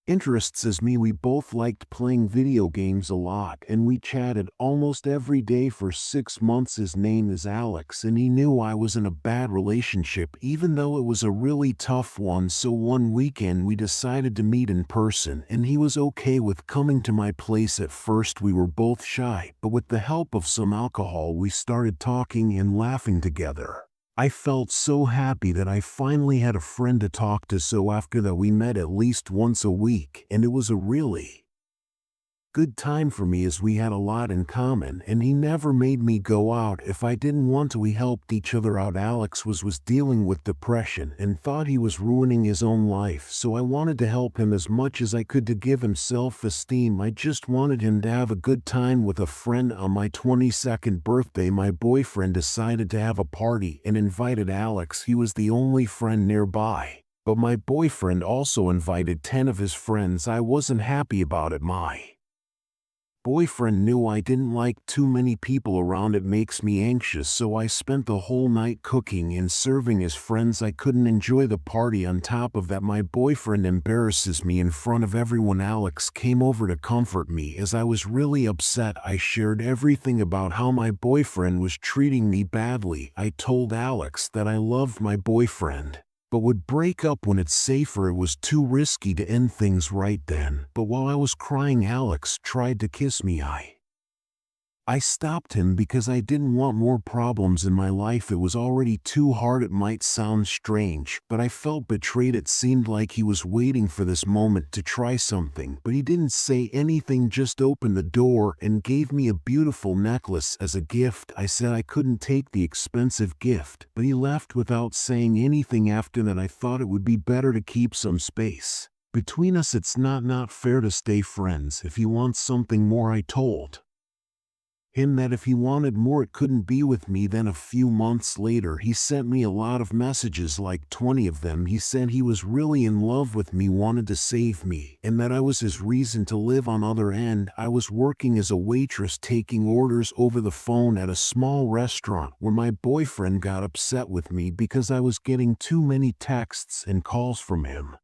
interests as me. We both liked playing video games a lot, and we chatted almost every day for 6 months. His name is Alex, and he knew I was in a bad relationship, even though it was a really tough one. So one weekend we decided to meet in person, and he was okay with coming to my place. At first we were both shy, but with the help of some alcohol we started talking and laughing together. I felt so happy that I finally had a friend to talk to. So after that we met at least once a week, and it was a really good time for me as we had a lot in common, and he never made me go out if I didn't want to. We helped each other out. Alex was dealing with depression and thought he was ruining his own life, so I wanted to help him as much as I could to give him self-esteem. I just wanted him to have a good time with a friend. On my 22nd birthday, my boyfriend decided to have a party and invited Alex. He was the only friend nearby, but my boyfriend also invited 10 of his friends. I wasn't happy about it. My boyfriend knew I didn't like too many people around. It makes me anxious, so I spent the whole night cooking and serving his friends. I couldn't enjoy the party. On top of that, my boyfriend embarrasses me in front of everyone. Alex came over to comfort me as I was really upset. I shared everything about how my boyfriend was treating me badly. I told Alex that I loved my boyfriend, but would break up when it's safer. It was too risky to end things right then. But while I was crying, Alex tried to kiss me. I stopped him because I didn't want more problems in my life. It was already too hard. It might sound strange, but I felt betrayed. It seemed like he was waiting for this moment to try something, but he didn't say anything, just opened the door and gave me a beautiful necklace as a gift. I said I couldn't take the expensive gift, but he left without saying anything. After that, I thought it would be better to keep some space between us. It's not fair to stay friends. If he wants something more, I told him that if he wanted more it couldn't be with me. Then a few months later he sent me a lot of messages, like 20 of them. He said he was really in love with me, wanted to save me, and that I was his reason to live. On the other end, I was working as a waitress taking orders over the phone at a small restaurant where my boyfriend got upset with me because I was getting too many texts and calls from him.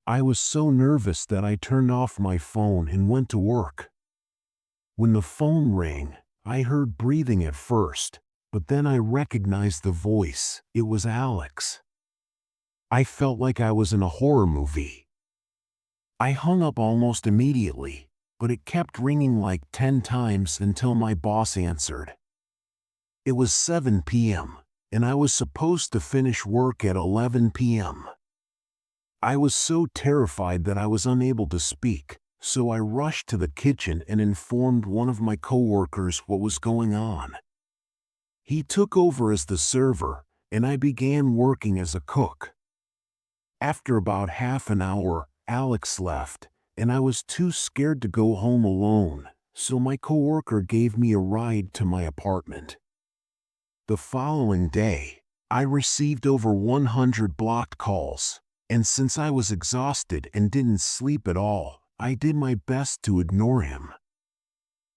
I was so nervous that I turned off my phone and went to work. When the phone rang, I heard breathing at first, but then I recognized the voice. It was Alex. I felt like I was in a horror movie. I hung up almost immediately, but it kept ringing like 10 times until my boss answered. It was 7 p.m., and I was supposed to finish work at 11 p.m. I was so terrified that I was unable to speak, so I rushed to the kitchen and informed one of my coworkers what was going on. He took over as the server, and I began working as a cook. After about half an hour, Alex left, and I was too scared to go home alone, so my coworker gave me a ride to my apartment. The following day, I received over 100 blocked calls, and since I was exhausted and didn't sleep at all, I did my best to ignore him.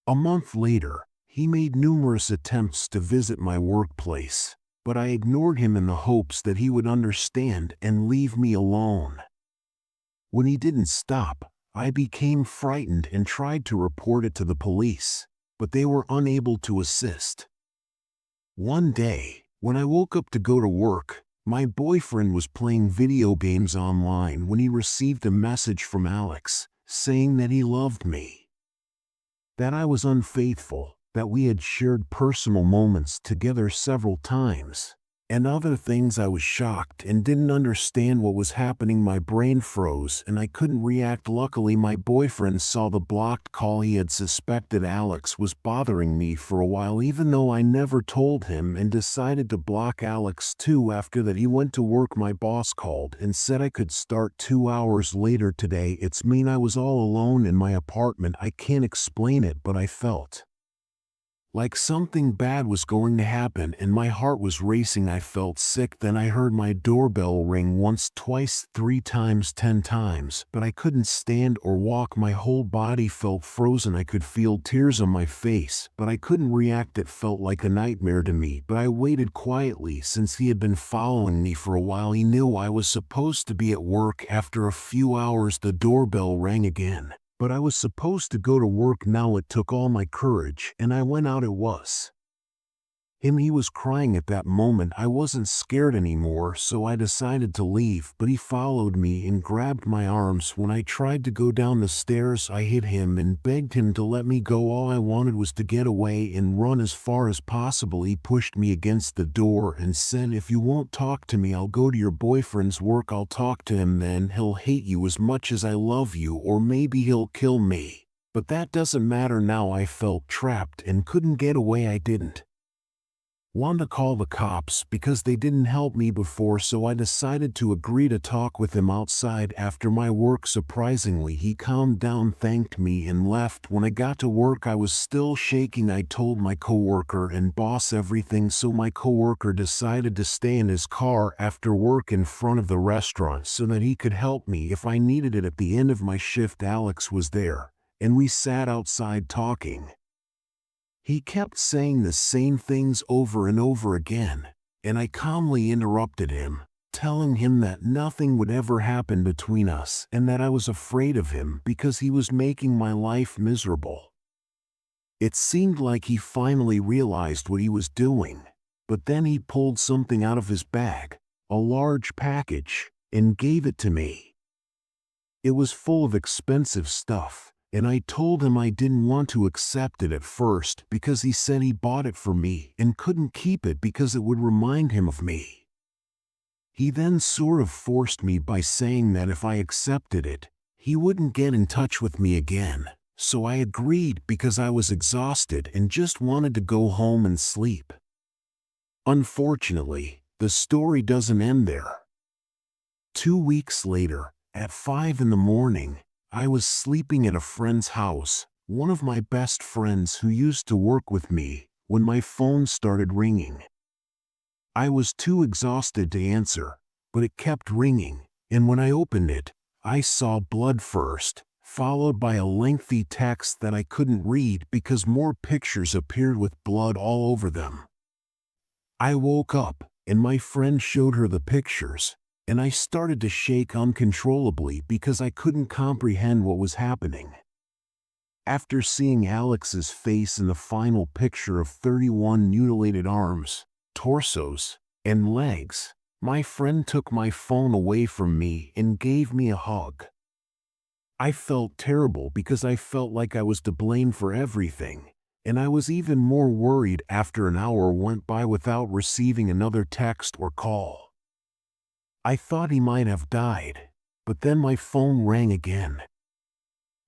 A month later, he made numerous attempts to visit my workplace, but I ignored him in the hopes that he would understand and leave me alone. When he didn't stop, I became frightened and tried to report it to the police, but they were unable to assist. One day, when I woke up to go to work, my boyfriend was playing video games online when he received a message from Alex, saying that he loved me, that I was unfaithful, that we had shared personal moments together several times, and other things. I was shocked and didn't understand what was happening. My brain froze and I couldn't react. Luckily, my boyfriend saw the blocked call. He had suspected Alex was bothering me for a while, even though I never told him, and decided to block Alex too. After that, he went to work. My boss called and said I could start 2 hours later today. It's mean I was all alone in my apartment. I can't explain it, but I felt like something bad was going to happen and my heart was racing. I felt sick. Then I heard my doorbell ring once, twice, 3 times, 10 times, but I couldn't stand or walk. My whole body felt frozen. I could feel tears on my face, but I couldn't react. It felt like a nightmare to me, but I waited quietly since he had been following me for a while. He knew I was supposed to be at work. After a few hours, the doorbell rang again. But I was supposed to go to work now. It took all my courage, and I went out. It was him. He was crying at that moment. I wasn't scared anymore, so I decided to leave, but he followed me and grabbed my arms. When I tried to go down the stairs, I hit him and begged him to let me go. All I wanted was to get away and run as far as possible. He pushed me against the door and said, "If you won't talk to me, I'll go to your boyfriend's work. I'll talk to him, then he'll hate you as much as I love you, or maybe he'll kill me. But that doesn't matter now." I felt trapped and couldn't get away. I didn't want to call the cops because they didn't help me before, so I decided to agree to talk with him outside after my work. Surprisingly, he calmed down, thanked me, and left. When I got to work, I was still shaking. I told my coworker and boss everything, so my coworker decided to stay in his car after work in front of the restaurant so that he could help me if I needed it. At the end of my shift, Alex was there, and we sat outside talking. He kept saying the same things over and over again, and I calmly interrupted him, telling him that nothing would ever happen between us and that I was afraid of him because he was making my life miserable. It seemed like he finally realized what he was doing, but then he pulled something out of his bag, a large package, and gave it to me. It was full of expensive stuff, and I told him I didn't want to accept it at first because he said he bought it for me and couldn't keep it because it would remind him of me. He then sort of forced me by saying that if I accepted it, he wouldn't get in touch with me again, so I agreed because I was exhausted and just wanted to go home and sleep. Unfortunately, the story doesn't end there. 2 weeks later, at 5 in the morning, I was sleeping at a friend's house, one of my best friends who used to work with me, when my phone started ringing. I was too exhausted to answer, but it kept ringing, and when I opened it, I saw blood first, followed by a lengthy text that I couldn't read because more pictures appeared with blood all over them. I woke up, and my friend showed her the pictures, and I started to shake uncontrollably because I couldn't comprehend what was happening. After seeing Alex's face in the final picture of 31 mutilated arms, torsos, and legs, my friend took my phone away from me and gave me a hug. I felt terrible because I felt like I was to blame for everything, and I was even more worried after an hour went by without receiving another text or call. I thought he might have died, but then my phone rang again.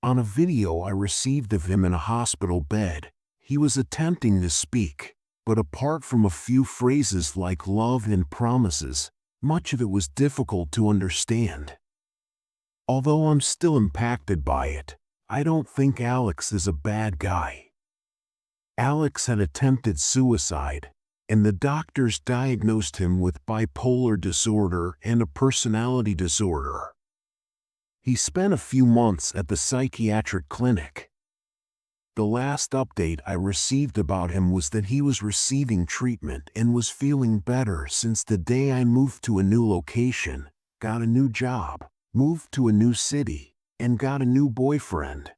On a video I received of him in a hospital bed, he was attempting to speak, but apart from a few phrases like love and promises, much of it was difficult to understand. Although I'm still impacted by it, I don't think Alex is a bad guy. Alex had attempted suicide, and the doctors diagnosed him with bipolar disorder and a personality disorder. He spent a few months at the psychiatric clinic. The last update I received about him was that he was receiving treatment and was feeling better since the day I moved to a new location, got a new job, moved to a new city, and got a new boyfriend.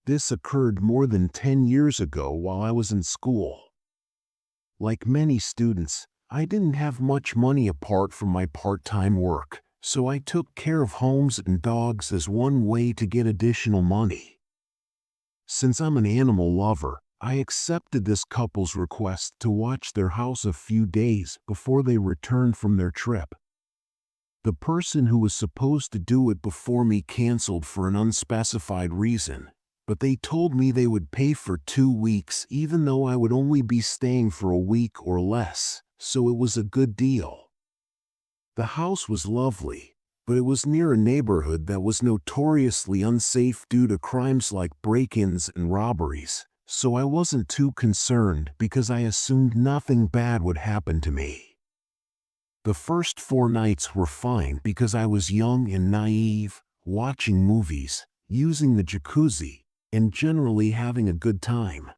This occurred more than 10 years ago while I was in school. Like many students, I didn't have much money apart from my part-time work, so I took care of homes and dogs as one way to get additional money. Since I'm an animal lover, I accepted this couple's request to watch their house a few days before they returned from their trip. The person who was supposed to do it before me canceled for an unspecified reason, but they told me they would pay for 2 weeks even though I would only be staying for a week or less, so it was a good deal. The house was lovely, but it was near a neighborhood that was notoriously unsafe due to crimes like break-ins and robberies, so I wasn't too concerned because I assumed nothing bad would happen to me. The first 4 nights were fine because I was young and naive, watching movies, using the jacuzzi, and generally having a good time.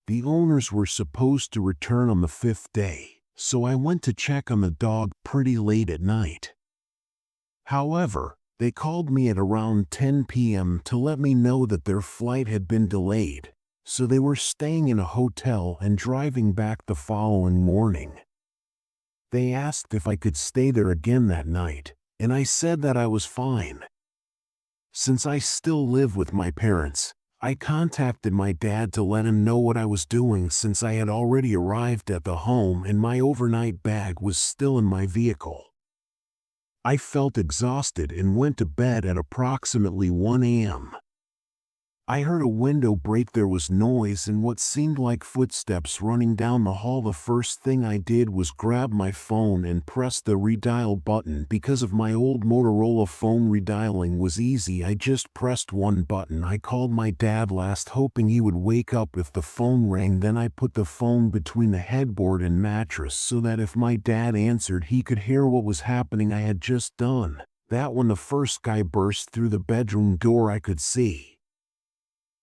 The owners were supposed to return on the 5th day, so I went to check on the dog pretty late at night. However, they called me at around 10 p.m. to let me know that their flight had been delayed, so they were staying in a hotel and driving back the following morning. They asked if I could stay there again that night, and I said that I was fine. Since I still live with my parents, I contacted my dad to let him know what I was doing since I had already arrived at the home and my overnight bag was still in my vehicle. I felt exhausted and went to bed at approximately 1 a.m. I heard a window break. There was noise and what seemed like footsteps running down the hall. The first thing I did was grab my phone and press the redial button. Because of my old Motorola phone, redialing was easy. I just pressed one button. I called my dad last, hoping he would wake up if the phone rang. Then I put the phone between the headboard and mattress so that if my dad answered he could hear what was happening. I had just done that when the first guy burst through the bedroom door. I could see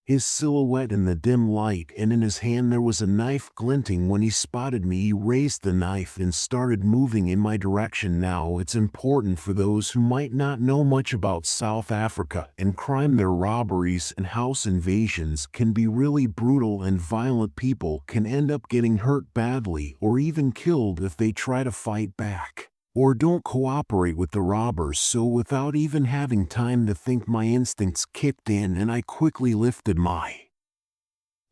his silhouette in the dim light, and in his hand there was a knife glinting. When he spotted me, he raised the knife and started moving in my direction. Now, it's important for those who might not know much about South Africa and crime. Their robberies and house invasions can be really brutal, and violent people can end up getting hurt badly or even killed if they try to fight back or don't cooperate with the robbers. So without even having time to think, my instincts kicked in and I quickly lifted my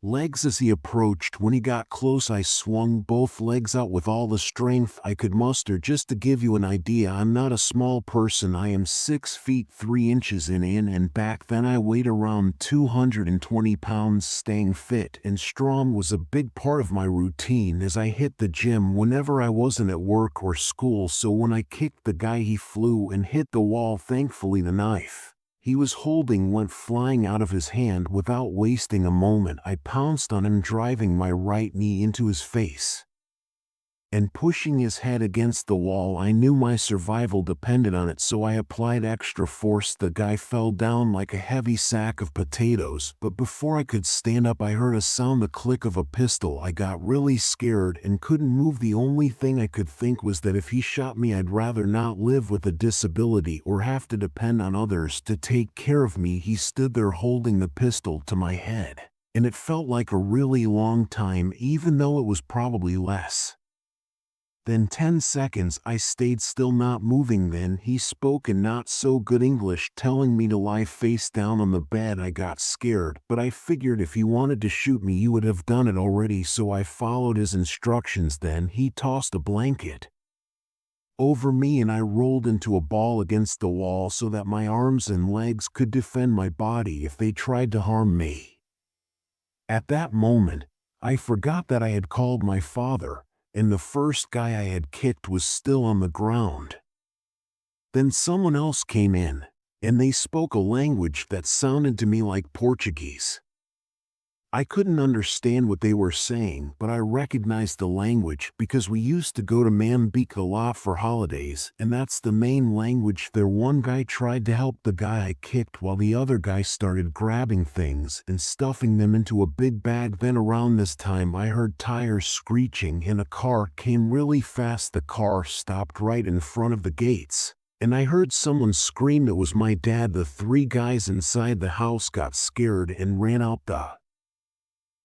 legs as he approached. When he got close, I swung both legs out with all the strength I could muster. Just to give you an idea, I'm not a small person. I am 6 feet 3 inches in and back then I weighed around 220 pounds. Staying fit and strong was a big part of my routine as I hit the gym whenever I wasn't at work or school. So when I kicked the guy, he flew and hit the wall. Thankfully, the knife he was holding went flying out of his hand. Without wasting a moment, I pounced on him, driving my right knee into his face and pushing his head against the wall. I knew my survival depended on it, so I applied extra force. The guy fell down like a heavy sack of potatoes, but before I could stand up, I heard a sound, the click of a pistol. I got really scared and couldn't move. The only thing I could think was that if he shot me, I'd rather not live with a disability or have to depend on others to take care of me. He stood there holding the pistol to my head, and it felt like a really long time, even though it was probably less than 10 seconds. I stayed still, not moving. Then he spoke in not so good English, telling me to lie face down on the bed. I got scared, but I figured if he wanted to shoot me, he would have done it already, so I followed his instructions. Then he tossed a blanket over me and I rolled into a ball against the wall so that my arms and legs could defend my body if they tried to harm me. At that moment, I forgot that I had called my father, and the first guy I had kicked was still on the ground. Then someone else came in, and they spoke a language that sounded to me like Portuguese. I couldn't understand what they were saying, but I recognized the language because we used to go to Mambika a lot for holidays, and that's the main language there. One guy tried to help the guy I kicked while the other guy started grabbing things and stuffing them into a big bag. Then around this time I heard tires screeching and a car came really fast. The car stopped right in front of the gates, and I heard someone scream. It was my dad. The three guys inside the house got scared and ran out the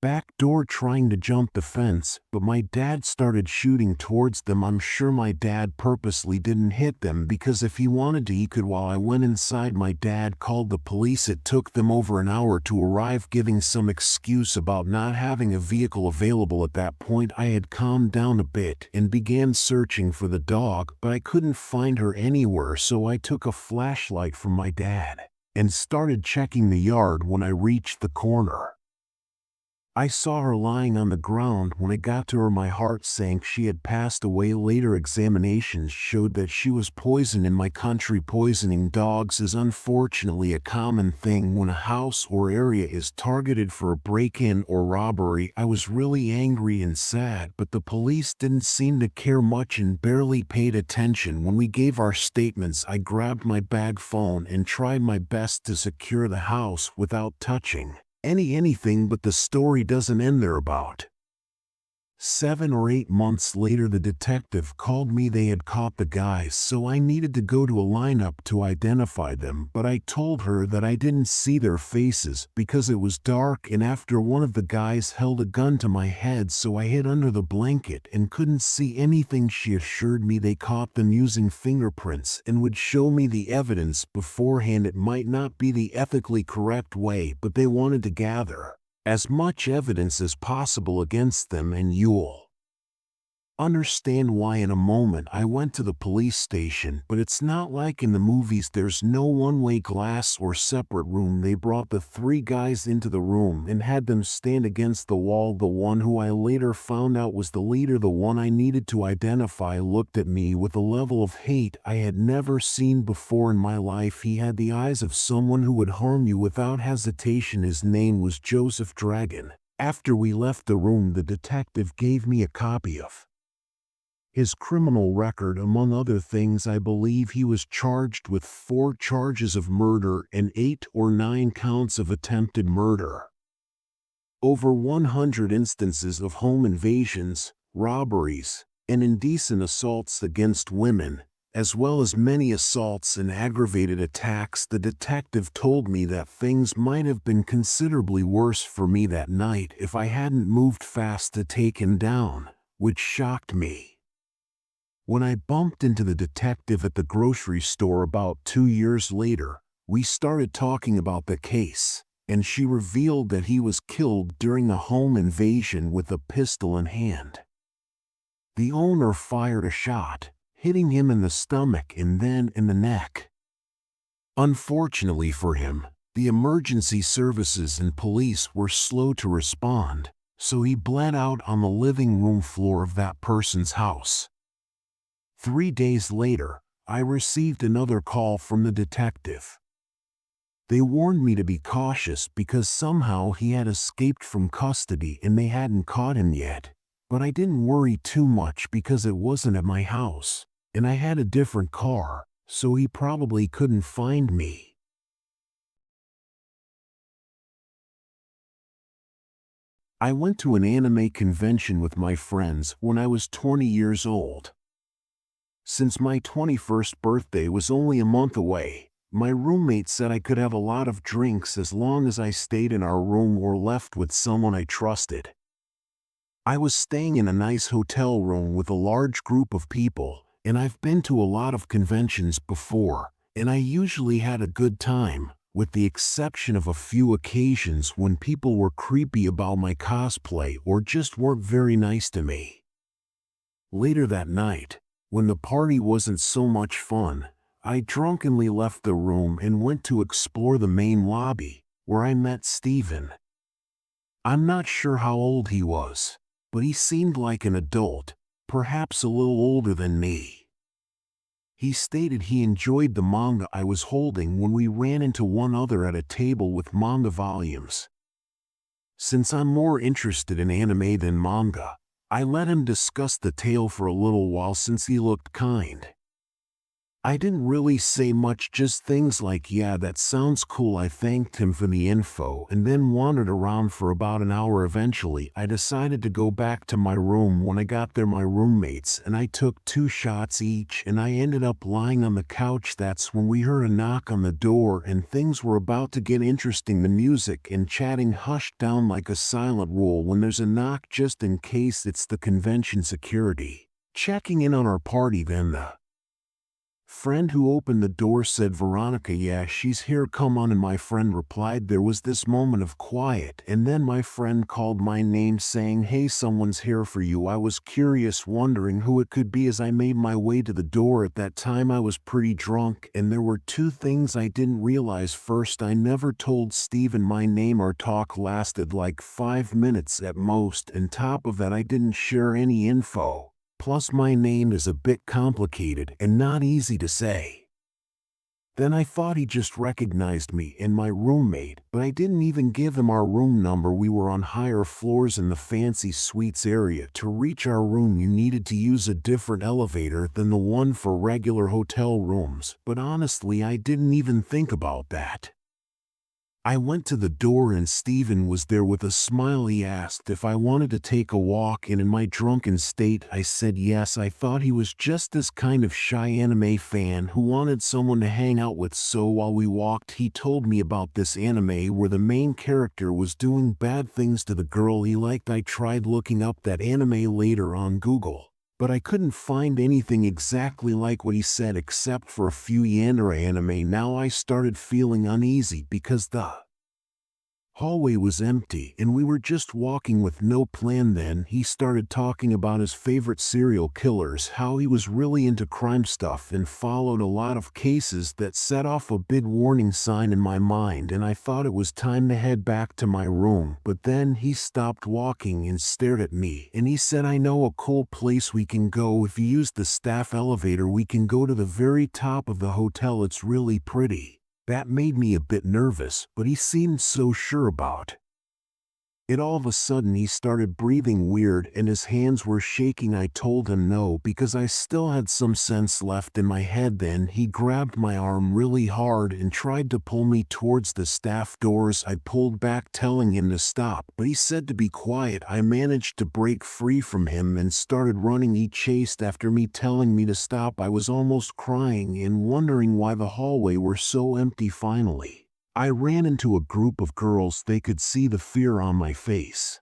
back door trying to jump the fence, but my dad started shooting towards them. I'm sure my dad purposely didn't hit them because if he wanted to he could. While I went inside, my dad called the police. It took them over an hour to arrive, giving some excuse about not having a vehicle available. At that point I had calmed down a bit and began searching for the dog, but I couldn't find her anywhere, so I took a flashlight from my dad and started checking the yard. When I reached the corner, I saw her lying on the ground. When I got to her, my heart sank. She had passed away. Later examinations showed that she was poisoned. In my country, poisoning dogs is unfortunately a common thing when a house or area is targeted for a break-in or robbery. I was really angry and sad, but the police didn't seem to care much and barely paid attention. When we gave our statements, I grabbed my bag phone and tried my best to secure the house without touching anything, but the story doesn't end there. About 7 or 8 months later, the detective called me. They had caught the guys, so I needed to go to a lineup to identify them, but I told her that I didn't see their faces because it was dark, and after one of the guys held a gun to my head, so I hid under the blanket and couldn't see anything. She assured me they caught them using fingerprints and would show me the evidence beforehand. It might not be the ethically correct way, but they wanted to gather as much evidence as possible against them, and you'll understand why in a moment. I went to the police station, but it's not like in the movies. There's no one-way glass or separate room. They brought the three guys into the room and had them stand against the wall. The one who I later found out was the leader, the one I needed to identify, looked at me with a level of hate I had never seen before in my life. He had the eyes of someone who would harm you without hesitation. His name was Joseph Dragon. After we left the room, the detective gave me a copy of his criminal record. Among other things, I believe he was charged with 4 charges of murder and 8 or 9 counts of attempted murder. Over 100 instances of home invasions, robberies, and indecent assaults against women, as well as many assaults and aggravated attacks. The detective told me that things might have been considerably worse for me that night if I hadn't moved fast to take him down, which shocked me. When I bumped into the detective at the grocery store about 2 years later, we started talking about the case, and she revealed that he was killed during a home invasion with a pistol in hand. The owner fired a shot, hitting him in the stomach and then in the neck. Unfortunately for him, the emergency services and police were slow to respond, so he bled out on the living room floor of that person's house. 3 days later, I received another call from the detective. They warned me to be cautious because somehow he had escaped from custody and they hadn't caught him yet. But I didn't worry too much because it wasn't at my house, and I had a different car, so he probably couldn't find me. I went to an anime convention with my friends when I was 20 years old. Since my 21st birthday was only a month away, my roommate said I could have a lot of drinks as long as I stayed in our room or left with someone I trusted. I was staying in a nice hotel room with a large group of people, and I've been to a lot of conventions before, and I usually had a good time, with the exception of a few occasions when people were creepy about my cosplay or just weren't very nice to me. Later that night, when the party wasn't so much fun, I drunkenly left the room and went to explore the main lobby, where I met Steven. I'm not sure how old he was, but he seemed like an adult, perhaps a little older than me. He stated he enjoyed the manga I was holding when we ran into one other at a table with manga volumes. Since I'm more interested in anime than manga, I let him discuss the tale for a little while since he looked kind. I didn't really say much, just things like, "Yeah, that sounds cool." I thanked him for the info and then wandered around for about an hour. Eventually, I decided to go back to my room. When I got there, my roommates and I took 2 shots each and I ended up lying on the couch. That's when we heard a knock on the door and things were about to get interesting. The music and chatting hushed down like a silent rule when there's a knock, just in case it's the convention security checking in on our party. Then the friend who opened the door said, "Veronica." "Yeah, she's here, come on." And my friend replied. There was this moment of quiet and then my friend called my name saying, "Hey, someone's here for you." I was curious, wondering who it could be as I made my way to the door. At that time I was pretty drunk and there were 2 things I didn't realize. First, I never told Steven my name. Our talk lasted like 5 minutes at most, and top of that I didn't share any info. Plus my name is a bit complicated and not easy to say. Then I thought he just recognized me and my roommate, but I didn't even give him our room number. We were on higher floors in the fancy suites area. To reach our room you needed to use a different elevator than the one for regular hotel rooms, but honestly I didn't even think about that. I went to the door and Steven was there with a smile. He asked if I wanted to take a walk, and in my drunken state I said yes. I thought he was just this kind of shy anime fan who wanted someone to hang out with. So while we walked he told me about this anime where the main character was doing bad things to the girl he liked. I tried looking up that anime later on Google, but I couldn't find anything exactly like what he said except for a few Yandere anime. Now I started feeling uneasy because the hallway was empty and we were just walking with no plan. Then he started talking about his favorite serial killers, how he was really into crime stuff and followed a lot of cases. That set off a big warning sign in my mind and I thought it was time to head back to my room. But then he stopped walking and stared at me and he said, "I know a cool place we can go. If you use the staff elevator we can go to the very top of the hotel. It's really pretty." That made me a bit nervous, but he seemed so sure about it. All of a sudden he started breathing weird and his hands were shaking. I told him no because I still had some sense left in my head. Then he grabbed my arm really hard and tried to pull me towards the staff doors. I pulled back telling him to stop, but he said to be quiet. I managed to break free from him and started running. He chased after me telling me to stop. I was almost crying and wondering why the hallway were so empty. Finally, I ran into a group of girls. They could see the fear on my face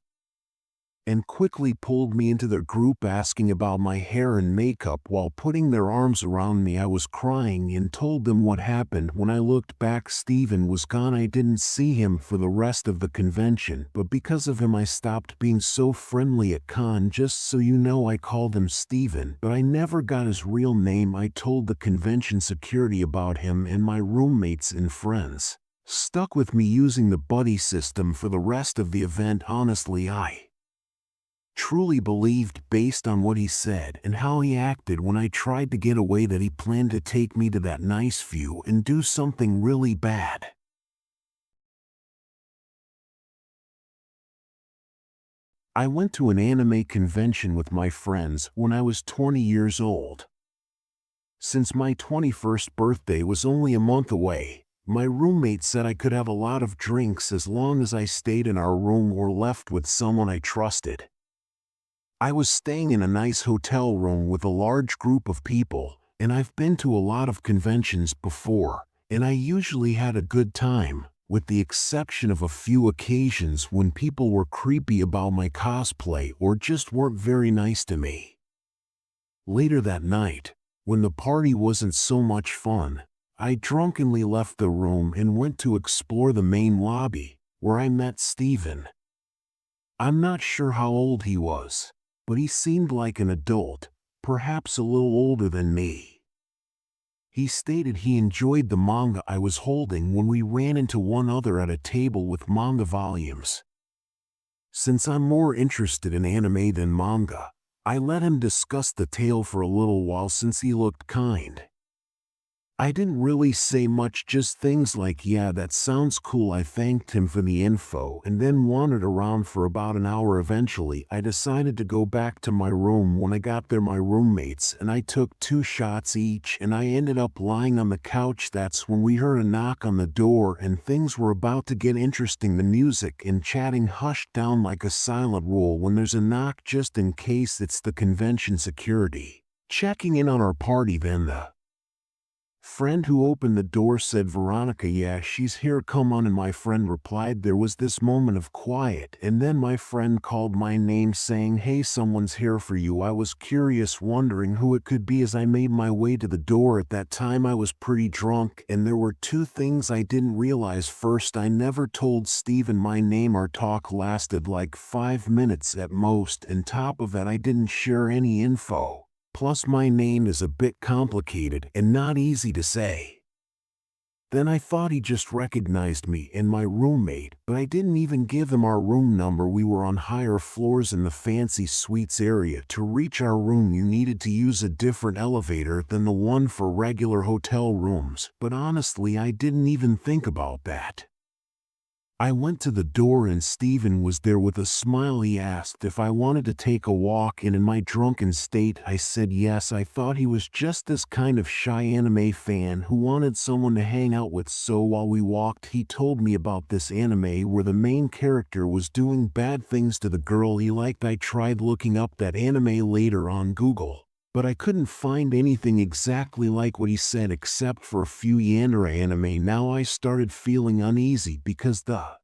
and quickly pulled me into their group, asking about my hair and makeup while putting their arms around me. I was crying and told them what happened. When I looked back, Steven was gone. I didn't see him for the rest of the convention, but because of him I stopped being so friendly at con. Just so you know, I called him Steven, but I never got his real name. I told the convention security about him and my roommates and friends stuck with me using the buddy system for the rest of the event. Honestly, I truly believed, based on what he said and how he acted when I tried to get away, that he planned to take me to that nice view and do something really bad. I went to an anime convention with my friends when I was 20 years old. Since my 21st birthday was only a month away, my roommate said I could have a lot of drinks as long as I stayed in our room or left with someone I trusted. I was staying in a nice hotel room with a large group of people, and I've been to a lot of conventions before, and I usually had a good time, with the exception of a few occasions when people were creepy about my cosplay or just weren't very nice to me. Later that night, when the party wasn't so much fun, I drunkenly left the room and went to explore the main lobby, where I met Steven. I'm not sure how old he was, but he seemed like an adult, perhaps a little older than me. He stated he enjoyed the manga I was holding when we ran into one other at a table with manga volumes. Since I'm more interested in anime than manga, I let him discuss the tale for a little while since he looked kind. I didn't really say much, just things like, "Yeah, that sounds cool." I thanked him for the info and then wandered around for about an hour. Eventually, I decided to go back to my room. When I got there, my roommates and I took 2 shots each and I ended up lying on the couch. That's when we heard a knock on the door and things were about to get interesting. The music and chatting hushed down like a silent rule when there's a knock, just in case it's the convention security checking in on our party. Then the friend who opened the door said, "Veronica, yeah, she's here, come on," and my friend replied. There was this moment of quiet, and then my friend called my name saying, "Hey, someone's here for you." I was curious, wondering who it could be as I made my way to the door. At that time I was pretty drunk, and there were two things I didn't realize. First, I never told Steven my name. Our talk lasted like 5 minutes at most, and top of that I didn't share any info. Plus my name is a bit complicated and not easy to say. Then I thought he just recognized me and my roommate, but I didn't even give him our room number. We were on higher floors in the fancy suites area. To reach our room you needed to use a different elevator than the one for regular hotel rooms, but honestly I didn't even think about that. I went to the door and Steven was there with a smile. He asked if I wanted to take a walk, and in my drunken state I said yes. I thought he was just this kind of shy anime fan who wanted someone to hang out with. So while we walked he told me about this anime where the main character was doing bad things to the girl he liked. I tried looking up that anime later on Google, but I couldn't find anything exactly like what he said except for a few Yandere anime. Now I started feeling uneasy because the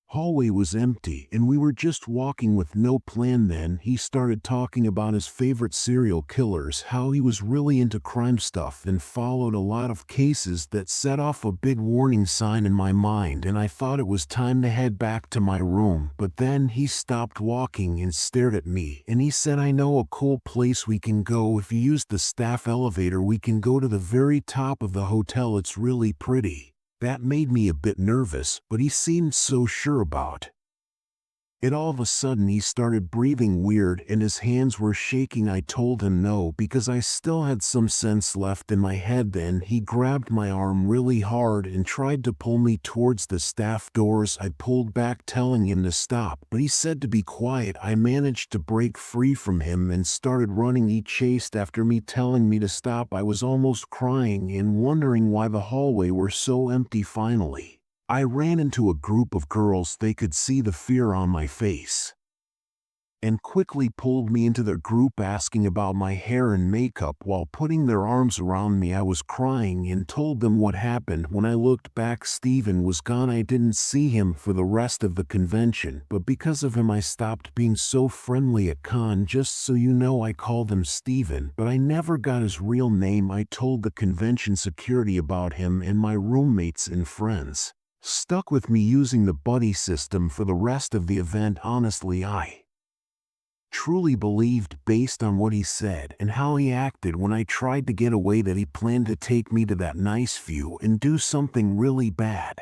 hallway was empty and we were just walking with no plan. Then he started talking about his favorite serial killers, how he was really into crime stuff and followed a lot of cases. That set off a big warning sign in my mind, and I thought it was time to head back to my room. But then he stopped walking and stared at me and he said, "I know a cool place we can go. If you use the staff elevator we can go to the very top of the hotel. It's really pretty." That made me a bit nervous, but he seemed so sure about it. All of a sudden he started breathing weird and his hands were shaking. I told him no because I still had some sense left in my head. Then he grabbed my arm really hard and tried to pull me towards the staff doors. I pulled back telling him to stop, but he said to be quiet. I managed to break free from him and started running. He chased after me telling me to stop. I was almost crying and wondering why the hallway were so empty. Finally, I ran into a group of girls. They could see the fear on my face and quickly pulled me into their group, asking about my hair and makeup while putting their arms around me. I was crying and told them what happened. When I looked back, Steven was gone. I didn't see him for the rest of the convention, but because of him I stopped being so friendly at con. Just so you know, I called him Steven, but I never got his real name. I told the convention security about him, and my roommates and friends stuck with me using the buddy system for the rest of the event. Honestly, I truly believed, based on what he said and how he acted when I tried to get away, that he planned to take me to that nice view and do something really bad.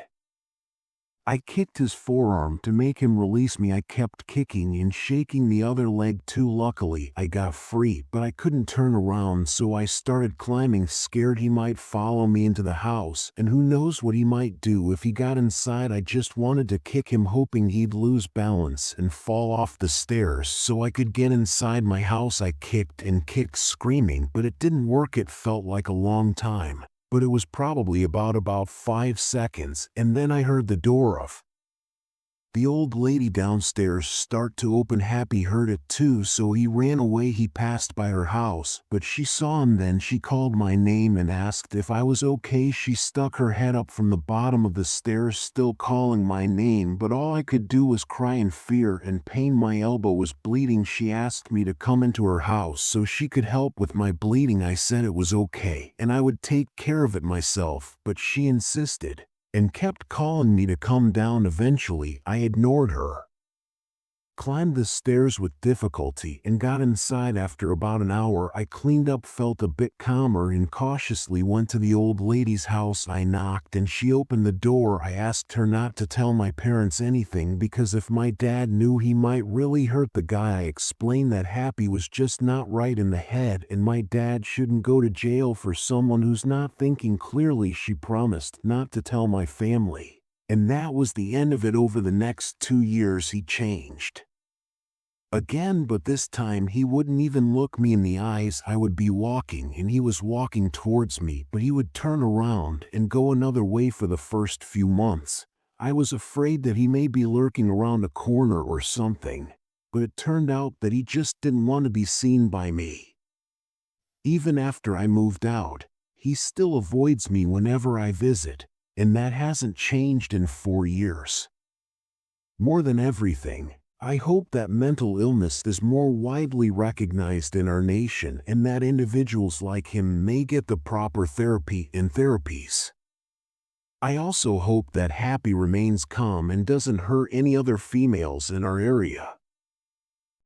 I kicked his forearm to make him release me. I kept kicking and shaking the other leg too. Luckily, I got free, but I couldn't turn around, so I started climbing, scared he might follow me into the house, and who knows what he might do if he got inside. I just wanted to kick him, hoping he'd lose balance and fall off the stairs so I could get inside my house. I kicked and kicked, screaming, but it didn't work. It felt like a long time, but it was probably about 5 seconds, and then I heard the door of the old lady downstairs start to open. Happy heard it too, so he ran away. He passed by her house, but she saw him. Then she called my name and asked if I was okay. She stuck her head up from the bottom of the stairs, still calling my name, but all I could do was cry in fear and pain. My elbow was bleeding. She asked me to come into her house so she could help with my bleeding. I said it was okay and I would take care of it myself, but she insisted and kept calling me to come down. Eventually, I ignored her climbed the stairs with difficulty, and got inside. After about an hour, I cleaned up, felt a bit calmer, and cautiously went to the old lady's house. I knocked and she opened the door. I asked her not to tell my parents anything because if my dad knew, he might really hurt the guy. I explained that Happy was just not right in the head and my dad shouldn't go to jail for someone who's not thinking clearly. She promised not to tell my family. And that was the end of it. Over the next 2 years he changed again, but this time he wouldn't even look me in the eyes. I would be walking and he was walking towards me, but he would turn around and go another way. For the first few months, I was afraid that he may be lurking around a corner or something, but it turned out that he just didn't want to be seen by me. Even after I moved out, he still avoids me whenever I visit, and that hasn't changed in 4 years. More than everything, I hope that mental illness is more widely recognized in our nation and that individuals like him may get the proper therapy and therapies. I also hope that Happy remains calm and doesn't hurt any other females in our area.